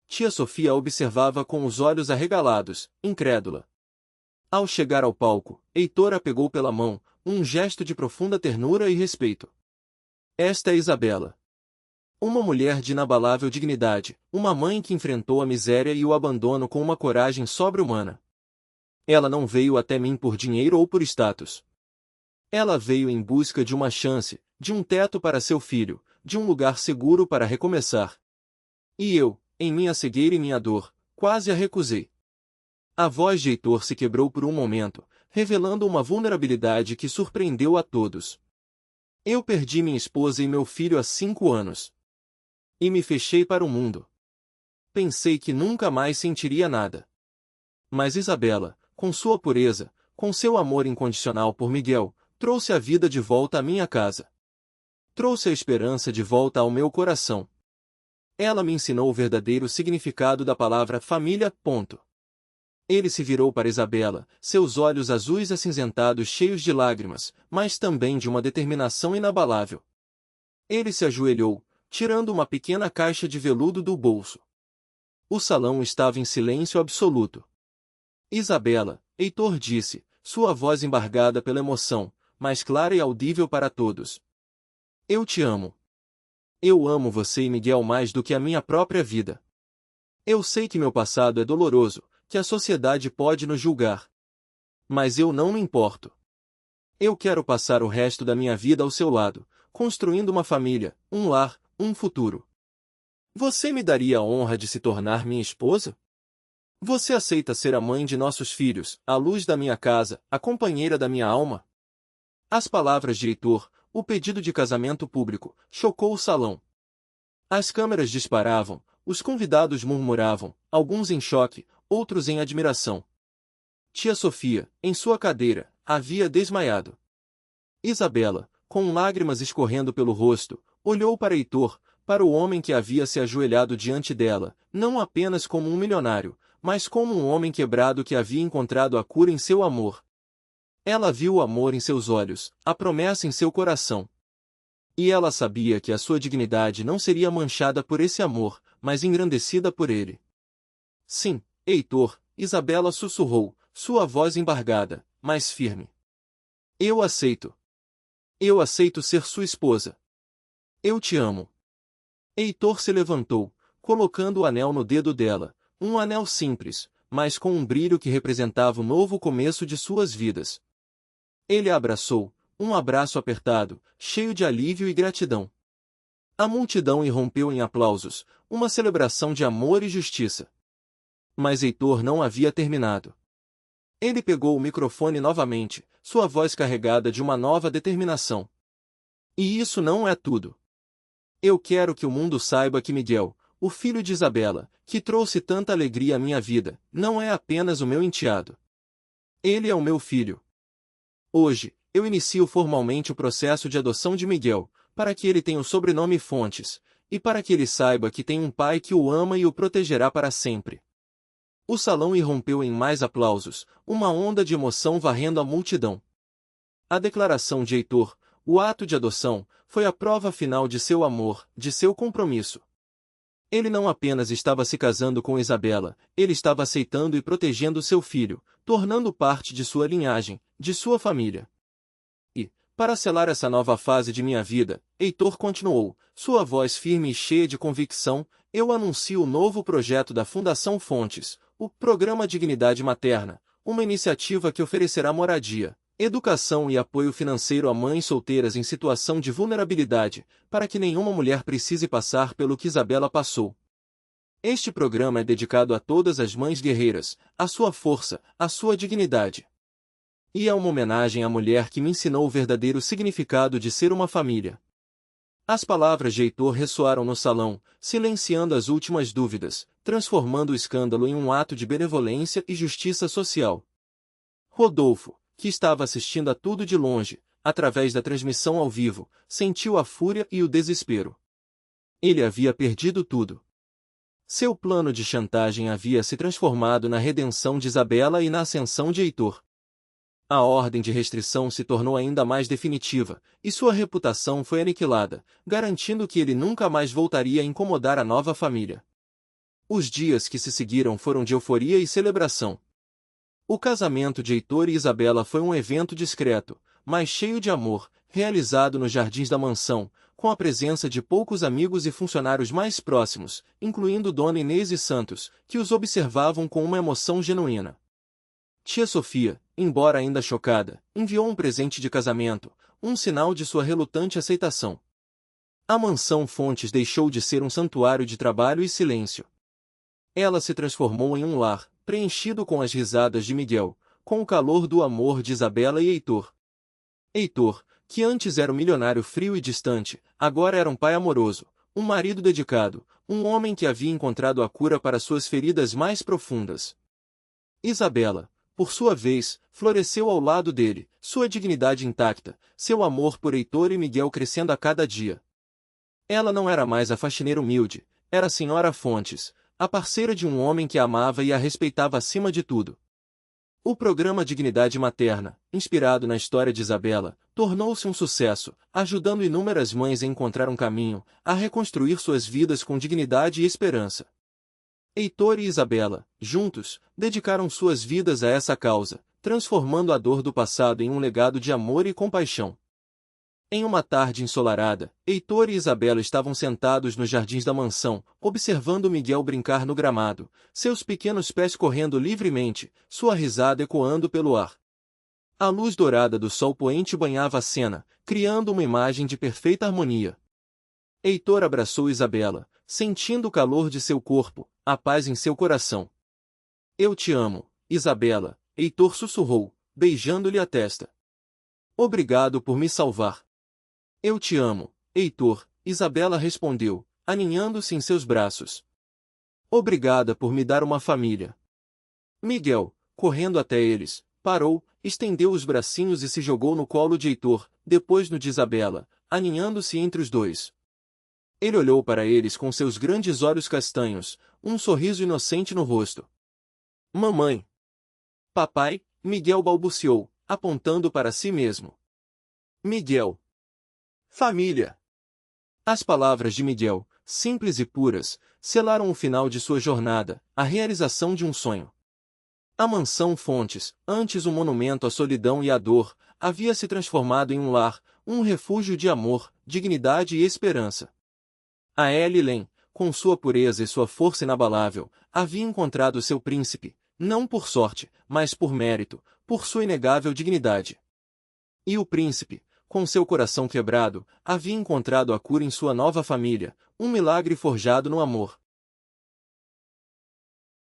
Tia Sofia a observava com os olhos arregalados, incrédula. Ao chegar ao palco, Heitor a pegou pela mão, um gesto de profunda ternura e respeito. Esta é Isabela. Uma mulher de inabalável dignidade, uma mãe que enfrentou a miséria e o abandono com uma coragem sobre-humana. Ela não veio até mim por dinheiro ou por status. Ela veio em busca de uma chance, de um teto para seu filho, de um lugar seguro para recomeçar. E eu, em minha cegueira e minha dor, quase a recusei. A voz de Heitor se quebrou por um momento, revelando uma vulnerabilidade que surpreendeu a todos. Eu perdi minha esposa e meu filho há 5 anos. E me fechei para o mundo. Pensei que nunca mais sentiria nada. Mas Isabela, com sua pureza, com seu amor incondicional por Miguel, trouxe a vida de volta à minha casa. Trouxe a esperança de volta ao meu coração. Ela me ensinou o verdadeiro significado da palavra família. Ele se virou para Isabela, seus olhos azuis acinzentados cheios de lágrimas, mas também de uma determinação inabalável. Ele se ajoelhou, tirando uma pequena caixa de veludo do bolso. O salão estava em silêncio absoluto. Isabela, Heitor disse, sua voz embargada pela emoção, mas clara e audível para todos. Eu te amo. Eu amo você e Miguel mais do que a minha própria vida. Eu sei que meu passado é doloroso, que a sociedade pode nos julgar. Mas eu não me importo. Eu quero passar o resto da minha vida ao seu lado, construindo uma família, um lar, um futuro. Você me daria a honra de se tornar minha esposa? Você aceita ser a mãe de nossos filhos, a luz da minha casa, a companheira da minha alma? As palavras de Heitor, o pedido de casamento público, chocou o salão. As câmeras disparavam, os convidados murmuravam, alguns em choque, outros em admiração. Tia Sofia, em sua cadeira, havia desmaiado. Isabela, com lágrimas escorrendo pelo rosto, olhou para Heitor, para o homem que havia se ajoelhado diante dela, não apenas como um milionário, mas como um homem quebrado que havia encontrado a cura em seu amor. Ela viu o amor em seus olhos, a promessa em seu coração. E ela sabia que a sua dignidade não seria manchada por esse amor, mas engrandecida por ele. Sim, Heitor, Isabela sussurrou, sua voz embargada, mas firme. Eu aceito. Eu aceito ser sua esposa. Eu te amo. Heitor se levantou, colocando o anel no dedo dela, um anel simples, mas com um brilho que representava o novo começo de suas vidas. Ele a abraçou, um abraço apertado, cheio de alívio e gratidão. A multidão irrompeu em aplausos, uma celebração de amor e justiça. Mas Heitor não havia terminado. Ele pegou o microfone novamente, sua voz carregada de uma nova determinação. E isso não é tudo. Eu quero que o mundo saiba que Miguel, o filho de Isabela, que trouxe tanta alegria à minha vida, não é apenas o meu enteado. Ele é o meu filho. Hoje, eu inicio formalmente o processo de adoção de Miguel, para que ele tenha o sobrenome Fontes, e para que ele saiba que tem um pai que o ama e o protegerá para sempre. O salão irrompeu em mais aplausos, uma onda de emoção varrendo a multidão. A declaração de Heitor, o ato de adoção, foi a prova final de seu amor, de seu compromisso. Ele não apenas estava se casando com Isabela, ele estava aceitando e protegendo seu filho, tornando parte de sua linhagem, de sua família. Para selar essa nova fase de minha vida, Heitor continuou, sua voz firme e cheia de convicção, eu anuncio o novo projeto da Fundação Fontes, o Programa Dignidade Materna, uma iniciativa que oferecerá moradia, educação e apoio financeiro a mães solteiras em situação de vulnerabilidade, para que nenhuma mulher precise passar pelo que Isabela passou. Este programa é dedicado a todas as mães guerreiras, à sua força, à sua dignidade. E é uma homenagem à mulher que me ensinou o verdadeiro significado de ser uma família. As palavras de Heitor ressoaram no salão, silenciando as últimas dúvidas, transformando o escândalo em um ato de benevolência e justiça social. Rodolfo, que estava assistindo a tudo de longe, através da transmissão ao vivo, sentiu a fúria e o desespero. Ele havia perdido tudo. Seu plano de chantagem havia se transformado na redenção de Isabela e na ascensão de Heitor. A ordem de restrição se tornou ainda mais definitiva, e sua reputação foi aniquilada, garantindo que ele nunca mais voltaria a incomodar a nova família. Os dias que se seguiram foram de euforia e celebração. O casamento de Heitor e Isabela foi um evento discreto, mas cheio de amor, realizado nos jardins da mansão, com a presença de poucos amigos e funcionários mais próximos, incluindo Dona Inês e Santos, que os observavam com uma emoção genuína. Tia Sofia, embora ainda chocada, enviou um presente de casamento, um sinal de sua relutante aceitação. A mansão Fontes deixou de ser um santuário de trabalho e silêncio. Ela se transformou em um lar, preenchido com as risadas de Miguel, com o calor do amor de Isabela e Heitor. Heitor, que antes era um milionário frio e distante, agora era um pai amoroso, um marido dedicado, um homem que havia encontrado a cura para suas feridas mais profundas. Isabela, por sua vez, floresceu ao lado dele, sua dignidade intacta, seu amor por Heitor e Miguel crescendo a cada dia. Ela não era mais a faxineira humilde, era a senhora Fontes, a parceira de um homem que a amava e a respeitava acima de tudo. O programa Dignidade Materna, inspirado na história de Isabela, tornou-se um sucesso, ajudando inúmeras mães a encontrar um caminho, a reconstruir suas vidas com dignidade e esperança. Heitor e Isabela, juntos, dedicaram suas vidas a essa causa, transformando a dor do passado em um legado de amor e compaixão. Em uma tarde ensolarada, Heitor e Isabela estavam sentados nos jardins da mansão, observando Miguel brincar no gramado, seus pequenos pés correndo livremente, sua risada ecoando pelo ar. A luz dourada do sol poente banhava a cena, criando uma imagem de perfeita harmonia. Heitor abraçou Isabela, sentindo o calor de seu corpo, a paz em seu coração. Eu te amo, Isabela, Heitor sussurrou, beijando-lhe a testa. Obrigado por me salvar. Eu te amo, Heitor, Isabela respondeu, aninhando-se em seus braços. Obrigada por me dar uma família. Miguel, correndo até eles, parou, estendeu os bracinhos e se jogou no colo de Heitor, depois no de Isabela, aninhando-se entre os dois. Ele olhou para eles com seus grandes olhos castanhos, um sorriso inocente no rosto. Mamãe. Papai, Miguel balbuciou, apontando para si mesmo. Miguel. Família. As palavras de Miguel, simples e puras, selaram o final de sua jornada, a realização de um sonho. A mansão Fontes, antes um monumento à solidão e à dor, havia se transformado em um lar, um refúgio de amor, dignidade e esperança. A Ellen, com sua pureza e sua força inabalável, havia encontrado seu príncipe, não por sorte, mas por mérito, por sua inegável dignidade. E o príncipe, com seu coração quebrado, havia encontrado a cura em sua nova família, um milagre forjado no amor.